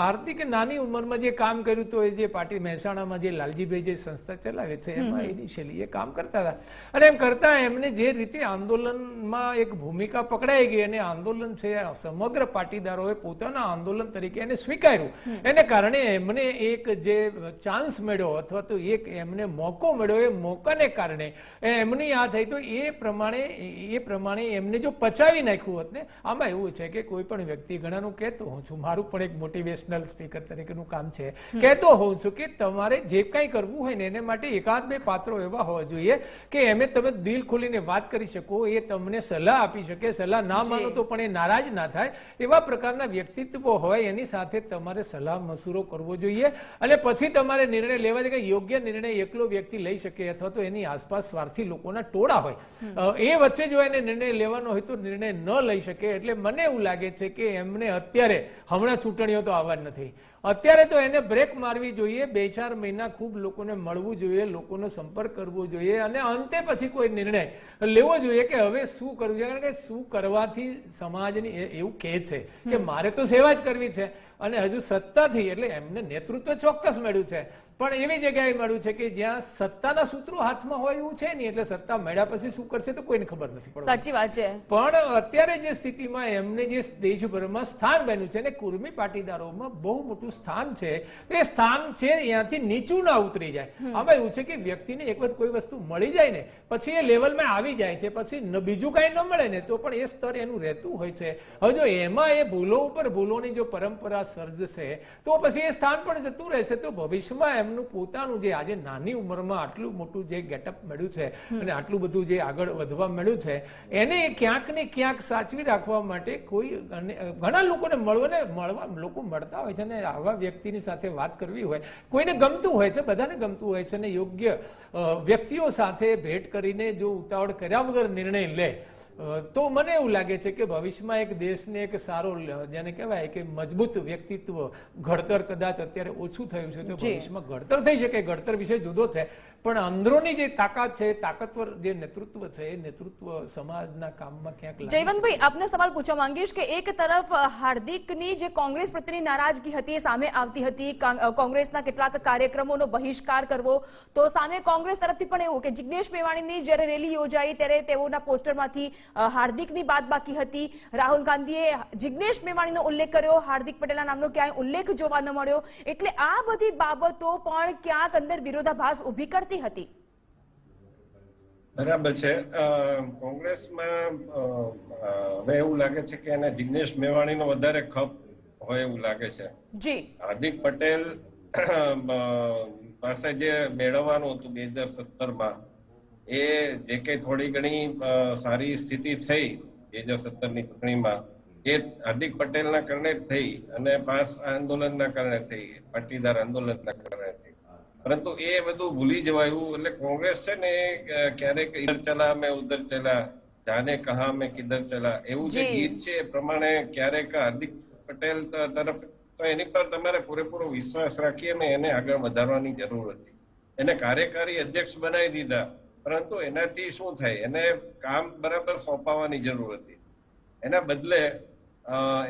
હાર્દિકે નાની ઉંમરમાં જે કામ કર્યું તો એ જે પાર્ટી મહેસાણામાં જે લાલજીભાઈ જે સંસ્થા ચલાવે છે એમાં ઇનિશિયલી એ કામ કરતા હતા અને એમ કરતા એમને જે રીતે આંદોલનમાં એક ભૂમિકા પકડાઈ ગઈ અને આંદોલન છે સમગ્ર પાટીદારોએ પોતાના આંદોલન તરીકે એને સ્વીકાર્યું, એને કારણે એમને એક જે ચાન્સ મળ્યો અથવા તો એક એમને મોકો મળ્યો, એ મોકાને કારણે એમની આ થઈ તો એ પ્રમાણે એમને જો પચાવી નાખ્યું હોત ને. આમાં એવું છે કે કોઈ પણ વ્યક્તિ, ઘણાનું કહેતો હોઉં છું, મારું પણ એક મોટિવેશનલ સ્પીકર તરીકેનું કામ છે, કહેતો હોઉં છું કે તમારે જે કંઈ કરવું હોય ને એને માટે 1-2 પાત્રો એવા હોવા જોઈએ કે એમે તમે દિલ ખોલીને વાત કરી શકો, એ તમને સલાહ આપી શકે, સલાહ ના માનો તો પણ એ નારાજ ના થાય, એવા પ્રકારના વ્યક્તિત્વ હોય એની સાથે તમારે સલાહ મસૂરો કરવો જોઈએ અને પછી તમારે નિર્ણય લેવા જોઈએ. યોગ્ય નિર્ણય એકલો વ્યક્તિ લઈ શકે અથવા તો એની આસપાસ સ્વાર્થી લોકોના ટોળા હોય એ વચ્ચે જો એને નિર્ણય લેવાનો હોય તો નિર્ણય ન લઈ શકે. એટલે મને એવું લાગે છે કે એમને અત્યારે હમણાં ચૂંટણીઓ તો આવવા નથી, અત્યારે તો એને બ્રેક મારવી જોઈએ, 2-4 મહિના ખૂબ લોકોને મળવું જોઈએ, લોકોનો સંપર્ક કરવો જોઈએ અને અંતે પછી કોઈ નિર્ણય લેવો જોઈએ કે હવે શું કરવું છે. કારણ કે શું કરવાથી સમાજની એવું કહે છે કે મારે તો સેવા જ કરવી છે અને હજુ સત્તાથી એટલે એમને નેતૃત્વ ચોક્કસ મળ્યું છે પણ એવી જગ્યાએ મળ્યું છે કે જ્યાં સત્તાના સૂત્રો હાથમાં હોય એવું છે નહીં. એટલે સત્તા મળ્યા પછી શું કરશે તો કોઈને ખબર નથી પડતી. સાચી વાત છે. પણ અત્યારે જે સ્થિતિમાં એમને જે દેશભરમાં સ્થાન બન્યું છે ને કુર્મી પાટીદારોમાં બહુ મોટું સ્થાન છે, એ સ્થાન છે ત્યાંથી નીચું ના ઉતરી જાય. આમાં એવું છે કે વ્યક્તિને એક વખત કોઈ વસ્તુ મળી જાય ને પછી એ લેવલમાં આવી જાય છે, પછી બીજું કાંઈ ન મળે ને તો પણ એ સ્તર એનું રહેતું હોય છે. હવે જો એમાં એ ભૂલો ઉપર ભૂલોની જો પરંપરા સર્જશે તો પછી એ સ્થાન પણ જતું રહેશે. તો ભવિષ્યમાં એમનું પોતાનું જે આજે નાની ઉંમરમાં આટલું મોટું જે ગેટઅપ મળ્યું છે અને આટલું બધું જે આગળ વધવા મળ્યું છે એને ક્યાંક ને ક્યાંક સાચવી રાખવા માટે કોઈ ઘણા લોકોને મળવા લોકો મળતા હોય છે ને આવા વ્યક્તિની સાથે વાત કરવી હોય, કોઈને ગમતું હોય છે, બધાને ગમતું હોય છે ને યોગ્ય વ્યક્તિઓ સાથે ભેટ કરીને જો ઉતાવળ કર્યા વગર નિર્ણય લે તો મને એવું લાગે છે કે ભવિષ્યમાં એક દેશને એક સારો જેને કહેવાય કે મજબૂત વ્યક્તિત્વ ઘડતર કદાચ અત્યારે ઓછું થયું છે તો ભવિષ્યમાં ઘડતર થઈ શકે. ઘડતર વિશે જુદો છે પણ અંદરોની જે તાકાત છે, તાકાતવર જે નેતૃત્વ છે એ નેતૃત્વ સમાજના કામમાં ક્યાંક. જયવંતભાઈ, આપને સવાલ પૂછવા માંગીશ કે એક તરફ હાર્દિકની જે કોંગ્રેસ પ્રત્યેની નારાજગી હતી એ સામે આવતી હતી, કોંગ્રેસના કેટલાક કાર્યક્રમોનો બહિષ્કાર કરવો, તો સામે કોંગ્રેસ તરફથી પણ એવું કે જિગ્નેશ મેવાણીની જ્યારે રેલી યોજાઈ ત્યારે તેઓના પોસ્ટરમાંથી હાર્દિકની બાદબાકી હતી. રાહુલ ગાંધીએ જિગ્નેશ મેવાણીનો ઉલ્લેખ કર્યો, હાર્દિક પટેલના નામનો ક્યાંય ઉલ્લેખ જોવા ન મળ્યો. એટલે આ બધી બાબતો પણ ક્યાંક અંદર વિરોધાભાસ ઉભી કરતી હતી. બરાબર છે. કોંગ્રેસમાં હવે એવું લાગે છે કે એને જિગ્નેશ મેવાણીનો વધારે ખપ હોય એવું લાગે છે. જી, હાર્દિક પટેલ પાસે જે મેળવવાનું હતું 2017માં એ જે કઈ થોડી ઘણી સારી સ્થિતિ થઈ 2017ની ચૂંટણીમાં એ હાર્દિક પટેલના કારણે જ થઈ અને પાસ આંદોલનના કારણે થઈ, પાટીદાર આંદોલનના કારણે થઈ. પરંતુ એ બધું ભૂલી જવાયું. એટલે કોંગ્રેસ છે ને ક્યારેક ઇધર ચલા મેં ઉધર ચલા, જાને કહા મેં કિધર ચલા એવું જે ગીત છે એ પ્રમાણે ક્યારેક હાર્દિક પટેલ તરફ તો એની પર તમારે પૂરેપૂરો વિશ્વાસ રાખીને એને આગળ વધારવાની જરૂર હતી. એને કાર્યકારી અધ્યક્ષ બનાવી દીધા પરંતુ એનાથી શું થાય, એને કામ બરાબર સોંપવાની જરૂર હતી. એના બદલે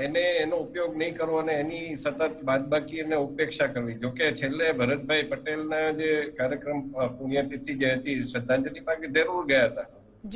એને એનો ઉપયોગ નહીં કરવો અને એની સતત બાદબાકી અને ઉપેક્ષા કરવી. જોકે છેલ્લે ભરતભાઈ પટેલના જે કાર્યક્રમ પુણ્યતિથિ જે હતી શ્રદ્ધાંજલિ પાકે જરૂર ગયા હતા,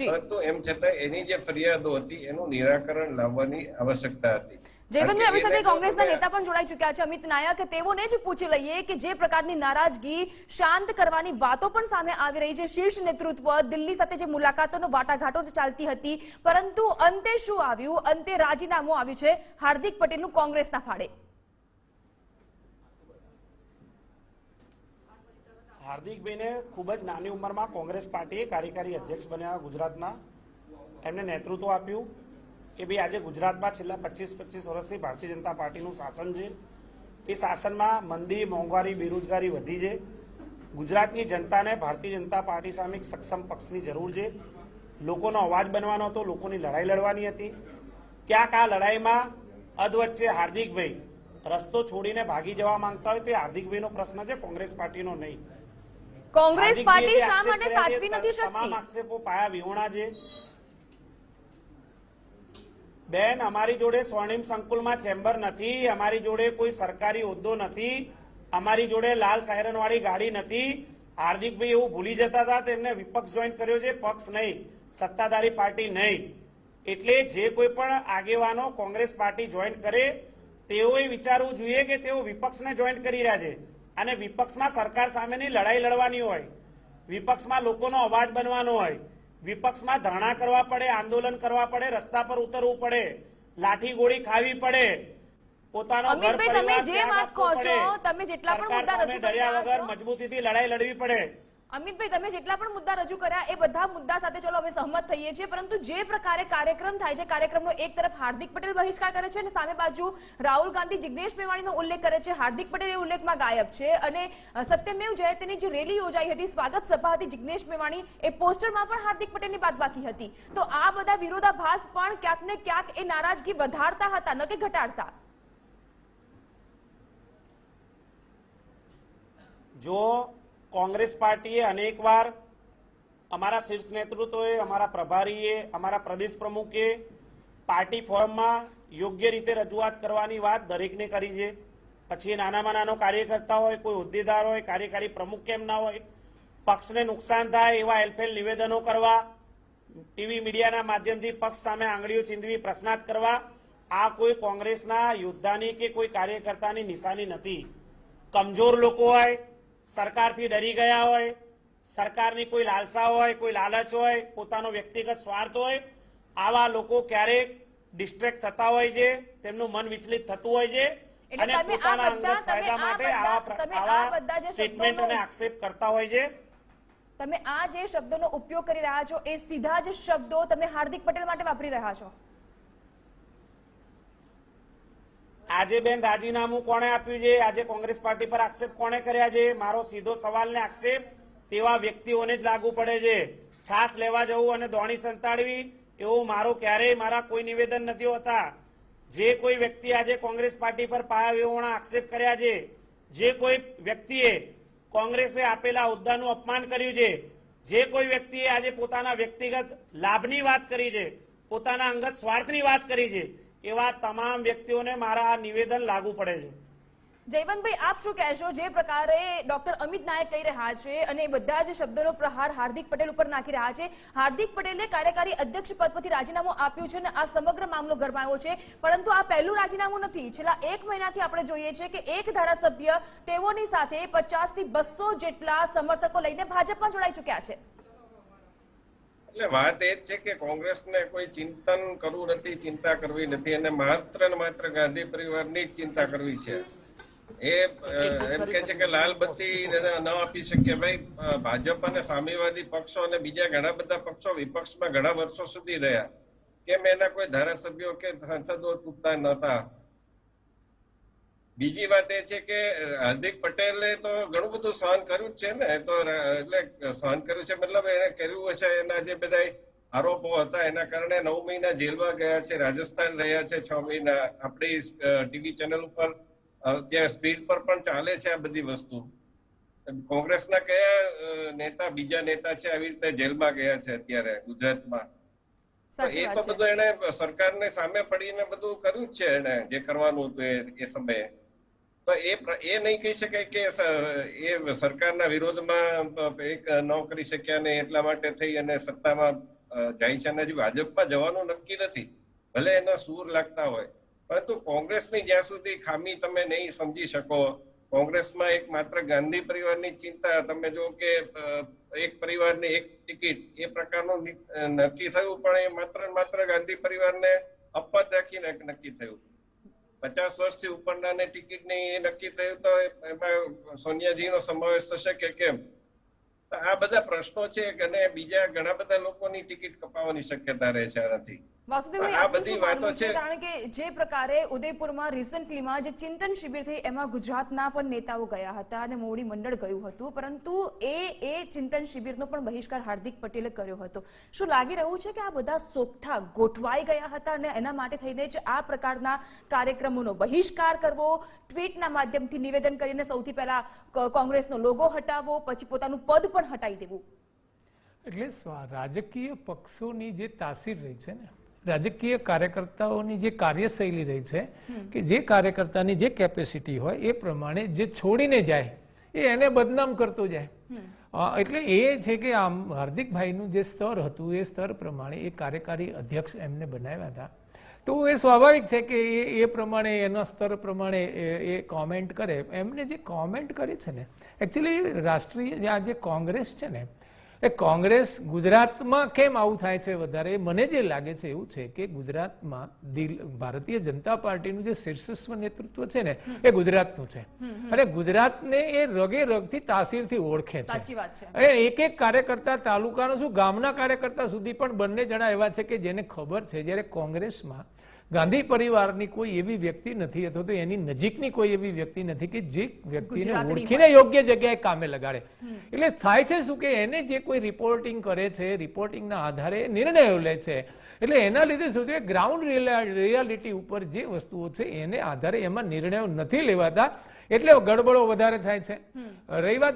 પરંતુ એમ છતાં એની જે ફરિયાદો હતી એનું નિરાકરણ લાવવાની આવશ્યકતા હતી. જયવંતભાઈ, આપણી સાથે કોંગ્રેસના નેતા પણ જોડાઈ ચૂક્યા છે, અમિત નાયક. તેઓને જ પૂછી લઈએ કે જે પ્રકારની નારાજગી શાંત કરવાની વાતો પણ સામે આવી રહી છે, શીર્ષ નેતૃત્વ દિલ્હી સાથે જે મુલાકાતોનો વાટાઘાટો ચાલતી હતી, પરંતુ અંતે શું આવ્યું? અંતે રાજીનામું આવ્યું છે હાર્દિક પટેલનું કોંગ્રેસના ફાળે. હાર્દિકભાઈને ખૂબ જ નાની ઉંમરમાં કોંગ્રેસ પાર્ટીએ કાર્યકારી અધ્યક્ષ બન્યા ગુજરાતના, એમને નેતૃત્વ આપ્યું કે ભાઈ આજે ગુજરાતમાં છેલ્લા 25 વર્ષથી ભારતીય જનતા પાર્ટીનું શાસન છે. એ શાસનમાં મંદી, મોંઘવારી, બેરોજગારી વધી છે. ગુજરાતની જનતાને ભારતીય જનતા પાર્ટી સામે એક સક્ષમ પક્ષની જરૂર છે. લોકોનો અવાજ બનવાનો હતો, લોકોની લડાઈ લડવાની હતી. ક્યાંક આ લડાઈમાં અધવચ્ચે હાર્દિકભાઈ રસ્તો છોડીને ભાગી જવા માંગતા હોય તે હાર્દિકભાઈનો પ્રશ્ન છે, કોંગ્રેસ પાર્ટીનો નહીં. કોંગ્રેસ પાર્ટી શા માટે સાચવી નથી શકતી? તમામ આક્ષેપો પાયા વિહોણા છે. બેન, અમારી જોડે સ્વર્ણિમ સંકુલમાં ચેમ્બર નથી, અમારી જોડે કોઈ સરકારી હોદ્દો નથી, અમારી જોડે લાલ સાયરન વાળી ગાડી નથી. હાર્દિકભાઈ એવું ભૂલી જતા હતા તેમને વિપક્ષ જોઈન કર્યો છે, પક્ષ નહીં, સત્તાધારી પાર્ટી નહીં. એટલે જે કોઈ પણ આગેવાનો કોંગ્રેસ પાર્ટી જોઈન કરે તેઓએ વિચારવું જોઈએ કે તેઓ વિપક્ષને જોઈન કરી રહ્યા છે અને વિપક્ષમાં સરકાર સામેની લડાઈ લડવાની હોય, વિપક્ષમાં લોકોનો અવાજ બનવાનો હોય, વિપક્ષમાં ધરણા કરવા પડે, આંદોલન કરવા પડે, રસ્તા પર ઉતરવું પડે, લાઠી ગોળી ખાવી પડે, પોતાનો ઘર પરિવાર ત્યાગ આપવો પડે, સરકાર સામે ડર્યા વગર મજબૂતીથી લડાઈ લડવી પડે. અમિતભાઈ, તમે જેટલા પણ મુદ્દા રજૂ કર્યા એ બધા મુદ્દા સાથે ચલો અમે સહમત થઈએ છીએ, પરંતુ જે પ્રકારે કાર્યક્રમ થાય છે, કાર્યક્રમનો એક તરફ હાર્દિક પટેલ બહિષ્કાર કરે છે અને સામે બાજુ રાહુલ ગાંધી જિગ્નેશ મેવાણીનો ઉલ્લેખ કરે છે, હાર્દિક પટેલ એ ઉલ્લેખમાં ગાયબ છે અને સત્યમેવ જયતેની જે રેલી યોજાઈ હતી, સ્વાગત સભા હતી જિગ્નેશ મેવાણી, એ પોસ્ટરમાં પણ હાર્દિક પટેલની બાદબાકી હતી. તો આ બધા વિરોધાભાસ પણ ક્યાંક ને ક્યાંક એ નારાજગી વધારતા હતા, ન કે ઘટાડતા? જો કોંગ્રેસ પાર્ટીએ અનેકવાર અમારા શીર્ષ નેતૃત્વએ, અમારા પ્રભારીએ, અમારા પ્રદેશ પ્રમુખે પાર્ટી ફોરમમાં યોગ્ય રીતે રજૂઆત કરવાની વાત દરેકને કરી છે. પછી નાનામાં નાનો કાર્યકર્તા હોય, કોઈ હોદ્દેદાર હોય, કાર્યકારી પ્રમુખ કેમ ના હોય, પક્ષને નુકસાન થાય એવા હેલફેલ નિવેદનો કરવા, ટીવી મીડિયાના માધ્યમથી પક્ષ સામે આંગળીઓ ચીંધવી પ્રશ્નાર્થ કરવા, આ કોઈ કોંગ્રેસના યોદ્ધાની કે કોઈ કાર્યકર્તાની નિશાની નથી. કમજોર લોકો હોય, સરકારથી ડરી ગયા હોય, સરકારની કોઈ લાલસા હોય, કોઈ લાલચ હોય, પોતાનો વ્યક્તિગત સ્વાર્થ હોય, આવા લોકો ક્યારેક ડિસ્ટ્રેક્ટ થતા હોય છે, તેમનું મન વિચલિત થતું હોય છે અને પોતાના અંગત ફાયદા માટે આવા સ્ટેટમેન્ટોને આક્ષેપ કરતા હોય છે. તમે આ જે શબ્દોનો ઉપયોગ કરી રહ્યા છો એ સીધા જ શબ્દો તમે હાર્દિક પટેલ માટે વાપરી રહ્યા છો. આજે બેન રાજીનામું કોણે આપ્યું છે? આજે કોંગ્રેસ પાર્ટી પર આક્ષેપ કોણે કર્યા છે? મારો સીધો સવાલ ને આક્ષેપ તેવા વ્યક્તિઓને જ લાગુ પડે છે. છાસ લેવા જવું અને દોણી સંતાડવી એવું મારું ક્યારેય મારા કોઈ નિવેદન નથી હોતા. જે કોઈ વ્યક્તિ આજે કોંગ્રેસ પાર્ટી પર પાયા વિહોણા આક્ષેપ કર્યા છે, જે કોઈ વ્યક્તિએ કોંગ્રેસે આપેલા હોદ્દાનું અપમાન કર્યું છે, જે કોઈ વ્યક્તિએ આજે પોતાના વ્યક્તિગત લાભની વાત કરી છે, પોતાના અંગત સ્વાર્થની વાત કરી છે, એવા તમામ વ્યક્તિઓને મારા નિવેદન લાગુ પડે છે. જયવંતભાઈ, આપ શું કહેશો? જે પ્રકારે ડોક્ટર અમિત નાયક કહી રહ્યા છે અને બધા જ શબ્દોનો પ્રહાર હાર્દિક પટેલ ઉપર નાખી રહ્યા છે. હાર્દિક પટેલે કાર્યકારી અધ્યક્ષ પદ પરથી રાજીનામું આપ્યું છે અને આ સમગ્ર મામલો ગરમાયો છે, પરંતુ આ પહેલું રાજીનામું નથી. છેલ્લા 1 મહિનાથી આપણે જોઈએ છે કે એક ધારાસભ્ય તેઓની સાથે 50 થી 200 જેટલા સમર્થકો લઈને ભાજપમાં જોડાઈ ચુક્યા છે. એટલે વાત એ જ છે કે કોંગ્રેસને કોઈ ચિંતન કરવું નથી, ચિંતા કરવી નથી અને માત્ર ને માત્ર ગાંધી પરિવારની જ ચિંતા કરવી છે. એ એમ કે છે કે લાલ બત્તી ન આપી શકીએ. ભાઈ, ભાજપ અને સામ્યવાદી પક્ષો અને બીજા ઘણા બધા પક્ષો વિપક્ષમાં ઘણા વર્ષો સુધી રહ્યા, કેમ એના કોઈ ધારાસભ્યો કે સાંસદો તૂટતા નહોતા? બીજી વાત એ છે કે હાર્દિક પટેલે તો ઘણું બધું સહન કર્યું જ છે ને. તો એટલે સહન કર્યું છે મતલબ એને કર્યું હશે, એના જે બધા આરોપો હતા એના કારણે 9 મહિના જેલમાં ગયા છે, રાજસ્થાન રહ્યા છે 6 મહિના. આપણી ટીવી ચેનલ ઉપર ત્યાં સ્પીડ પર પણ ચાલે છે આ બધી વસ્તુ. કોંગ્રેસના કયા નેતા, બીજા નેતા છે આવી રીતે જેલમાં ગયા છે અત્યારે ગુજરાતમાં? એ તો બધું એને સરકારને સામે પડીને બધું કર્યું જ છે એને, જે કરવાનું હતું એ સમયે. તો એ નહીં કહી શકાય કે એ સરકારના વિરોધમાં એક ન કરી શક્યા ને એટલા માટે થઈ અને સત્તામાં જાય છે. અને હજી ભાજપમાં જવાનું નક્કી નથી, ભલે એના સૂર લાગતા હોય, પરંતુ કોંગ્રેસની જ્યાં સુધી ખામી તમે નહીં સમજી શકો, કોંગ્રેસમાં એક માત્ર ગાંધી પરિવારની ચિંતા, તમે જો કે એક પરિવારની એક ટિકિટ એ પ્રકારનું નક્કી થયું, પણ એ માત્ર ગાંધી પરિવારને અપવાદ રાખીને નક્કી થયું. 50 વર્ષથી ઉપરના ને ટિકિટ નહીં એ નક્કી થયું, તો એમાં સોનિયાજીનો સમાવેશ થશે કે કેમ? આ બધા પ્રશ્નો છે અને બીજા ઘણા બધા લોકોની ટિકિટ કપાવવાની શક્યતા રહે છે આનાથી. આ બધી વાતો છે. કારણ કે જે પ્રકારે ઉદયપુરમાં રિસન્ટલીમાં જે ચિંતન શિબિર થઈ એમાં ગુજરાતના પણ નેતાઓ ગયા હતા અને મોવડી મંડળ ગયું હતું, પરંતુ એ ચિંતન શિબિરનો પણ બહિષ્કાર હાર્દિક પટેલે કર્યો હતો. શું લાગી રહ્યું છે કે આ બધા સોગઠા ગોઠવાઈ ગયા હતા અને એના માટે થઈને જ આ પ્રકારના કાર્યક્રમોનો બહિષ્કાર કરવો, ટ્વીટના માધ્યમથી નિવેદન કરીને સૌથી પહેલા કોંગ્રેસનો લોગો હટાવવો, પછી પોતાનું પદ પણ હટાવી દેવું? એટલે રાજકીય પક્ષોની જે તાસીર રહી છે ને, રાજકીય કાર્યકર્તાઓની જે કાર્યશૈલી રહી છે કે જે કાર્યકર્તાની જે કેપેસિટી હોય એ પ્રમાણે જે છોડીને જાય એ એને બદનામ કરતો જાય. એટલે એ છે કે આમ હાર્દિકભાઈનું જે સ્તર હતું એ સ્તર પ્રમાણે એ કાર્યકારી અધ્યક્ષ એમને બનાવ્યા હતા, તો એ સ્વાભાવિક છે કે એ પ્રમાણે એના સ્તર પ્રમાણે એ કોમેન્ટ કરે. એમને જે કોમેન્ટ કરી છે ને, એકચ્યુઅલી રાષ્ટ્રીય આ જે કોંગ્રેસ છે ને એ કોંગ્રેસ ગુજરાતમાં કેમ આવું થાય છે વધારે, મને જે લાગે છે એવું છે કે ગુજરાતમાં ભારતીય જનતા પાર્ટીનું જે શીર્ષસ્વ નેતૃત્વ છે ને એ ગુજરાતનું છે અને ગુજરાતને એ રગે રગથી તાસીરથી ઓળખે છે. સાચી વાત છે. અને એક એક કાર્યકર્તા, તાલુકાનો શું ગામના કાર્યકર્તા સુધી પણ બંને જણા એવા છે કે જેને ખબર છે. જ્યારે કોંગ્રેસમાં ગાંધી પરિવારની કોઈ એવી વ્યક્તિ નથી અથવા તો એની નજીકની કોઈ એવી વ્યક્તિ નથી કે જે વ્યક્તિને ઓળખીને યોગ્ય જગ્યાએ કામે લગાડે. એટલે થાય છે શું કે એને જે કોઈ રિપોર્ટિંગ કરે છે, રિપોર્ટિંગના આધારે નિર્ણયો લે છે. એટલે એના લીધે શું છે, ગ્રાઉન્ડ રિયાલિટી ઉપર જે વસ્તુઓ છે એને આધારે એમાં નિર્ણયો નથી લેવાતા, એટલે ગડબડો વધારે થાય છે. રહી વાત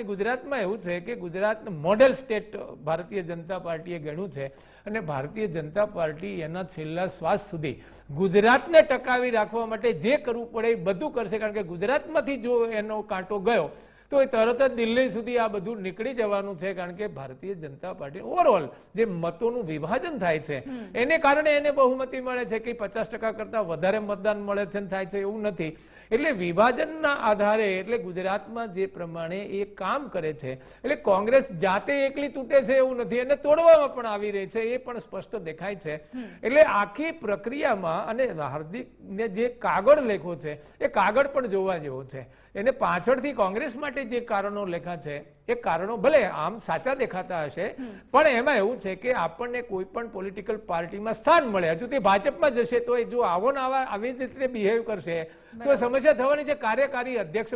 ગુજરાતમાં એવું છે કે ગુજરાત મોડેલ સ્ટેટ ભારતીય જનતા પાર્ટીએ ગણ્યું છે અને ભારતીય જનતા પાર્ટી એના છેલ્લા શ્વાસ સુધી ગુજરાતને ટકાવી રાખવા માટે જે કરવું પડે એ બધું કરશે. કારણ કે ગુજરાતમાંથી જો એનો કાંટો ગયો તો એ તરત જ દિલ્હી સુધી આ બધું નીકળી જવાનું છે. કારણ કે ભારતીય જનતા પાર્ટી ઓવરઓલ જે મતોનું વિભાજન થાય છે એને કારણે એને બહુમતી મળે છે કે 50% કરતા વધારે મતદાન મળે છે થાય છે એવું નથી. એટલે વિભાજનના આધારે એટલે ગુજરાતમાં જે પ્રમાણે એ કામ કરે છે એટલે કોંગ્રેસ જાતે એકલી તૂટે છે એવું નથી, એને તોડવામાં પણ આવી રહી છે એ પણ સ્પષ્ટ દેખાય છે. એટલે આખી પ્રક્રિયામાં અને હાર્દિકને જે કાગળ લેખો છે એ કાગળ પણ જોવા જેવો છે. એને પાછળથી કોંગ્રેસ માટે જે કારણો લેખા છે એ કારણો ભલે આમ સાચા દેખાતા હશે પણ એમાં એવું છે કે આપણને કોઈ પણ પોલિટિકલ પાર્ટીમાં સ્થાન મળે, હજુ તે ભાજપમાં જશે તો જો આવો ને આવી રીતે બિહેવ કરશે તો સમસ્યા થવાની છે. કાર્યકારી અધ્યક્ષ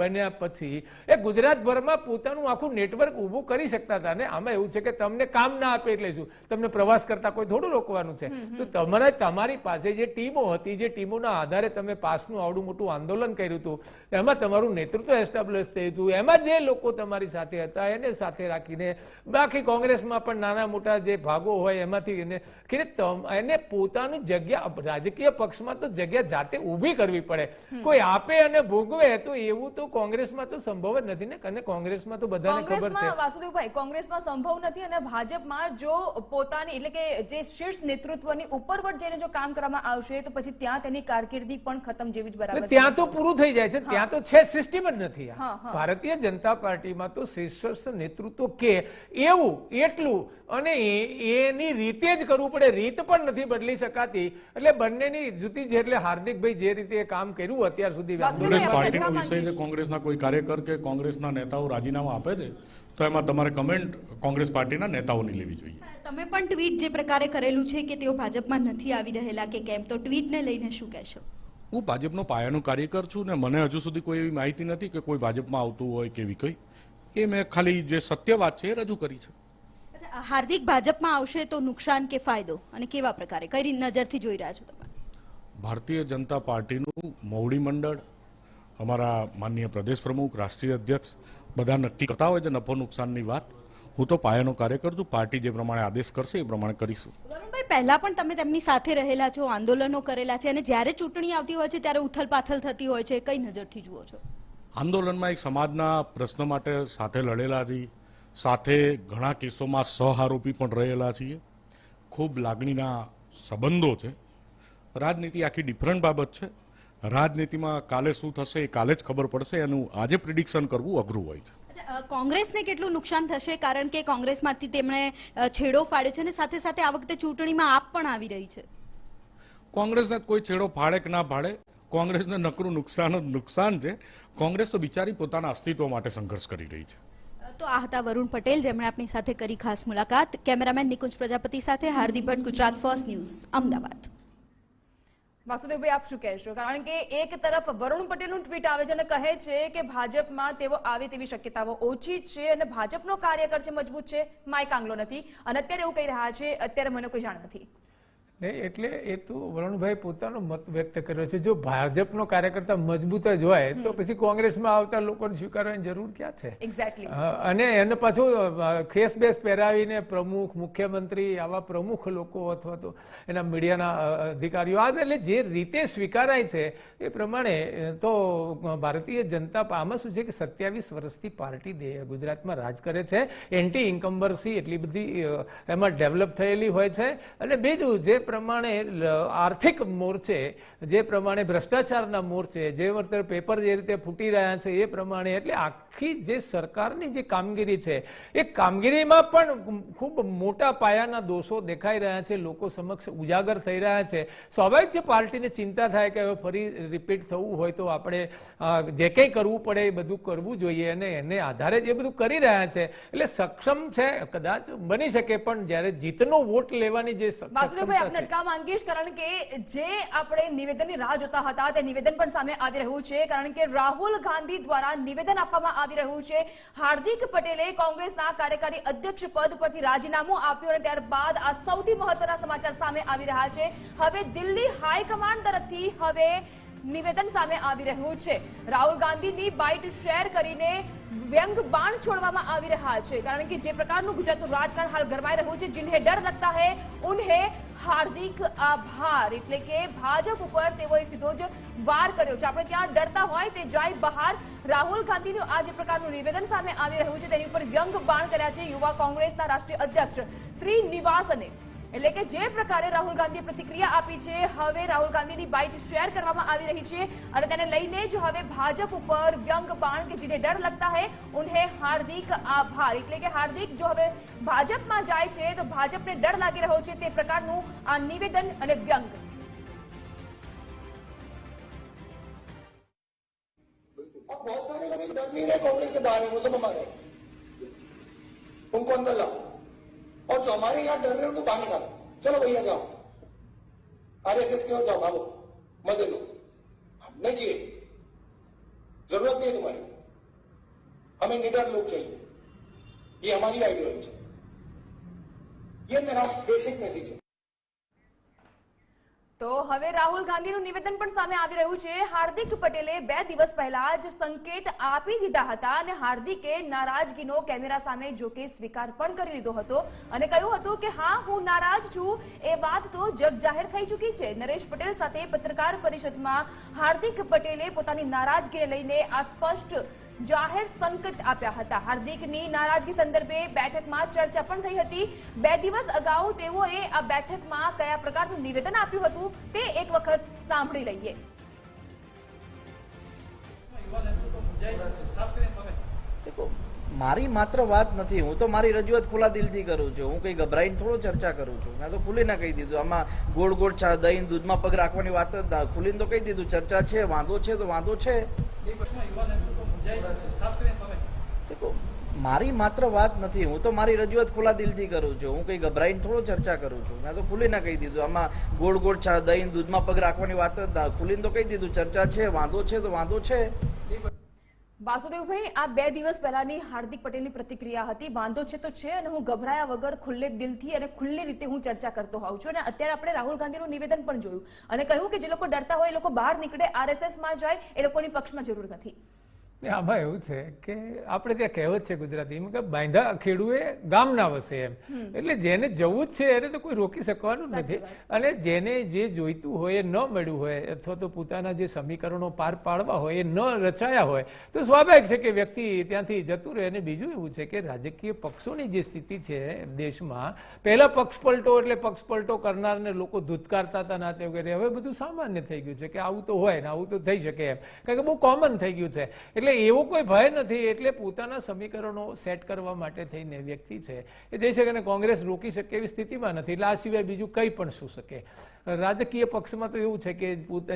બન્યા પછી એ ગુજરાતભરમાં પોતાનું આખું નેટવર્ક ઊભું કરી શકતા હતા. ને આમાં એવું છે કે તમને કામ ના આપે એટલે શું, તમને પ્રવાસ કરતા કોઈ થોડું રોકવાનું છે. તો તમારી પાસે જે ટીમો હતી, જે ટીમોના આધારે તમે પાસનું આવડું મોટું આંદોલન કર્યું હતું, એમાં તમારું નેતૃત્વ એસ્ટાબ્લિશ થયું હતું, એમાં જે લોકો તમારી સાથે હતા એને સાથે રાખીને બાકી કોંગ્રેસમાં પણ નાના મોટા જે ભાગો હોય એમાંથી એને પોતાની જગ્યા રાજકીય પક્ષમાં તો જગ્યા જાતે ઊભી કરવી પડે. કોઈ આપે અને ભોગવે તો એવું તો કોંગ્રેસમાં તો સંભવ જ નથી ને. અને કોંગ્રેસમાં તો બધાને ખબર છે વાસુદેવભાઈ, કોંગ્રેસમાં સંભવ નથી અને ભાજપમાં જો પોતાની એટલે કે જે શીર્ષ નેતૃત્વની ઉપરવટ જઈને જો કામ કરવામાં આવશે તો પછી ત્યાં તેની કારકિર્દી પણ ખતમ જેવી જ બરાબર ત્યાં તો પૂરું થઈ જાય છે. ત્યાં તો છે સિસ્ટમ જ નથી. ભારતીય જનતા પાર્ટીમાં તો શીર્ષસ્થ નેતૃત્વ કે એવું એટલું અને એની રીતે જ કરવું પડે, રીત પણ નથી બદલી શકાતી. એટલે બંનેની જુદી છે. એટલે હાર્દિકભાઈ જે રીતે કામ કર્યું અત્યાર સુધી કોંગ્રેસ પાર્ટીનો વિષય છે, કોંગ્રેસના કોઈ કાર્યકર કે કોંગ્રેસના નેતાઓ રાજીનામું આપે છે તો એમાં તમારે કમેન્ટ કોંગ્રેસ પાર્ટીના નેતાઓની લેવી જોઈએ. તમે પણ ટ્વીટ જે પ્રકારે કરેલું છે કે તેઓ ભાજપમાં નથી આવી રહેલા કે કેમ, તો ટ્વીટને લઈને શું કહેશો? હું ભાજપનો પાયાનો કાર્યકર છું ને મને હજુ સુધી કોઈ એવી માહિતી નથી કે કોઈ ભાજપમાં આવતું હોય કે એવી કંઈ. એ મેં ખાલી જે સત્ય વાત છે એ રજૂ કરી છે. હાર્દિક ભાજપમાં આવશે તો નુકસાન કે ફાયદો અને કેવા પ્રકારે કઈ નજરથી જોઈ રહ્યા છો તમે? ભારતીય જનતા પાર્ટીનું મોવડી મંડળ, અમારા માનનીય પ્રદેશ પ્રમુખ, રાષ્ટ્રીય અધ્યક્ષ બધા નક્કી કરતા હોય છે નફો નુકસાનની વાત. હું તો પાયાનો કાર્યકર છું. પાર્ટી જે પ્રમાણે આદેશ કરશે એ પ્રમાણે કરીશું. વરુણભાઈ, પહેલા પણ તમે તેમની સાથે રહેલા છો, આંદોલનો કરેલા છે અને જ્યારે ચૂંટણી આવતી હોય છે ત્યારે ઉથલપાથલ થતી હોય છે, કઈ નજરથી જુઓ છો? આંદોલનમાં એક સમાજના પ્રશ્ન માટે સાથે લડેલા છીએ, સાથે ઘણા કેસોમાં સહઆરોપી પણ રહેલા છીએ. ખૂબ લાગણીના સંબંધો છે. રાજનીતિ આખી ડિફરન્ટ બાબત છે. રાજનીતિમાં કાલે શું થશે એ કાલે જ ખબર પડશે. એનું આજે પ્રિડિક્શન કરવું અઘરું હોય છે. કોંગ્રેસને કેટલું નુકસાન થશે? કારણ કે કોંગ્રેસમાંથી તેમણે છેડો ફાડ્યો છે અને સાથે સાથે આ વખતે ચૂંટણીમાં આપ પણ આવી રહી છે. કોંગ્રેસને કોઈ છેડો ફાડે કે ના ફાડે, કોંગ્રેસને નકરું નુકસાન જ નુકસાન છે. કોંગ્રેસ તો બિચારી પોતાના અસ્તિત્વ માટે સંઘર્ષ કરી રહી છે. તો આ હતા વરુણ પટેલ, જેમણે આપણી સાથે કરી ખાસ મુલાકાત. કેમેરામેન નિકુંજ પ્રજાપતિ સાથે હાર્દિક ભટ્ટ, ગુજરાત ફર્સ્ટ ન્યૂઝ, અમદાવાદ. વાસુદેવભાઈ, આપ શું કહેશો? કારણ કે એક તરફ વરુણ પટેલનું ટ્વીટ આવે છે અને કહે છે કે ભાજપમાં તેઓ આવે તેવી શક્યતાઓ ઓછી છે અને ભાજપનો કાર્યકર છે મજબૂત છે, માય કાંગલો નથી. અને અત્યારે એવું કહી રહ્યા છે અત્યારે મને કોઈ જાણ નથી. એટલે એ તો વરુણભાઈ પોતાનો મત વ્યક્ત કર્યો છે. જો ભાજપનો કાર્યકર્તા મજબૂત જ હોય તો પછી કોંગ્રેસમાં આવતા લોકોને સ્વીકારવાની જરૂર ક્યાં છે? એક્ઝેક્ટલી. અને એને પાછું ખેસ બેસ પહેરાવીને પ્રમુખ, મુખ્યમંત્રી આવા પ્રમુખ લોકો અથવા તો એના મીડિયાના અધિકારીઓ આ એટલે જે રીતે સ્વીકારાય છે એ પ્રમાણે તો ભારતીય જનતા આમાં શું છે કે 27 વર્ષથી પાર્ટી ગુજરાતમાં રાજ કરે છે. એન્ટી ઇન્કમ્બન્સી એટલી બધી એમાં ડેવલપ થયેલી હોય છે. અને બીજું જે પ્રમાણે આર્થિક મોરચે, જે પ્રમાણે ભ્રષ્ટાચારના મોરચે, જે વખતે પેપર જે રીતે ફૂટી રહ્યા છે એ પ્રમાણે, એટલે આખી જે સરકારની જે કામગીરી છે એ કામગીરીમાં પણ ખૂબ મોટા પાયાના દોષો દેખાઈ રહ્યા છે, લોકો સમક્ષ ઉજાગર થઈ રહ્યા છે. સ્વાભાવિક છે પાર્ટીને ચિંતા થાય કે હવે ફરી રિપીટ થવું હોય તો આપણે જે કંઈ કરવું પડે એ બધું કરવું જોઈએ, અને એને આધારે જે બધું કરી રહ્યા છે એટલે સક્ષમ છે, કદાચ બની શકે. પણ જ્યારે જીતનો વોટ લેવાની જે વાસુદેવભાઈ આપને અટકાવવા માંગીશ, કારણ કે જે આપણે નિવેદનની રાહ જોતા હતા તે નિવેદન પણ સામે આવી રહ્યું છે, કારણ કે રાહુલ ગાંધી દ્વારા નિવેદન આપવામાં આવી રહ્યું છે. હાર્દિક પટેલે કોંગ્રેસના કાર્યકારી અધ્યક્ષ પદ પરથી રાજીનામું આપ્યું અને ત્યારબાદ આ સૌથી મહત્વના સમાચાર સામે આવી રહ્યા છે. હવે દિલ્હી હાઈકમાન્ડ તરફથી હવે નિવેદન સામે આવી રહ્યું છે. રાહુલ ગાંધીની બાઇટ શેર કરીને વ્યંગ બાણ છોડવામાં આવી રહ્યા છે, કારણ કે જે પ્રકારનું ગુજરાતનું રાજકારણ હાલ ગરમાઈ રહ્યું છે, जिन्हें डर लगता है उन्हें हार्दिक आभार, એટલે કે ભાજપ ઉપર તેઓએ સીધો જ વાર કર્યો છે. આપણે ત્યાં ડરતા હોય તે જાય બહાર. રાહુલ ગાંધીનું આ જે પ્રકારનું નિવેદન સામે આવી રહ્યું છે તેની ઉપર વ્યંગ બાણ કર્યા છે યુવા કોંગ્રેસના રાષ્ટ્રીય અધ્યક્ષ શ્રી નિવાસને. એટલે કે જે પ્રકારે રાહુલ ગાંધીએ પ્રતિક્રિયા આપી છે, હવે રાહુલ ગાંધીની બાઇટ શેર કરવામાં આવી રહી છે અને તેને લઈને જ હવે ભાજપ ઉપર વ્યંગ બાણ કે जिन्हें डर लगता है उन्हें हार्दिक आभार, એટલે કે હાર્દિક જો હવે ભાજપમાં જાય છે તો ભાજપને ડર લાગી રહ્યો છે, તે પ્રકારનું આ નિવેદન અને વ્યંગ. बहुत सारे लोग डर नहीं रहे कांग्रेस के बारे में, वो सब हमारे उनको अंदर लाओ, और जो हमारे यहाँ डर रहे हैं उनको बाहर निकालो. चलो भैया जाओ आरएसएस की ओर जाओ, भागो, मजे लो. नहीं चाहिए, जरूरत नहीं है तुम्हारी. हमें निडर लोग चाहिए, ये हमारी आइडियोलॉजी है. ये मेरा बेसिक मैसेज है. તો હવે રાહુલ ગાંધીનું નિવેદન પણ સામે આવી રહ્યું છે. હાર્દિક પટેલે 2 દિવસ પહેલા જ સંકેત આપી દીધા હતા અને હાર્દિકે નારાજગીનો કેમેરા સામે જોકે સ્વીકાર પણ કરી લીધો હતો અને કહ્યું હતું કે હા, હું નારાજ છું, એ વાત તો જગ જાહેર થઈ ચૂકી છે. નરેશ પટેલ સાથે પત્રકાર પરિષદમાં હાર્દિક પટેલે પોતાની નારાજગીને લઈને આ સ્પષ્ટ જાહેર સંકેત આપ્યા હતા. હાર્દિકની નારાજગી સંદર્ભે બેઠકમાં ચર્ચા પણ થઈ હતી. 2 દિવસ અગાઉ તેઓએ આ બેઠકમાં કયા પ્રકારનું નિવેદન આપ્યું હતું તે એક વખત સાંભળી લઈએ. देखो, મારી માત્ર વાત નથી, હું તો મારી રજૂઆત ખુલ્લા દિલથી કરું છું. હું કઈ ગભરાઈને થોડો ચર્ચા કરું છું. મેં તો ખુલીને કહી દીધું, આમાં ગોળ ગોળ દહીં દૂધમાં પગ રાખવાની વાત જ ખુલીને તો કહી દીધું. ચર્ચા છે, વાંધો છે તો વાંધો છે. देखो, મારી માત્ર વાત નથી, હું તો મારી રજૂઆત ખુલ્લા દિલથી કરું છું. હું કઈ ગભરાઈને થોડો ચર્ચા કરું છું. મેં તો ખુલીને કહી દીધું, આમાં ગોળ ગોળ દહીં દૂધમાં પગ રાખવાની વાત જ ખુલીને તો કહી દીધું. ચર્ચા છે, વાંધો છે તો વાંધો છે. વાસુદેવભાઈ, આ 2 દિવસ પહેલાની હાર્દિક પટેલની પ્રતિક્રિયા હતી, વાંધો છે તો છે અને હું ગભરાયા વગર ખુલ્લે દિલથી અને ખુલ્લી રીતે હું ચર્ચા કરતો હોઉં છું. અને અત્યારે આપણે રાહુલ ગાંધીનું નિવેદન પણ જોયું અને કહ્યું કે જે લોકો ડરતા હોય એ લોકો બહાર નીકળે, આરએસએસમાં જાય, એ લોકોની પક્ષમાં જરૂર નથી. આમાં એવું છે કે આપણે ત્યાં કહેવત છે ગુજરાતીમાં કે બાંધા ખેડૂએ ગામ ના વસે એમ. એટલે જેને જવું જ છે એને તો કોઈ રોકી શકવાનું નથી. અને જેને જે જોઈતું હોય એ ન મળ્યું હોય અથવા તો પોતાના જે સમીકરણો પાર પાડવા હોય એ ન રચાયા હોય તો સ્વાભાવિક છે કે વ્યક્તિ ત્યાંથી જતું રહે. અને બીજું એવું છે કે રાજકીય પક્ષોની જે સ્થિતિ છે દેશમાં, પહેલા પક્ષ પલટો એટલે પક્ષ પલટો કરનારને લોકો ધૂતકારતા હતા નાતે વગેરે, હવે બધું સામાન્ય થઈ ગયું છે કે આવું તો હોય ને આવું તો થઈ શકે એમ, કારણ કે બહુ કોમન થઈ ગયું છે. એટલે એવો કોઈ ભય નથી. એટલે પોતાના સમીકરણો સેટ કરવા માટે થઈને વ્યક્તિ છે એ જઈ શકે અને કોંગ્રેસ રોકી શકે એવી સ્થિતિમાં નથી. એટલે આ સિવાય બીજું કંઈ પણ શું શકે. રાજકીય પક્ષમાં તો એવું છે કે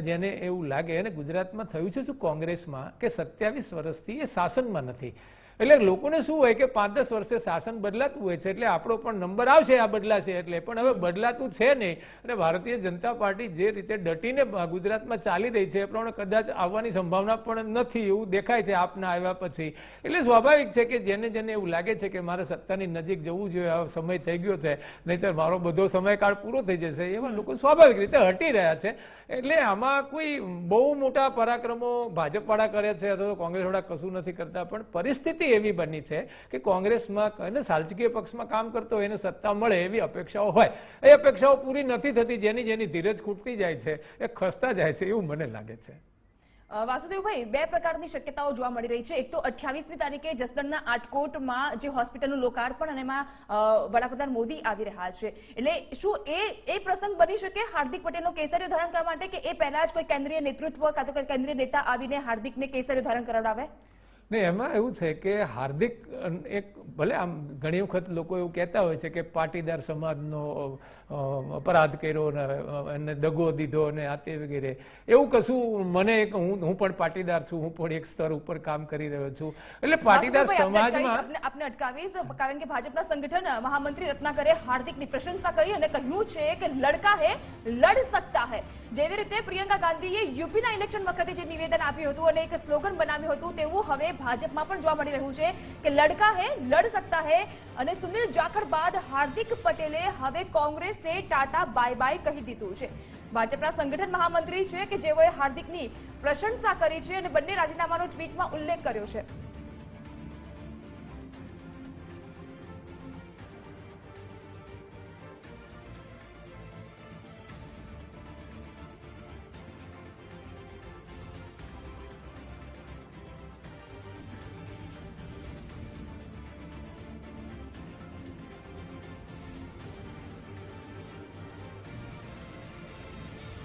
જેને એવું લાગે, અને ગુજરાતમાં થયું છે શું કોંગ્રેસમાં કે 27 વર્ષથી એ શાસનમાં નથી. એટલે લોકોને શું હોય કે 5-10 વર્ષે શાસન બદલાતું હોય છે એટલે આપણો પણ નંબર આવશે આ બદલાશે એટલે, પણ હવે બદલાતું છે નહીં. અને ભારતીય જનતા પાર્ટી જે રીતે ડટીને ગુજરાતમાં ચાલી રહી છે એ પ્રમાણે કદાચ આવવાની સંભાવના પણ નથી એવું દેખાય છે આપના આવ્યા પછી. એટલે સ્વાભાવિક છે કે જેને એવું લાગે છે કે મારે સત્તાની નજીક જવું જોઈએ, આ સમય થઈ ગયો છે, નહીંતર મારો બધો સમયકાળ પૂરો થઈ જશે, એવા લોકો સ્વાભાવિક રીતે હટી રહ્યા છે. એટલે આમાં કોઈ બહુ મોટા પરાક્રમો ભાજપવાળા કરે છે અથવા તો કોંગ્રેસવાળા કશું નથી કરતા, પણ પરિસ્થિતિ એવી બની છે કે કોંગ્રેસમાં અને રાજકીય પક્ષમાં કામ કરતો હોય એને સત્તા મળે એવી અપેક્ષાઓ હોય, એ અપેક્ષાઓ પૂરી નથી થતી. જેની ધીરજ ખૂટતી જાય છે એ ખસતા જાય છે એવું મને લાગે છે. વાસુદેવભાઈ, બે પ્રકારની શક્યતાઓ જોવા મળી રહી છે. એક તો 28મી તારીખે જસદણના આટકોટમાં જે હોસ્પિટલનું લોકાર્પણ અને એમાં વડાપ્રધાન મોદી આવી રહ્યા છે, એટલે શું એ પ્રસંગ બની શકે હાર્દિક પટેલનો કેસરીઓ ધારણ કરવા માટે, કે એ પહેલા જ કોઈ કેન્દ્રીય નેતૃત્વ કાં તો કેન્દ્રીય નેતા આવીને હાર્દિકને કેસરીઓ ધારણ કરાવડાવે? ને એમાં એવું છે કે હાર્દિક એક ભલે આમ ઘણી વખત લોકો એવું કહેતા હોય છે કે પાટીદાર સમાજનો અપરાધ કર્યો ને એને દગો દીધો ને આ તે વગેરે, એવું કશું મને હું પણ પાટીદાર છું, હું પણ એક સ્તર ઉપર કામ કરી રહ્યો છું, એટલે પાટીદાર સમાજમાં આપને અટકાવીશ, કારણ કે ભાજપના સંગઠન મહામંત્રી રત્નાકરે હાર્દિકની પ્રશંસા કરી અને કહ્યું છે કે લડકા હે લડ સકતા હે. જેવી રીતે પ્રિયંકા ગાંધીએ યુપીના ઇલેક્શન વખતે જે નિવેદન આપ્યું હતું અને એક સ્લોગન બનાવ્યું હતું, તેવું હવે ભાજપમાં પણ જોવા મળી રહ્યું છે કે લડકા હે લડ સકતા હે. અને સુનિલ જાખડ બાદ હાર્દિક પટેલે હવે કોંગ્રેસને ટાટા બાય બાય કહી દીધું છે. ભાજપના સંગઠન મહામંત્રી છે કે જેઓએ હાર્દિકની પ્રશંસા કરી છે અને બંને રાજીનામાનો ટ્વીટમાં ઉલ્લેખ કર્યો છે.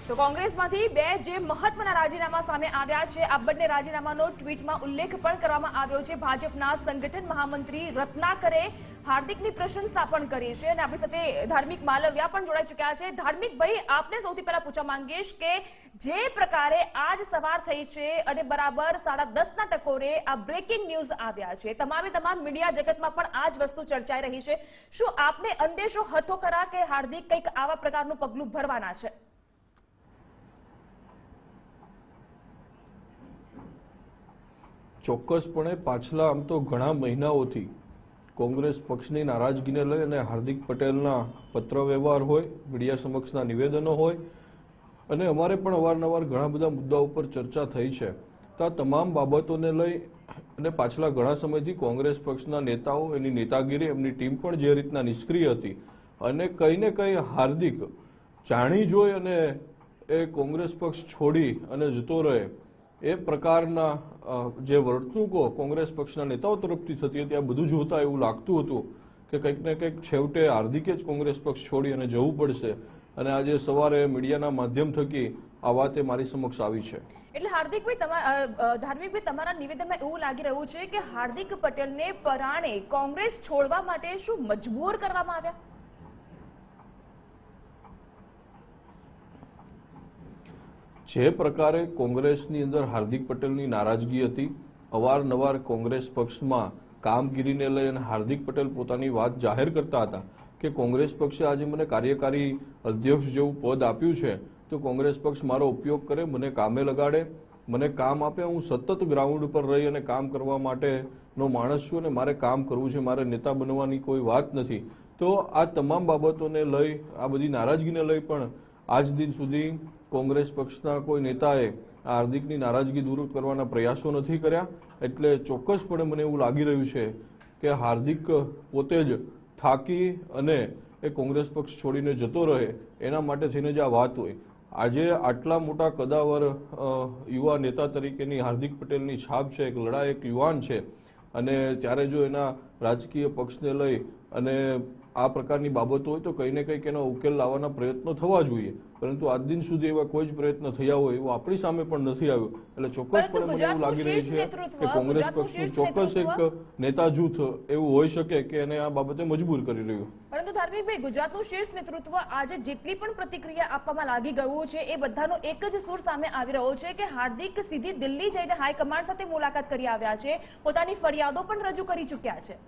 તો કોંગ્રેસમાંથી બે જે મહત્વના રાજીનામા સામે આવ્યા છે, આ બંને રાજીનામાનો ટ્વીટમાં ઉલ્લેખ પણ કરવામાં આવ્યો છે. ભાજપના સંગઠન મહામંત્રી રત્નાકરે હાર્દિકની પ્રશંસા પણ કરી છે અને આપણી સાથે ધાર્મિક માલવિયા પણ જોડાઈ ચૂક્યા છે. ધાર્મિક ભાઈ, આપને સૌથી પહેલા પૂછવા માંગીશ કે જે પ્રકારે આજ સવાર થઈ છે અને બરાબર 10:30ના ટકોરે આ બ્રેકિંગ ન્યૂઝ આવ્યા છે, તમામ મીડિયા જગતમાં પણ આ જ વસ્તુ ચર્ચાઈ રહી છે, શું આપને અંદેશો હતો ખરા કે હાર્દિક કંઈક આવા પ્રકારનું પગલું ભરવાના છે? ચોક્કસપણે પાછલા આમ તો ઘણા મહિનાઓથી કોંગ્રેસ પક્ષની નારાજગીને લઈ અને હાર્દિક પટેલના પત્ર વ્યવહાર હોય, મીડિયા સમક્ષના નિવેદનો હોય અને અમારે પણ અવારનવાર ઘણા બધા મુદ્દાઓ ઉપર ચર્ચા થઈ છે. તો આ તમામ બાબતોને લઈ અને પાછલા ઘણા સમયથી કોંગ્રેસ પક્ષના નેતાઓ, એની નેતાગીરી, એમની ટીમ પણ જે રીતના નિષ્ક્રિય હતી અને કંઈ ને કંઈ હાર્દિક જાણી જોઈ અને એ કોંગ્રેસ પક્ષ છોડી અને જતો રહે એ પ્રકારના જે વર્તણૂકો કોંગ્રેસ પક્ષના નેતાઓ તરફથી થતી હતી, આ બધું જોતા એવું લાગતું હતું કે કંઈક ને કંઈક છેવટે હાર્દિકે જ કોંગ્રેસ પક્ષ છોડી અને જવું પડશે. અને આજે સવારે મીડિયાના માધ્યમ થકી આ વાત મારી સમક્ષ આવી છે. એટલે ધાર્મિકભાઈ, તમારા નિવેદનમાં એવું લાગી રહ્યું છે કે હાર્દિક પટેલને પરાણે કોંગ્રેસ છોડવા માટે શું મજબૂર કરવામાં આવ્યા? જે પ્રકારે કોંગ્રેસની અંદર હાર્દિક પટેલની નારાજગી હતી, અવારનવાર કોંગ્રેસ પક્ષમાં કામગીરીને લઈ અને હાર્દિક પટેલ પોતાની વાત જાહેર કરતા હતા કે કોંગ્રેસ પક્ષે આજે મને કાર્યકારી અધ્યક્ષ જેવું પદ આપ્યું છે તો કોંગ્રેસ પક્ષ મારો ઉપયોગ કરે, મને કામે લગાડે, મને કામ આપે, હું સતત ગ્રાઉન્ડ ઉપર રહી અને કામ કરવા માટેનો માણસ છું અને મારે કામ કરવું છે, મારે નેતા બનવાની કોઈ વાત નથી. તો આ તમામ બાબતોને લઈ, આ બધી નારાજગીને લઈ પણ આજ દિન સુધી કોંગ્રેસ પક્ષના કોઈ નેતાએ હાર્દિકની નારાજગી દૂર કરવાના પ્રયાસો નથી કર્યા. એટલે ચોક્કસપણે મને એવું લાગી રહ્યું છે કે હાર્દિક પોતે જ થાકી અને એ કોંગ્રેસ પક્ષ છોડીને જતો રહે એના માટે થઈને જ આ વાત હોય. આજે આટલા મોટા કદાવર યુવા નેતા તરીકેની હાર્દિક પટેલની છાપ છે, એક લડાયક યુવાન છે અને ત્યારે જો એના રાજકીય પક્ષને લઈ અને આ પ્રકારની બાબતો હોય તો કંઈ ને કંઈક એનો ઉકેલ લાવવાના પ્રયત્નો થવા જોઈએ, પરંતુ આજ દિન સુધી એવા કોઈ જ પ્રયત્ન થયા હોય એવું આપણી સામે પણ નથી આવ્યું. એટલે ચોક્કસપણે મને એવું લાગી રહ્યું છે કે કોંગ્રેસ પક્ષનું ચોક્કસ એક નેતા જૂથ એવું હોઈ શકે કે એને આ બાબતે મજબૂર કરી રહ્યું. પરંતુ ધાર્મિકભાઈ, ગુજરાતનું શીર્ષ નેતૃત્વ આજે જેટલી પણ પ્રતિક્રિયા આપવામાં લાગી ગયું છે એ બધાનો એક જ સૂર સામે આવી રહ્યો છે કે હાર્દિક સીધી દિલ્હી જઈને હાઈકમાન્ડ સાથે મુલાકાત કરી આવ્યા છે, પોતાની ફરિયાદો પણ રજૂ કરી ચૂક્યા છે.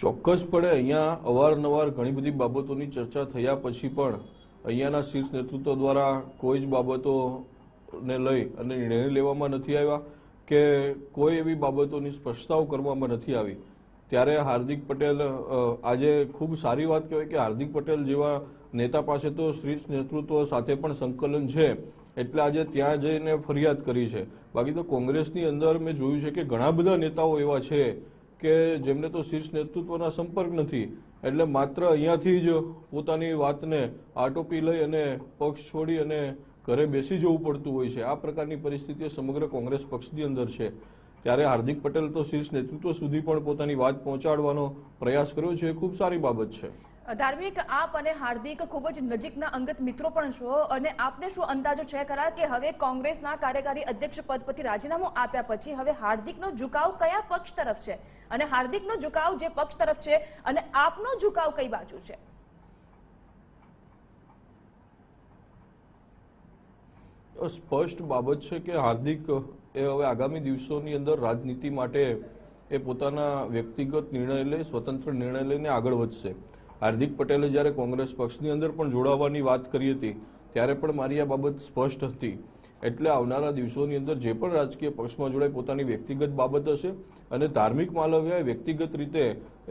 ચોક્કસપણે અહીંયા અવારનવાર ઘણી બધી બાબતોની ચર્ચા થયા પછી પણ અહીંયાના શીર્ષ નેતૃત્વ દ્વારા કોઈ જ બાબતોને લઈ અને નિર્ણય લેવામાં નથી આવ્યા કે કોઈ એવી બાબતોની સ્પષ્ટતાઓ કરવામાં નથી આવી. ત્યારે હાર્દિક પટેલ આજે ખૂબ સારી વાત કહેવાય કે હાર્દિક પટેલ જેવા નેતા પાસે તો શીર્ષ નેતૃત્વ સાથે પણ સંકલન છે એટલે આજે ત્યાં જઈને ફરિયાદ કરી છે. બાકી તો કોંગ્રેસની અંદર મેં જોયું છે કે ઘણા બધા નેતાઓ એવા છે કે જેમને તો શીર્ષ નેતૃત્વના સંપર્ક નથી, એટલે માત્ર અહીંયાથી જ પોતાની વાતને આટોપી લઈ અને પક્ષ છોડી અને ઘરે બેસી જવું પડતું હોય છે. આ પ્રકારની પરિસ્થિતિ સમગ્ર કોંગ્રેસ પક્ષની અંદર છે. ત્યારે હાર્દિક પટેલ તો શીર્ષ નેતૃત્વ સુધી પણ પોતાની વાત પહોંચાડવાનો પ્રયાસ કર્યો છે, એ ખૂબ સારી બાબત છે. ધાર્મિક, આપ અને હાર્દિક ખૂબ જ નજીકના અંગત મિત્રો પણ છો, અને આપને શું અંદાજો છે ખરા કે હવે કોંગ્રેસના કાર્યકારી અધ્યક્ષ પદ પરથી રાજીનામું આપ્યા પછી હવે હાર્દિકનો ઝુકાવ કયા પક્ષ તરફ છે, અને હાર્દિકનો ઝુકાવ જે પક્ષ તરફ છે અને આપનો ઝુકાવ કઈ બાજુ છે? સ્પષ્ટ બાબત છે કે હાર્દિક એ હવે આગામી દિવસોની અંદર રાજનીતિ માટે એ પોતાના વ્યક્તિગત નિર્ણય લઈ, સ્વતંત્ર નિર્ણય લઈને આગળ વધશે. હાર્દિક પટેલે જ્યારે કોંગ્રેસ પક્ષની અંદર પણ જોડાવાની વાત કરી હતી ત્યારે પણ મારી આ બાબત સ્પષ્ટ હતી. એટલે આવનારા દિવસોની અંદર જે પણ રાજકીય પક્ષમાં જોડાય પોતાની વ્યક્તિગત બાબત હશે, અને ધાર્મિક માલવિયા વ્યક્તિગત રીતે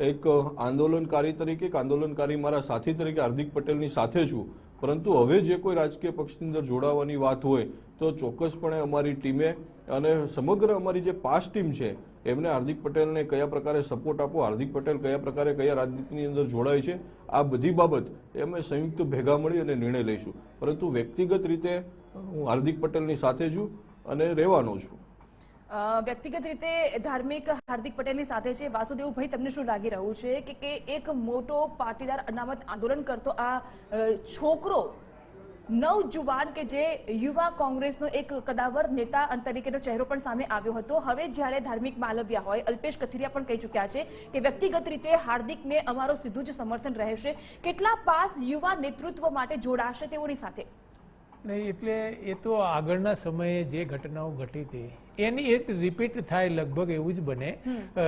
એક આંદોલનકારી તરીકે, એક આંદોલનકારી મારા સાથી તરીકે હાર્દિક પટેલની સાથે છું. પરંતુ હવે જે કોઈ રાજકીય પક્ષની અંદર જોડાવાની વાત હોય તો ચોક્કસપણે અમારી ટીમે અને સમગ્ર અમારી જે પાસ ટીમ છે એમને હાર્દિક પટેલને કયા પ્રકારે સપોર્ટ આપવો, હાર્દિક પટેલ કયા પ્રકારે કયા રાજનીતિની અંદર જોડાય છે, આ બધી બાબત એ અમે સંયુક્ત ભેગા મળી અને નિર્ણય લઈશું. પરંતુ વ્યક્તિગત રીતે હું હાર્દિક પટેલની સાથે છું અને રહેવાનો છું. વ્યક્તિગત રીતે ધાર્મિક હાર્દિક પટેલની સાથે છે. વાસુદેવભાઈ, તમને શું લાગી રહ્યું છે કે એક મોટો પાટીદાર અનામત આંદોલન કરતો આ છોકરો, નવજુવાન કે જે યુવા કોંગ્રેસનો એક કદાવર નેતા તરીકેનો ચહેરો પણ સામે આવ્યો હતો, હવે જ્યારે ધાર્મિક માલવિયા હોય, અલ્પેશ કથિરિયા પણ કહી ચૂક્યા છે કે વ્યક્તિગત રીતે હાર્દિકને અમારો સીધું જ સમર્થન રહેશે, કેટલા પાસ યુવા નેતૃત્વ માટે જોડાશે તેઓની સાથે? નહીં, એટલે એ તો આગળના સમયે જે ઘટનાઓ ઘટી હતી એની એક રિપીટ થાય લગભગ એવું જ બને.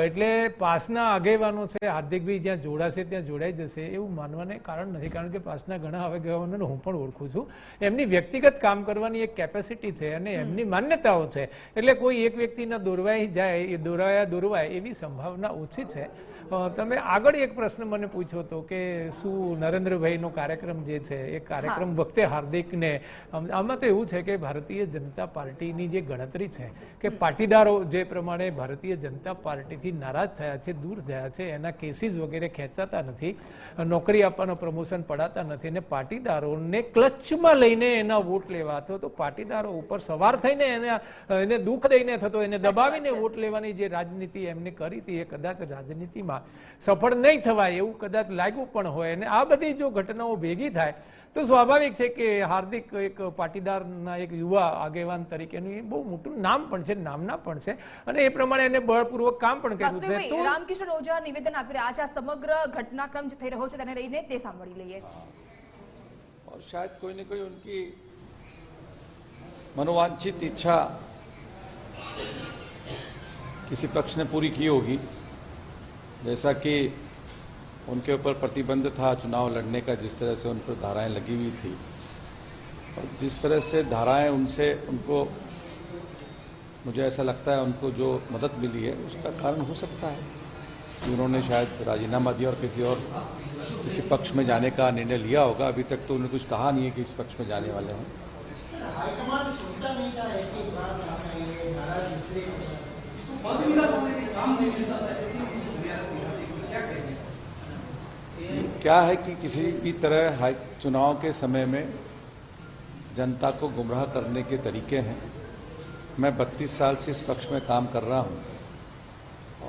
એટલે પાસના આગેવાનો છે, હાર્દિકભાઈ જ્યાં જોડાશે ત્યાં જોડાઈ જશે એવું માનવાને કારણ નથી, કારણ કે પાસના ઘણા આગેવાનોને હું પણ ઓળખું છું. એમની વ્યક્તિગત કામ કરવાની એક કેપેસિટી છે અને એમની માન્યતાઓ છે, એટલે કોઈ એક વ્યક્તિના દોરવાઈ જાય, દોરવાય એવી સંભાવના ઓછી છે. તમે આગળ એક પ્રશ્ન મને પૂછ્યો હતો કે શું નરેન્દ્રભાઈનો કાર્યક્રમ જે છે એ કાર્યક્રમ વખતે હાર્દિકને, આમાં તો એવું છે કે ભારતીય જનતા પાર્ટીની જે ગણતરી છે કે પાટીદારો જે પ્રમાણે ભારતીય જનતા પાર્ટીથી નારાજ થયા છે, દૂર થયા છે, એના કેસીસ વગેરે ખેંચાતા નથી, નોકરી આપવાનો પ્રમોશન પડાતા નથી, અને પાટીદારોને ક્લચમાં લઈને એના વોટ લેવા હતો, તો પાટીદારો ઉપર સવાર થઈને એને દુઃખ દઈને થતો, એને દબાવીને વોટ લેવાની જે રાજનીતિ એમને કરી હતી એ કદાચ રાજનીતિમાં સફળ નહીં થવાય એવું કદાચ લાગ્યું પણ હોય. અને આ બધી જો ઘટનાઓ ભેગી થાય તો સ્વાભાવિક છે કે હાર્દિક એક પાટીદારના એક યુવા આગેવાન તરીકેનું બહુ મોટું નામ પણ છે, નામના પણ છે, અને એ પ્રમાણે એને બળપૂર્વક કામ પણ કર્યું છે. તો રામકિશોર ઓઝા નિવેદન આપી રહ્યા છે, આ સમગ્ર ઘટનાક્રમ જે થઈ રહ્યો છે તેને લઈને તે સાંભળી લઈએ. और शायद कोई न कोई उनकी मनोवांछित इच्छा किसी पक्ष ने पूरी की होगी, जैसा कि उनके ऊपर प्रतिबंध था चुनाव लड़ने का, जिस तरह से उन पर धाराएं लगी हुई थी और जिस तरह से धाराएं उनसे उनको, मुझे ऐसा लगता है उनको जो मदद मिली है उसका कारण हो सकता है कि उन्होंने शायद राजीनामा दिया और किसी पक्ष में जाने का निर्णय लिया होगा. अभी तक तो उन्होंने कुछ कहा नहीं है कि इस पक्ष में जाने वाले हैं. क्या है कि किसी भी तरह चुनाव के समय में जनता को गुमराह करने के तरीके हैं. मैं 32 साल से इस पक्ष में काम कर रहा हूं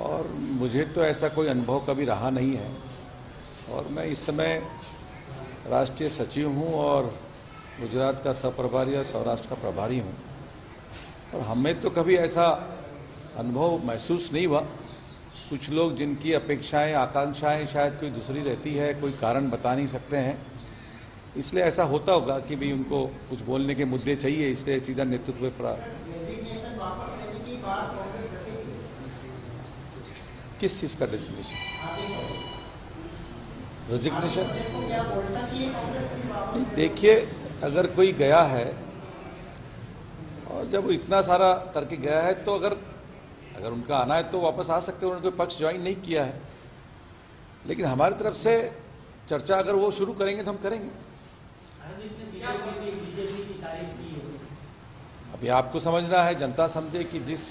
और मुझे तो ऐसा कोई अनुभव कभी रहा नहीं है, और मैं इस समय राष्ट्रीय सचिव हूं और गुजरात का सहप्रभारी और सौराष्ट्र का प्रभारी हूं, और हमें तो कभी ऐसा अनुभव महसूस नहीं हुआ. कुछ लोग जिनकी अपेक्षाएं, आकांक्षाएं शायद कोई दूसरी रहती है, कोई कारण बता नहीं सकते हैं, इसलिए ऐसा होता होगा कि भाई उनको कुछ बोलने के मुद्दे चाहिए, इसलिए सीधा नेतृत्व पर. किस चीज का रेजिग्नेशन? देखिए, अगर कोई गया है और जब वो इतना सारा करके गया है तो अगर उनका आना है तो वापस आ सकते हैं. उन्होंने कोई पक्ष ज्वाइन नहीं किया है, लेकिन हमारी तरफ से चर्चा अगर वो शुरू करेंगे तो हम करेंगे. अभी आपको समझना है, जनता समझे कि जिस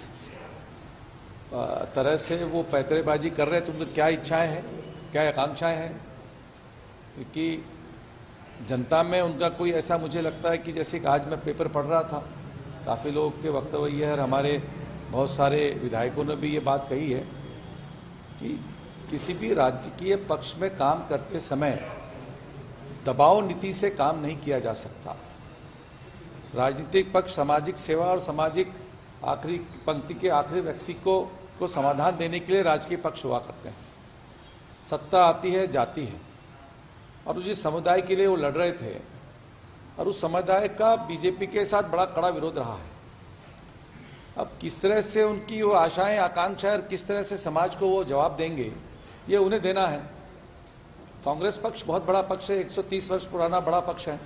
तरह से वो पैतरेबाजी कर रहे हैं, तो उनकी क्या इच्छाएं हैं, क्या आकांक्षाएं हैं? क्योंकि जनता में उनका कोई ऐसा, मुझे लगता है कि जैसे कि आज मैं पेपर पढ़ रहा था, काफ़ी लोगों के वक्तव्य ये है और हमारे बहुत सारे विधायकों ने भी ये बात कही है कि किसी भी राजकीय पक्ष में काम करते समय दबाव नीति से काम नहीं किया जा सकता। राजनीतिक पक्ष सामाजिक सेवा और सामाजिक आखिरी पंक्ति के आखिरी व्यक्ति को समाधान देने के लिए राजकीय पक्ष हुआ करते हैं। सत्ता आती है, जाती है, और जिस समुदाय के लिए वो लड़ रहे थे और उस समुदाय का बीजेपी के साथ बड़ा कड़ा विरोध रहा है। अब किस तरह से उनकी वो आशाएं, आकांक्षाएं और किस तरह से समाज को वो जवाब देंगे, ये उन्हें देना है। कांग्रेस पक्ष बहुत बड़ा पक्ष है, 130 वर्ष पुराना बड़ा पक्ष है,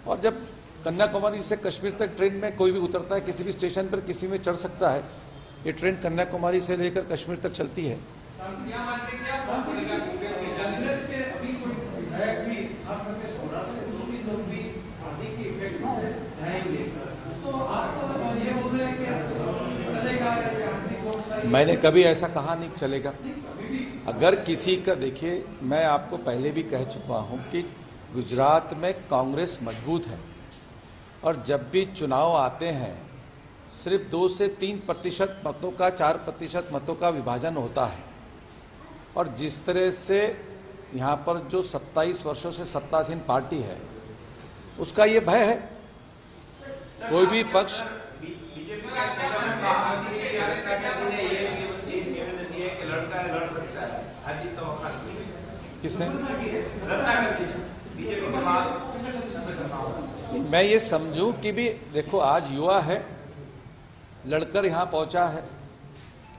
और जब कन्याकुमारी से कश्मीर तक ट्रेन में कोई भी उतरता है, किसी भी स्टेशन पर किसी में चढ़ सकता है। ये ट्रेन कन्याकुमारी से लेकर कश्मीर तक चलती है। मैंने कभी ऐसा कहा नहीं चलेगा। अगर किसी का, देखिए मैं आपको पहले भी कह चुका हूं कि गुजरात में कांग्रेस मजबूत है, और जब भी चुनाव आते हैं सिर्फ 2 से 3% मतों का, 4% मतों का विभाजन होता है। और जिस तरह से यहाँ पर जो 27 वर्षों से सत्तासीन पार्टी है, उसका ये भय है कोई भी पक्ष किसने, मैं ये समझूं कि भी देखो आज युवा है, लड़कर यहाँ पहुंचा है,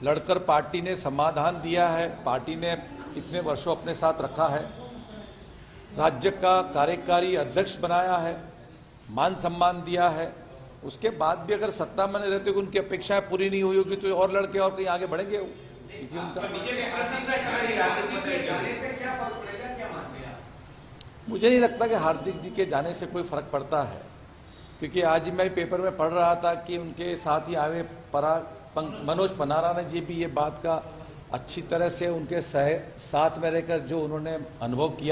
लड़कर पार्टी ने समाधान दिया है, पार्टी ने इतने वर्षों अपने साथ रखा है, राज्य का कार्यकारी अध्यक्ष बनाया है, मान सम्मान दिया है। उसके बाद भी अगर सत्ता में रहते हो, उनकी अपेक्षाएं पूरी नहीं हुई होगी तो और लड़के और कहीं आगे बढ़ेंगे वो, क्योंकि उनका मुझे नहीं लगता कि हार्दिक जी के जाने से कोई फर्क पड़ता है, क्योंकि आज मैं पेपर में पढ़ रहा था कि उनके साथ ही आए मनोज पनारा ने जी भी ये बात का अच्छी तरह से उनके साथ में रहकर जो उन्होंने अनुभव किया